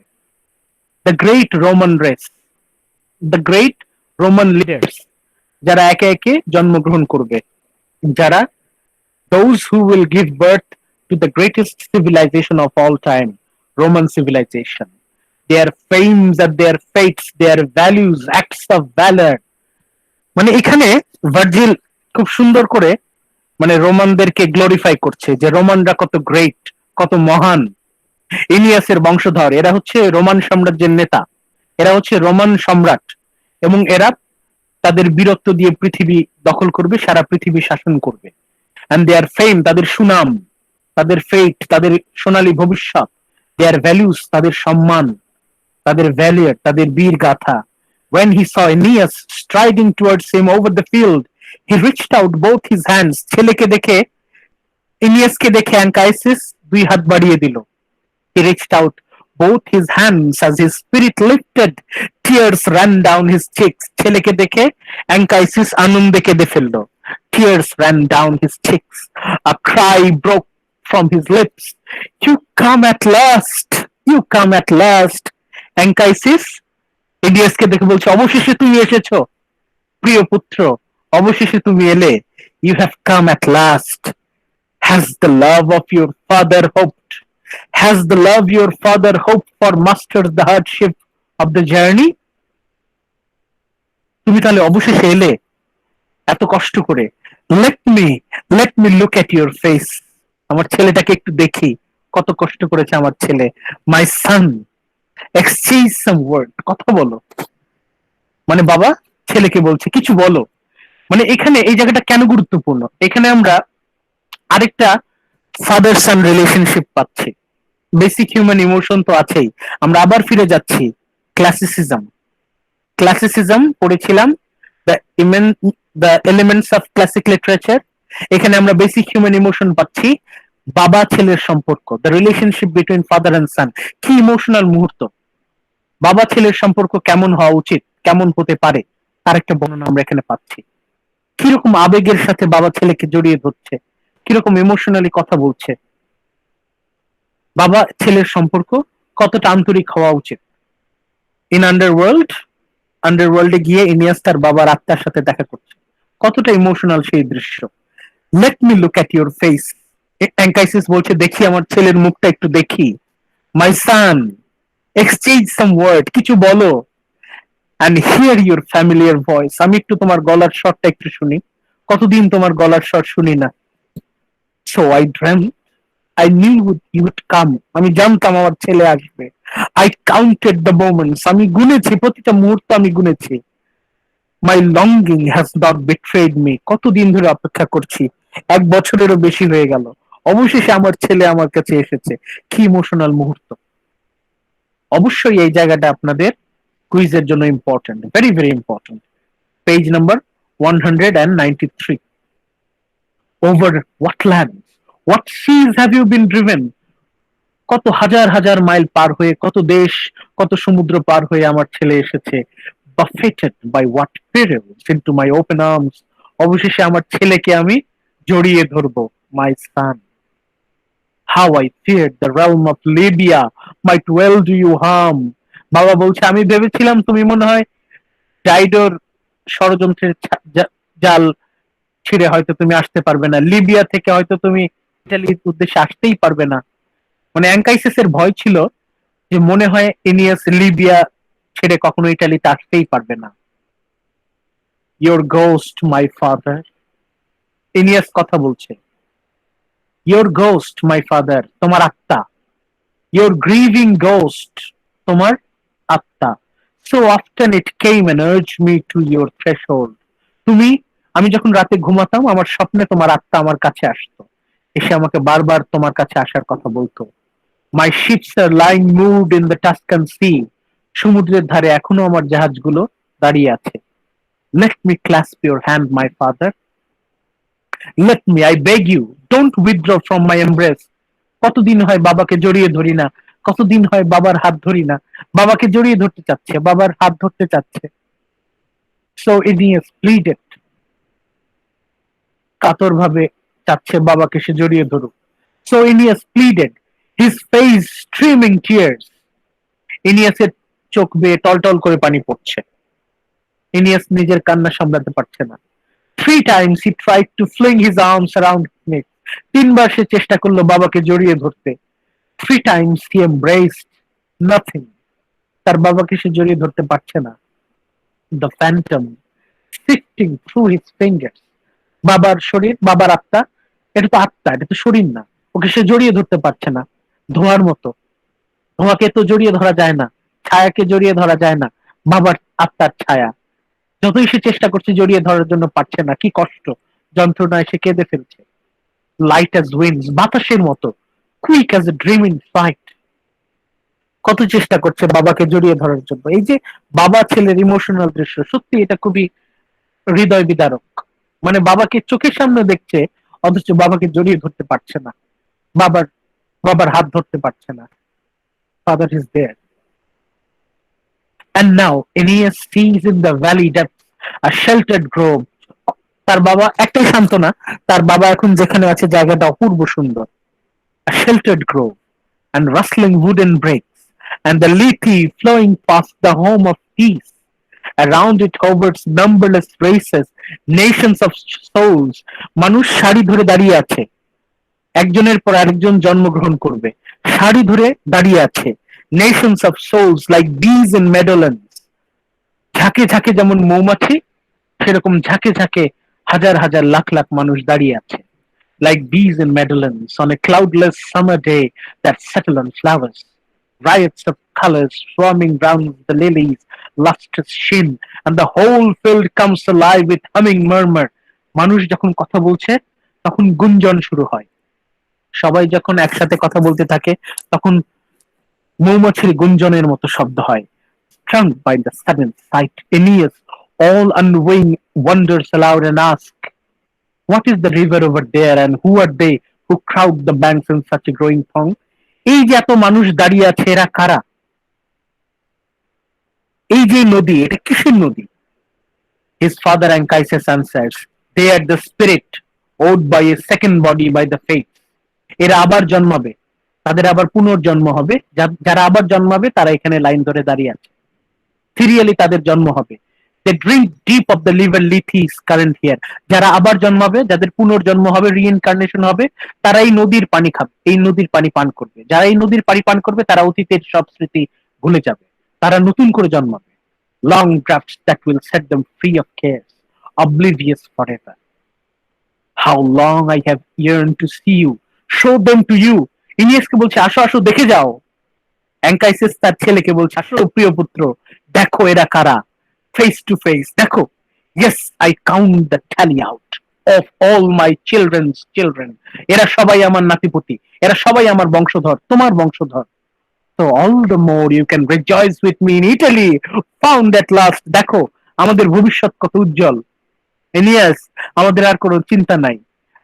The great Roman race, the great Roman leaders, যারা একে একে জন্মগ্রহণ করবে, যারা those who will give birth to the greatest civilization of all time, Roman civilization. Their fames and their fates, their values, acts of valor. মানে এখানে Virgil খুব সুন্দর করে মানে রোমানদেরকে গ্লোরিফাই করছে যে রোমানরা কত গ্রেট, কত মহান। ইলিয়াসের বংশধর, এরা হচ্ছে রোমান সাম্রাজ্যের নেতা, এরা হচ্ছে রোমান সম্রাট, এবং এরা তাদের বীরত্ব দিয়ে পৃথিবী দখল করবে, সারা পৃথিবী শাসন করবে। and their fame, তাদের সুনাম, তাদের ফেট, তাদের সোনালী ভবিষ্যৎ, their values, তাদের সম্মান, তাদের ভ্যালিয়ার, তাদের বীর গাথা। when he saw Aeneas striding towards him over the field, he reached out both his hands. ছেলেকে দেখে, ইনিয়াসকে দেখে অ্যাঙ্কাইসিস 2 হাত বাড়িয়ে দিল। he reached out both his hands as his spirit lifted, tears ran down his cheeks. ছেলেকে দেখে অ্যাঙ্কাইসিস আনন্দে কেঁদে ফেলল। Tears ran down his cheeks. A cry broke from his lips. You come at last! You come at last! অ্যাঙ্কাইসিস এডিয়াসকে দেখে বলছে, অবশেষে তুমি এসেছো প্রিয় পুত্র, অবশেষে তুমি এলে। You have come at last. Has the love of your father hoped? Has the love your father hoped for mastered the hardship of the journey? তুমি তাহলে অবশেষে এলে এত কষ্ট করে। let me look at your face. আমার ছেলেটাকে একটু দেখি, কত কষ্ট করেছে আমার ছেলে। my son, exchange some word, কথা বলো। মানে বাবা ছেলেকে বলছে কিছু বলো। মানে এখানে এই জায়গাটা কেন গুরুত্বপূর্ণ? এখানে আমরা আরেকটা ফাদার সান রিলেশনশিপ পাচ্ছি। বেসিক হিউম্যান ইমোশন তো আছেই। আমরা আবার ফিরে যাচ্ছি ক্লাসিসিজম পড়েছিলাম, the elements of classic literature. এখানে আমরা বেসিক হিউম্যান ইমোশন পাচ্ছি, বাবা ছেলের সম্পর্ক, the relationship between father and son. কি ইমোশনাল মুহূর্ত, বাবা ছেলের সম্পর্ক কেমন হওয়া উচিত, কেমন হতে পারে, তার একটা বর্ণনা আমরা এখানে পাচ্ছি। কিরকম আবেগের সাথে বাবা ছেলেকে জড়িয়ে ধরছে, কিরকম ইমোশনালি কথা বলছে, বাবা ছেলের সম্পর্ক কতটা আন্তরিক হওয়া উচিত। ইন আন্ডারওয়ার্ল্ডে গিয়ে ইনিয়াস তার বাবার আত্মার সাথে দেখা করছে, কতটা ইমোশনাল সেই দৃশ্য। Let me look at your face, Anchises বলছে দেখি আমার ছেলের মুখটা একটু দেখি। মাই সান, এক্সচেঞ্জ সাম ওয়ার্ড, কিছু বলো। and hear your familiar voice, আমি একটু তোমার গলার স্বরটা একটু শুনি, কতদিন তোমার গলার স্বর শুনি না। so I dreamt, I knew you would come, আমি জানতাম আমার ছেলে আসবে। I counted the moments, আমি গুনেছি, প্রতিটা মুহূর্ত আমি গুনেছি। my longing has not betrayed me, কতদিন ধরে অপেক্ষা করছি, 1 বছরেরও বেশি হয়ে গেল, অবশেষে আমার ছেলে আমার কাছে এসেছে। কি ইমোশনাল মুহূর্ত। অবশ্যই এই জায়গাটা আপনাদের কুইজের জন্য important, very very important. Page number 193। Over what lands, what seas have you been driven? কত হাজার হাজার মাইল পার হয়ে, কত দেশ, কত সমুদ্র পার হয়ে আমার ছেলে এসেছে। Buffeted by what perils into my open arms, অবশেষে আমার ছেলেকে আমি জড়িয়ে ধরবো। My son, how I feared the realm of Libya might well do you harm. বাবা বলছে আমি ভেবেছিলাম তুমি মনে হয় ডাইডোর ষড়যন্ত্রের জাল ছিঁড়ে হয়তো তুমি আসতে পারবে না, লিবিয়া থেকে হয়তো তুমি ইটালির উদ্দেশ্যে আসতেই পারবে না। মানে অ্যাঙ্কাইসিসের ভয় ছিল যে মনে হয় এনিয়াস লিবিয়া ছেড়ে কখনো ইটালিতে আসতেই পারবে না। ইয়োর গোস্ট মাই ফাদার, এনিয়াস কথা বলছে, ইয়োর গোস্ট মাই ফাদার, তোমার আত্মা, ইয়োর গ্রিভিং গোস্ট, তোমার আত্মা, so often it came and urge me to your threshold. তুমি, আমি যখন রাতে ঘুমাতাম আমার স্বপ্নে তোমার আত্মা আমার কাছে আসতো, এসে আমাকে বারবার তোমার কাছে আসার কথা বলতো। My ships are lying moved in the Tuscan sea, সমুদ্রের ধারে এখনো আমার জাহাজগুলো দাঁড়িয়ে আছে। Let me clasp your hand my father, let me, I beg you, don't withdraw from my embrace. কতদিন হয় বাবাকে জড়িয়ে ধরি না, কতদিন হয় বাবার হাত ধরি না। বাবাকে জড়িয়ে ধরতে চাচ্ছে, বাবার হাত ধরতে চাচ্ছে। সো ইনিয়াস প্লিডেড, কাতর ভাবে চাচ্ছে বাবাকে সে জড়িয়ে ধরুক। So Aeneas pleaded, his face streaming tears, ইনিয়াসের চোখ বেয়ে টলটল করে পানি পড়ছে। ইনিয়াস নিজের কান্না সামলাতে পারছে না। 3 times he tried to fling his arms around his neck. 3 বার সে চেষ্টা করলো বাবাকে জড়িয়ে ধরতে। 3 times he embraced nothing. তার বাবাকে সে জড়িয়ে ধরতে পারছে না। The phantom sifting through his fingers. বাবার শরীর, বাবার আত্মা, এটা তো আত্মা, এটা তো শরীর না। ওকে সে জড়িয়ে ধরতে পারছে না। ধোঁয়ার মতো, ধোঁয়াকে তো জড়িয়ে ধরা যায় না, ছায়াকে জড়িয়ে ধরা যায় না। বাবার আত্মার ছায়া, যতই সে চেষ্টা করছে জড়িয়ে ধরার জন্য পারছে না। কি কষ্ট, যন্ত্রণায় সে কেঁদে ফেলছে। লাইট অ্যাজ উইন্ডস, বাতাসের মতো, quick as a dream in flight. কত চেষ্টা করছে বাবাকে জড়িয়ে ধরার জন্য। এই যে বাবা ছেলের ইমোশনাল দৃশ্য, সত্যি এটা খুবই হৃদয় বিদারক। মানে বাবাকে চোখের সামনে দেখছে, অথচ বাবাকে জড়িয়ে ধরতে পারছে না, বাবার বাবার হাত ধরতে পারছে না। Father is there. And now Aeneas sees in the valley depths a sheltered grove. তার বাবা একটাই সান্ত্বনা, তার বাবা এখন যেখানে আছে জায়গাটা অপূর্ব সুন্দর। A sheltered grove and rustling wooden bricks and the Lethe flowing past the home of peace. Around it hovers numberless races, nations of souls. মানুষ সারি ধরে দাঁড়িয়ে আছে, একজনের পর আরেকজন জন্মগ্রহণ করবে। সারি ধরে দাঁড়িয়ে আছে, Nations of sols like bees in মেডোল্যান্ডস। ঝাঁকে ঝাঁকে যেমন মৌমাছি, সেরকম ঝাঁকে ঝাঁকে হাজার হাজার লাখ লাখ মানুষ দাঁড়িয়ে আছে। Like bees in meadowlands on a cloudless summer day that settle on flowers, riots of colors swarming round the lilies, lustrous sheen, and the whole field comes alive with humming murmur. মানুষ যখন কথা বলছে তখন গুঞ্জন শুরু হয়। সবাই যখন একসাথে কথা বলতে থাকে তখন মৌমাছির গুঞ্জনের মতো শব্দ হয়। Strung by the sudden sight, Aeneas, all unwilling, wonders aloud and asks, "What is the river over there, and who are they who crowd the banks in such a growing throng?" এই যে এত মানুষ দাঁড়িয়ে আছে, এরা কারা? এই যে নদী, এটা কিসের নদী? His father Anchises answers, "They are the spirit owed by a second body by the fates." এরা আবার জন্মাবে, তাদের আবার পুনর্জন্ম হবে। যারা আবার জন্মাবে তারা এখানে লাইন ধরে দাঁড়িয়ে আছে, সিরিয়ালি তাদের জন্ম হবে। They drink deep of the liver Lethe's current here. যারা আবার জন্মাবে, যাদের পুনর্জন্ম হবে, রিইনকার্নেশন হবে, তারা এই নদীর পানি খাবে, এই নদীর পানি পান করবে। যারা এই নদীর পানি পান করবে তারা অতীতের সব স্মৃতি ভুলে যাবে, তারা নতুন করে জন্মাবে। Long drafts that will set them free of cares, oblivious forever. How long I have yearned to see you, show them to you. ইনিয়াসকে বলছে, আসো আসো দেখে যাও। অ্যাঙ্কাইসিস তার ছেলেকে বলছে, আসো প্রিয় পুত্র, দেখো এরা কারা, ফেস টু ফেস দেখো। Yes, I count the tally out of all my children's children. এরা সবাই আমার নাতিপুতি, এরা সবাই আমার বংশধর, তোমার বংশধর। So all the more you can rejoice with me in Italy, found at last. দেখো আমাদের ভবিষ্যৎ কত উজ্জ্বল। এনিয়াস, আমাদের আর কোনো চিন্তা নাই।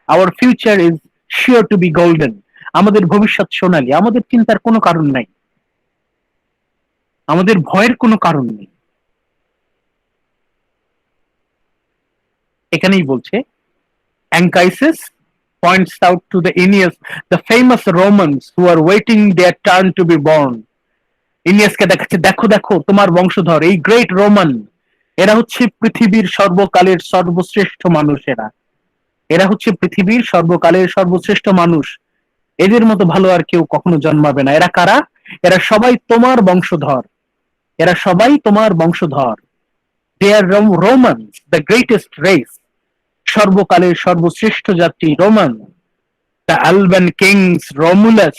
Our future is sure to be golden. আমাদের ভবিষ্যৎ সোনালী, আমাদের চিন্তার কোনো কারণ নাই, আমাদের ভয়ের কোনো কারণ নেই। এখানেই বলছে, Anchises points out to the Aeneas the famous Romans who are waiting their turn to be born. ইনিয়াসকে দেখাচ্ছে, দেখো দেখো তোমার বংশধর, এই গ্রেট রোমান, এরা হচ্ছে পৃথিবীর সর্বকালের সর্বশ্রেষ্ঠ মানুষ। এরা হচ্ছে পৃথিবীর সর্বকালের সর্বশ্রেষ্ঠ মানুষ। এদের মতো ভালো আর কেউ কখনো জন্মাবে না। এরা কারা? এরা সবাই তোমার বংশধর, এরা সবাই তোমার বংশধর। They are Romans, the greatest race, সর্বকালের সর্বশ্রেষ্ঠ জাতি Roman. The Alban kings Romulus,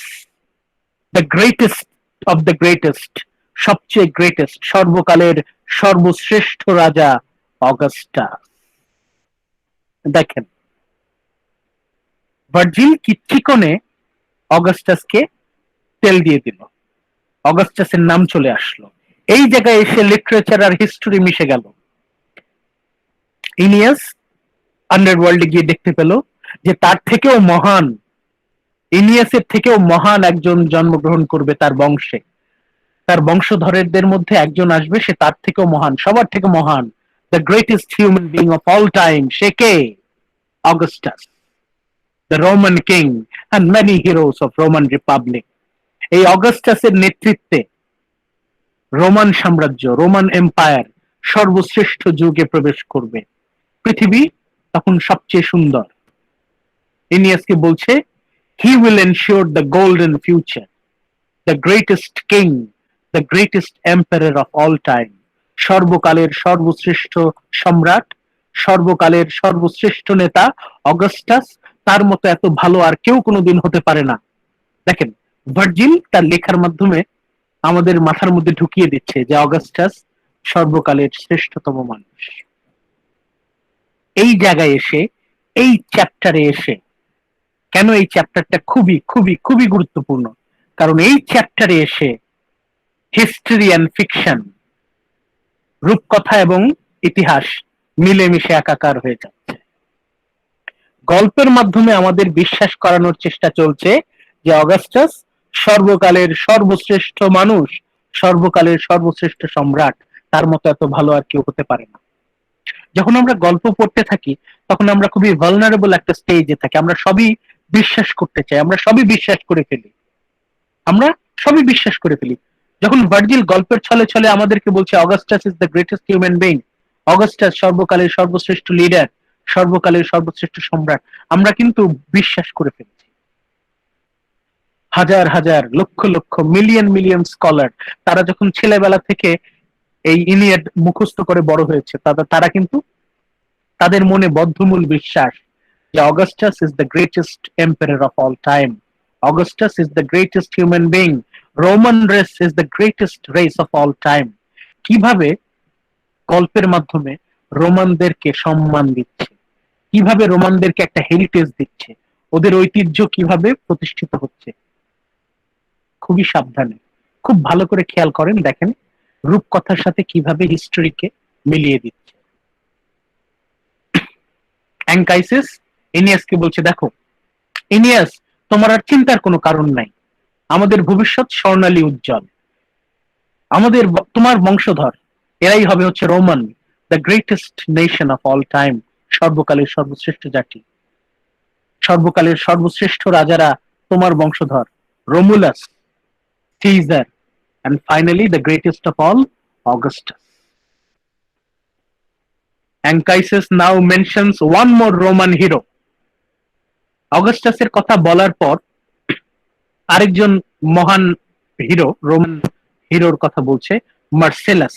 the greatest of the greatest, সবচেয়ে গ্রেটেস্ট, সর্বকালের সর্বশ্রেষ্ঠ রাজা অগাস্টা। দেখেন, ভার্জিল চিকনে অগাস্টাসকে তেল দিয়ে দিল, অগাস্টাসের নাম চলে আসলো। এই জায়গায় এসে লিটারেচার আর হিস্টোরি মিশে গেল। ইনিয়াস আন্ডারওয়ার্ল্ডে গিয়ে দেখতে পেল যে তার থেকেও মহান, ইনিয়াসের থেকেও মহান একজন জন্মগ্রহণ করবে তার বংশে, তার বংশধরদের মধ্যে একজন আসবে, সে তার থেকেও মহান, সবার থেকে মহান, the greatest human being of all time. সে কে? Augustus, the Roman king and many heroes of Roman republic. এই অগাস্টাসের নেতৃত্বে রোমান সাম্রাজ্য, রোমান এম্পায়ার সর্বশ্রেষ্ঠ যুগে প্রবেশ করবে। পৃথিবী তখন সবচেয়ে সুন্দর। ইনিয়াসকে বলছে, he will ensure the golden future, the greatest king, the greatest empire of all time. সর্বকালের সর্বশ্রেষ্ঠ সম্রাট, সর্বকালের সর্বশ্রেষ্ঠ নেতা অগাস্টাস, তার মতো এত ভালো আর কেউ কোনোদিন হতে পারে না। দেখেন, ভার্জিল তার লেখার মাধ্যমে আমাদের মাথার মধ্যে ঢুকিয়ে দিচ্ছে যে অগাস্টাস সর্বকালের শ্রেষ্ঠতম মানুষ। এই জায়গায় এসে, এই চ্যাপ্টারে এসে, কেন এই চ্যাপ্টারটা খুবই খুবই খুবই গুরুত্বপূর্ণ, কারণ এই চ্যাপ্টারে এসে হিস্ট্রি অ্যান্ড ফিকশন, রূপকথা এবং ইতিহাস মিলেমিশে একাকার হয়ে যাচ্ছে। গল্পের মাধ্যমে আমাদের বিশ্বাস করানোর চেষ্টা চলছে যে অগাস্টাস সর্বকালের সর্বশ্রেষ্ঠ মানুষ, সর্বকালের সর্বশ্রেষ্ঠ সম্রাট, তার মতো এত ভালো আর কেউ হতে পারে না। যখন আমরা গল্প পড়তে থাকি তখন আমরা খুবই ভালনারেবল একটা স্টেজে থাকি, আমরা সবই বিশ্বাস করতে চাই, আমরা সবই বিশ্বাস করে ফেলি, আমরা সবই বিশ্বাস করে ফেলি। যখন ভার্জিল গল্পের ছলে ছলে আমাদেরকে বলছে Augustus is the greatest human being, Augustus সর্বকালের সর্বশ্রেষ্ঠ লিডার, সর্বকালের সর্বশ্রেষ্ঠ সম্রাট, আমরা কিন্তু বিশ্বাস করে ফেলছি। হাজার হাজার lakh lakh million million scholar, তারা যখন ছেলেবেলা থেকে এই ইলিয়াড মুখস্থ করে বড় হয়েছে, তারা কিন্তু তাদের মনে বদ্ধমূল বিশ্বাস যে Augustus is the greatest empire of all time, Augustus is the greatest human being, Roman race is the greatest race of all time. কিভাবে গল্পের মাধ্যমে রোমানদেরকে সম্মান দিচ্ছে, কিভাবে রোমানদেরকে একটা হেরিটেজ দিচ্ছে, ওদের ঐতিহ্য কিভাবে প্রতিষ্ঠিত হচ্ছে। খুবই সাবধানে, খুব ভালো করে খেয়াল করেন, দেখেন রূপকথার সাথে কিভাবে হিস্টোরিকে মিলিয়ে দিচ্ছে। অ্যাঙ্কাইসিস ইনিয়াসকে বলছে, দেখো ইনিয়াস, তোমার আর চিন্তার কোনো কারণ নাই, আমাদের ভবিষ্যৎ স্বর্ণালী উজ্জ্বল, আমাদের তোমার বংশধর এরাই হবে হচ্ছে Roman, the greatest nation of all time, সর্বকালের সর্বশ্রেষ্ঠ জাতি, সর্বকালের সর্বশ্রেষ্ঠ রাজারা তোমার বংশধর, Romulus, Caesar, and finally the greatest of all, Augustus. Anchises now mentions one more Roman hero. অগাস্টাসের কথা বলার পর আরেকজন মহান হিরো, রোমান হিরোর কথা বলছে, Marcellus.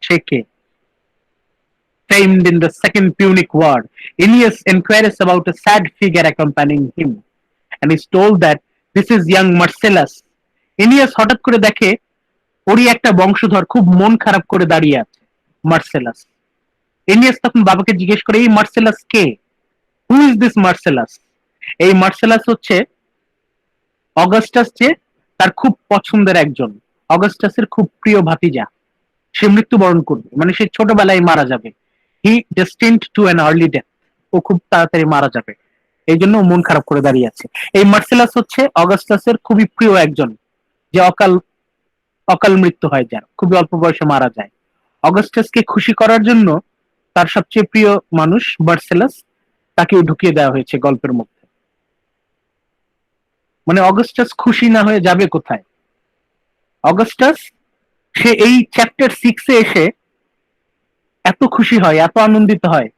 Say K? Famed in the Second Punic War, Aeneas inquires about a sad figure accompanying him, and is told that this is young Marcellus. Aeneas হঠাৎ করে দেখে ওরই একটা বংশধর খুব মন খারাপ করে দাঁড়িয়ে আছে, মার্সেলাস। এনিয়াস তখন বাবাকে জিজ্ঞেস করে, এই Marcellus K? Who is this Marcellus? এই মার্সেলাস হচ্ছে অগাস্টাস, যে তার খুব পছন্দের একজন, অগাস্টাসের খুব প্রিয় ভাতিজা। সে মৃত্যুবরণ করবে, মানে সে ছোটবেলায় মারা যাবে। হি ডেস্টিনড টু অ্যান আর্লি ডেথ, ও খুব তাড়াতাড়ি মারা যাবে, এই জন্য মন খারাপ করে দাঁড়িয়ে আছে। এই মার্সেলাস হচ্ছে অগাস্টাসের খুবই প্রিয় একজন, যে অকাল মৃত্যু হয়, যার খুবই অল্প বয়সে মারা যায়। অগাস্টাসকে খুশি করার জন্য তার সবচেয়ে প্রিয় মানুষ মার্সেলাস, তাকেও ঢুকিয়ে দেওয়া হয়েছে গল্পের মধ্যে। মানে অগাস্টাস খুশি না হয়ে যাবে কোথায়? অগাস্টাস সে এই চ্যাপ্টার 6-এ এসে এত খুশি হয়, এত আনন্দিত হয়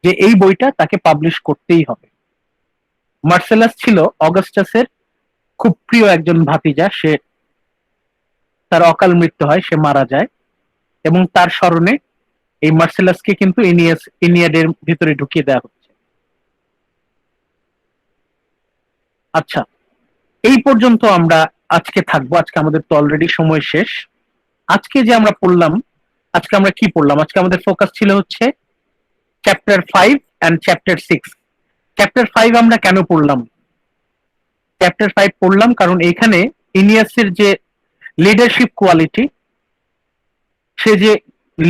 যে এই বইটা তাকে পাবলিশ করতেই হবে। মার্সেলাস ছিল অগাস্টাসের খুব প্রিয় একজন ভাতিজা, সে তার অকাল মৃত্যু হয়, সে মারা যায়, এবং তার স্মরণে এই মার্সেলাসকে কিন্তু ইনিয়াডের ভিতরে ঢুকিয়ে দেওয়া হচ্ছে। আচ্ছা, এই পর্যন্ত আমরা আজকে থাকবো। আজকে আমাদের তো অলরেডি সময় শেষ। আজকে যে আমরা পড়লাম, আজকে আমরা কি পড়লাম? আজকে আমাদের ফোকাস ছিল হচ্ছে চ্যাপ্টার 5 এন্ড চ্যাপ্টার 6। চ্যাপ্টার 5 আমরা কেন পড়লাম? চ্যাপ্টার 5 পড়লাম কারণ এখানে ইনিয়াসের যে লিডারশিপ কোয়ালিটি, সে যে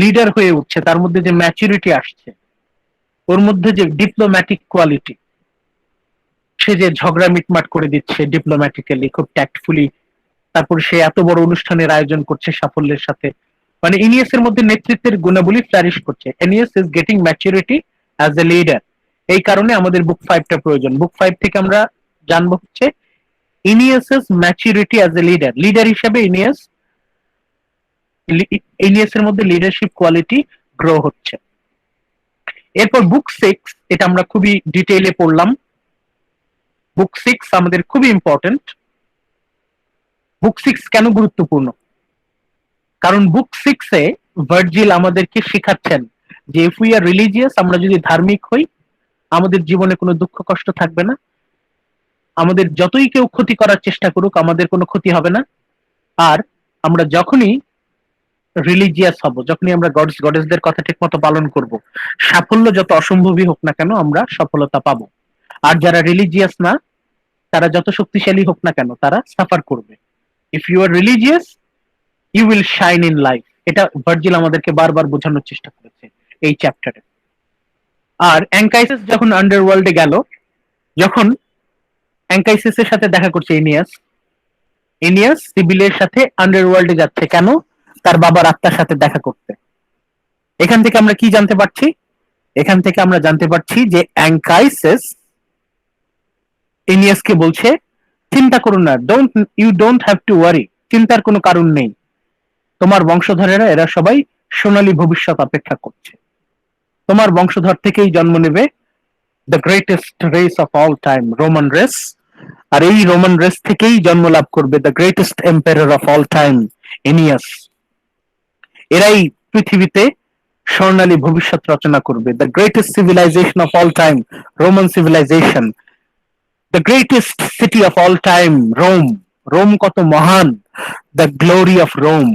লিডার হয়ে উঠছে, তার মধ্যে যে ম্যাচুরিটি আসছে, ওর মধ্যে যে ডিপ্লোম্যাটিক কোয়ালিটি, সে যে ঝগড়া মিটমাট করে দিচ্ছে ডিপ্লোম্যাটিক্যালি, খুব ট্যাক্টফুলি, তারপর সে এত বড় অনুষ্ঠানের আয়োজন করছে সাফল্যের সাথে। মানে ইনিয়াস এর মধ্যে নেতৃত্বের গুণাবলী ফ্লারিশ করছে। Aeneas is getting maturity as a leader. এই কারণে আমাদের বুক 5টা প্রয়োজন। বুক 5 থেকে আমরা জানবো হচ্ছে Aeneas maturity as a leader. Leader হিসেবে ইনিয়াসের মধ্যে লিডারশিপ কোয়ালিটি গ্রো হচ্ছে। এরপর বুক 6, এটা আমরা খুবই ডিটেইলে পড়লাম। বুক 6 আমাদের খুবই ইম্পর্টেন্ট। বুক 6 কেন গুরুত্বপূর্ণ? কারণ বুক 6 এ ভার্জিল আমাদেরকে শেখাচ্ছেন যে ইফ উই আর রিলিজিয়াস, আমরা যদি ধার্মিক হই, আমাদের জীবনে কোনো দুঃখ কষ্ট থাকবে না। আমাদের যতই কেউ ক্ষতি করার চেষ্টা করুক, আমাদের কোনো ক্ষতি হবে না। আর আমরা যখনই রিলিজিয়াস হব, যখনই আমরা গডেসদের কথা ঠিক মতো পালন করব, সাফল্য যত অসম্ভবই হোক না কেন, আমরা সফলতা পাবো। আর যারা রিলিজিয়াস না, তারা যত শক্তিশালী হোক না কেন, তারা সাফার করবে। If you are religious, you will shine in life. এটা ভার্জিল আমাদেরকে বারবার বোঝানোর চেষ্টা করেছে এই চ্যাপ্টারে। আর অ্যাঙ্কাইসিস যখন আন্ডারওয়ার্ল্ডে গেল, যখন অ্যাঙ্কাইসিসের সাথে দেখা করছে ইনিয়াস, ইনিয়াস সিবিলের সাথে আন্ডারওয়ার্ল্ডে যাচ্ছে কেন? তার বাবার আত্মার সাথে দেখা করতে। এখান থেকে আমরা কি জানতে পারছি? এখান থেকে আমরা জানতে পারছি যে অ্যাঙ্কাইসিস ইনিয়াসকে বলছে, চিন্তা করুন না, ডোন্ট হ্যাভ টু ওয়ারি, চিন্তার কোনো কারণ নেই। তোমার বংশধরেরা এরা সবাই সোনালী ভবিষ্যৎ অপেক্ষা করছে। তোমার বংশধর থেকেই জন্ম নেবে the greatest race of all time, Roman race. আর এই রোমান রেস থেকেই জন্ম লাভ করবে the greatest empire of all time, Aeneas. এরাই পৃথিবীতে স্বর্ণালী ভবিষ্যৎ রচনা করবে। The greatest civilization of all time, Roman civilization. The greatest city of all time, Rome. Rome কত মহান, the glory of Rome.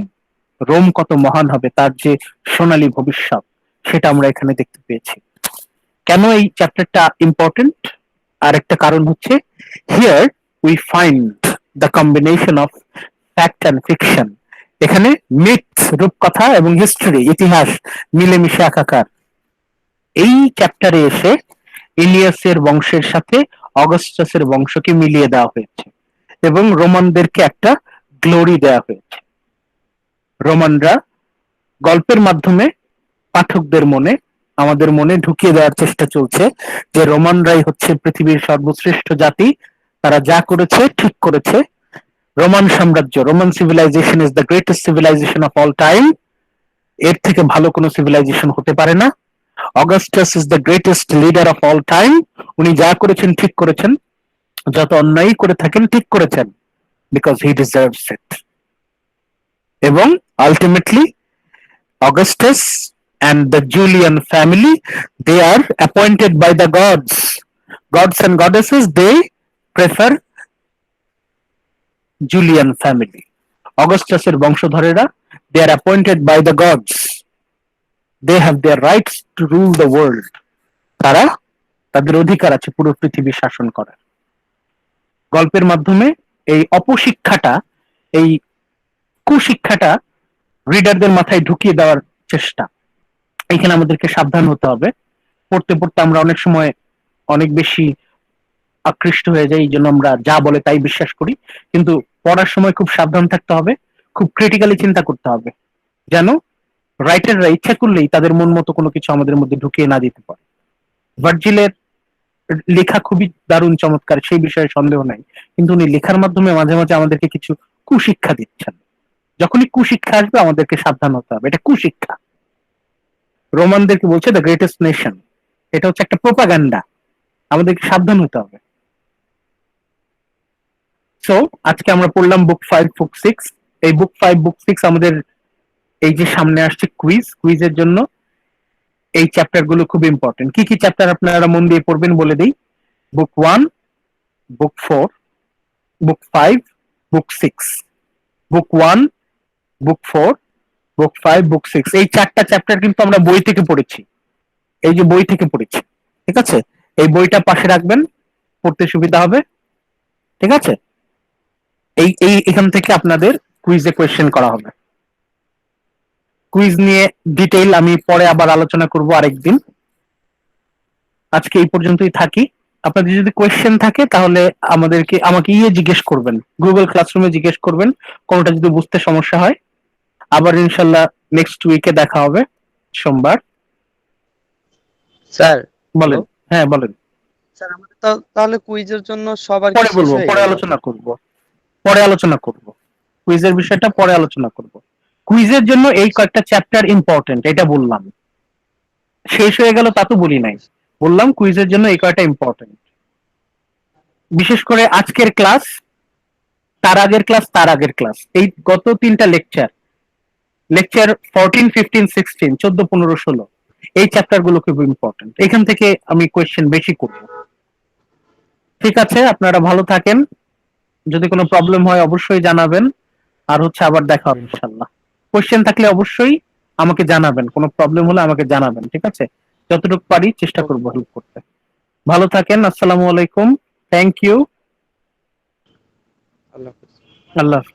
Rome কত মহান হবে, তার যে সোনালী ভবিষ্যৎ, সেটা আমরা এখানে দেখতে পেয়েছি। কেন এই চ্যাপ্টারটা ইম্পর্টেন্ট? আর একটা কারণ হচ্ছে, here we find the combination of fact and fiction. এখানে মিথ, রূপকথা, এবং হিস্ট্রি, ইতিহাস মিলেমিশে একাকার। এই চ্যাপ্টারে এসে ইলিয়াসের বংশের সাথে অগাস্টাসের বংশকে মিলিয়ে দেওয়া হয়েছে এবং রোমানদেরকে একটা গ্লোরি দেওয়া হয়েছে। রোমানরা গল্পের মাধ্যমে পাঠকদের মনে, আমাদের মনে ঢুকিয়ে দেওয়ার চেষ্টা চলছে যে রোমানরাই হচ্ছে পৃথিবীর সর্বশ্রেষ্ঠ জাতি, তারা যা করেছে ঠিক করেছে। রোমান সাম্রাজ্য, Roman civilisation is the greatest civilization of all time. এর থেকে ভালো কোনো সিভিলাইজেশন হতে পারে না। Augustus is the greatest leader of all time. উনি যা করেছেন ঠিক করেছেন, যত অন্যায় করে থাকেন ঠিক করেছেন, বিকজ হি ডিজার্ভস ইট। এবং ultimately Augustus and the Julian family, they are appointed by the gods. Gods and goddesses, they prefer Julian family. Augustusের বংশধরেরা, they are appointed by the gods. They have their rights to rule the world. তারা, তাদের অধিকার আছে পুরো পৃথিবী শাসন করার। গল্পের মাধ্যমে এই অপশিক্ষাটা, এই কুশিক্ষাটা রিডারদের মাথায় ঢুকিয়ে দেওয়ার চেষ্টা। এখানে আমাদেরকে সাবধান হতে হবে। পড়তে পড়তে আমরা অনেক সময় অনেক বেশি আকৃষ্ট হয়ে যাই, এই জন্য আমরা যা বলে তাই বিশ্বাস করি। কিন্তু পড়ার সময় খুব সাবধান থাকতে হবে, খুব ক্রিটিক্যালি চিন্তা করতে হবে, যেন রাইটাররা ইচ্ছা করলেই তাদের মন মতো কোনো কিছু আমাদের মধ্যে ঢুকিয়ে না দিতে পারে। ভার্জিলের লেখা খুবই দারুণ, চমৎকার, সেই বিষয়ে সন্দেহ নাই, কিন্তু উনি লেখার মাধ্যমে মাঝে মাঝে আমাদেরকে কিছু কুশিক্ষা দিচ্ছেন। যখনই কুশিক্ষা আসবে আমাদেরকে সাবধান হতে হবে, এটা কুশিক্ষা। রোমানদেরকে বলছে দ্য গ্রেটেস্ট নেশন, এটা হচ্ছে একটা প্রোপাগান্ডা, আমাদেরকে সাবধান হতে হবে। সো আজকে আমরা পড়লাম বুক 5 বুক 6। এই বুক 5 বুক 6 আমাদের এই যে সামনে আসছে কুইজের জন্য এই চ্যাপ্টার গুলো খুব ইম্পর্টেন্ট। কি কি চ্যাপ্টার আপনারা মন দিয়ে পড়বেন বলে দিই। বুক 1, বুক 4, বুক 5, বুক 6। বুক 1, বুক 4, বুক 5, বুক 6 এই চারটা চ্যাপ্টার কিন্তু আমরা বই থেকে পড়েছি। এই যে বই থেকে পড়েছি, ঠিক আছে? এই বইটা পাশে রাখবেন, পড়তে সুবিধা হবে, ঠিক আছে? এখান থেকে আপনাদের কুইজে কোয়েশ্চেন করা হবে। কুইজ নিয়ে ডিটেইল আমি পরে আবার আলোচনা করব আরেকদিন। আজকে এই পর্যন্তই থাকি। আপনাদের যদি কোয়েশ্চেন থাকে তাহলে আমাকে জিজ্ঞেস করবেন, গুগল ক্লাসরুমে জিজ্ঞেস করবেন, কোনোটা যদি বুঝতে সমস্যা হয়। আবার ইনশাল্লাহ নেক্সট উইকে দেখা হবে সোমবার। স্যার বলেন। হ্যাঁ বলেন। স্যার আমাদের তাহলে কুইজের জন্য সবার কি পরে শেষ বলবো, হয়ে পরে গেল? আলোচনা করব কুইজের বিষয়টা পরে আলোচনা করব। কুইজের জন্য এই কয়েকটা চ্যাপ্টার ইম্পর্টেন্ট, এটা বললাম। শেষ হয়ে গেল তা তো বলি নাই, বললাম কুইজের জন্য এই কয়টা ইম্পর্টেন্ট। বিশেষ করে আজকের ক্লাস, তার আগের ক্লাস, এই গত তিনটা লেকচার 14, 15, 16, 14, 15, 16 এই চ্যাপ্টার গুলো খুব ইম্পর্টেন্ট। এখান থেকে আমি কোয়েশ্চেন বেশি করব। ঠিক আছে, আপনারা ভালো থাকেন। যদি কোনো প্রবলেম হয় অবশ্যই জানাবেন। আর আবার দেখা হবে ইনশাল্লাহ। কোয়েশ্চেন থাকলে অবশ্যই আমাকে জানাবেন, কোনো প্রবলেম হলে আমাকে জানাবেন, ঠিক আছে? যতটুকু পারি চেষ্টা করবো হেল্প করতে। ভালো থাকেন। আসসালামু আলাইকুম। Thank you. আল্লাহ হাফেজ। আল্লাহ হাফেজ।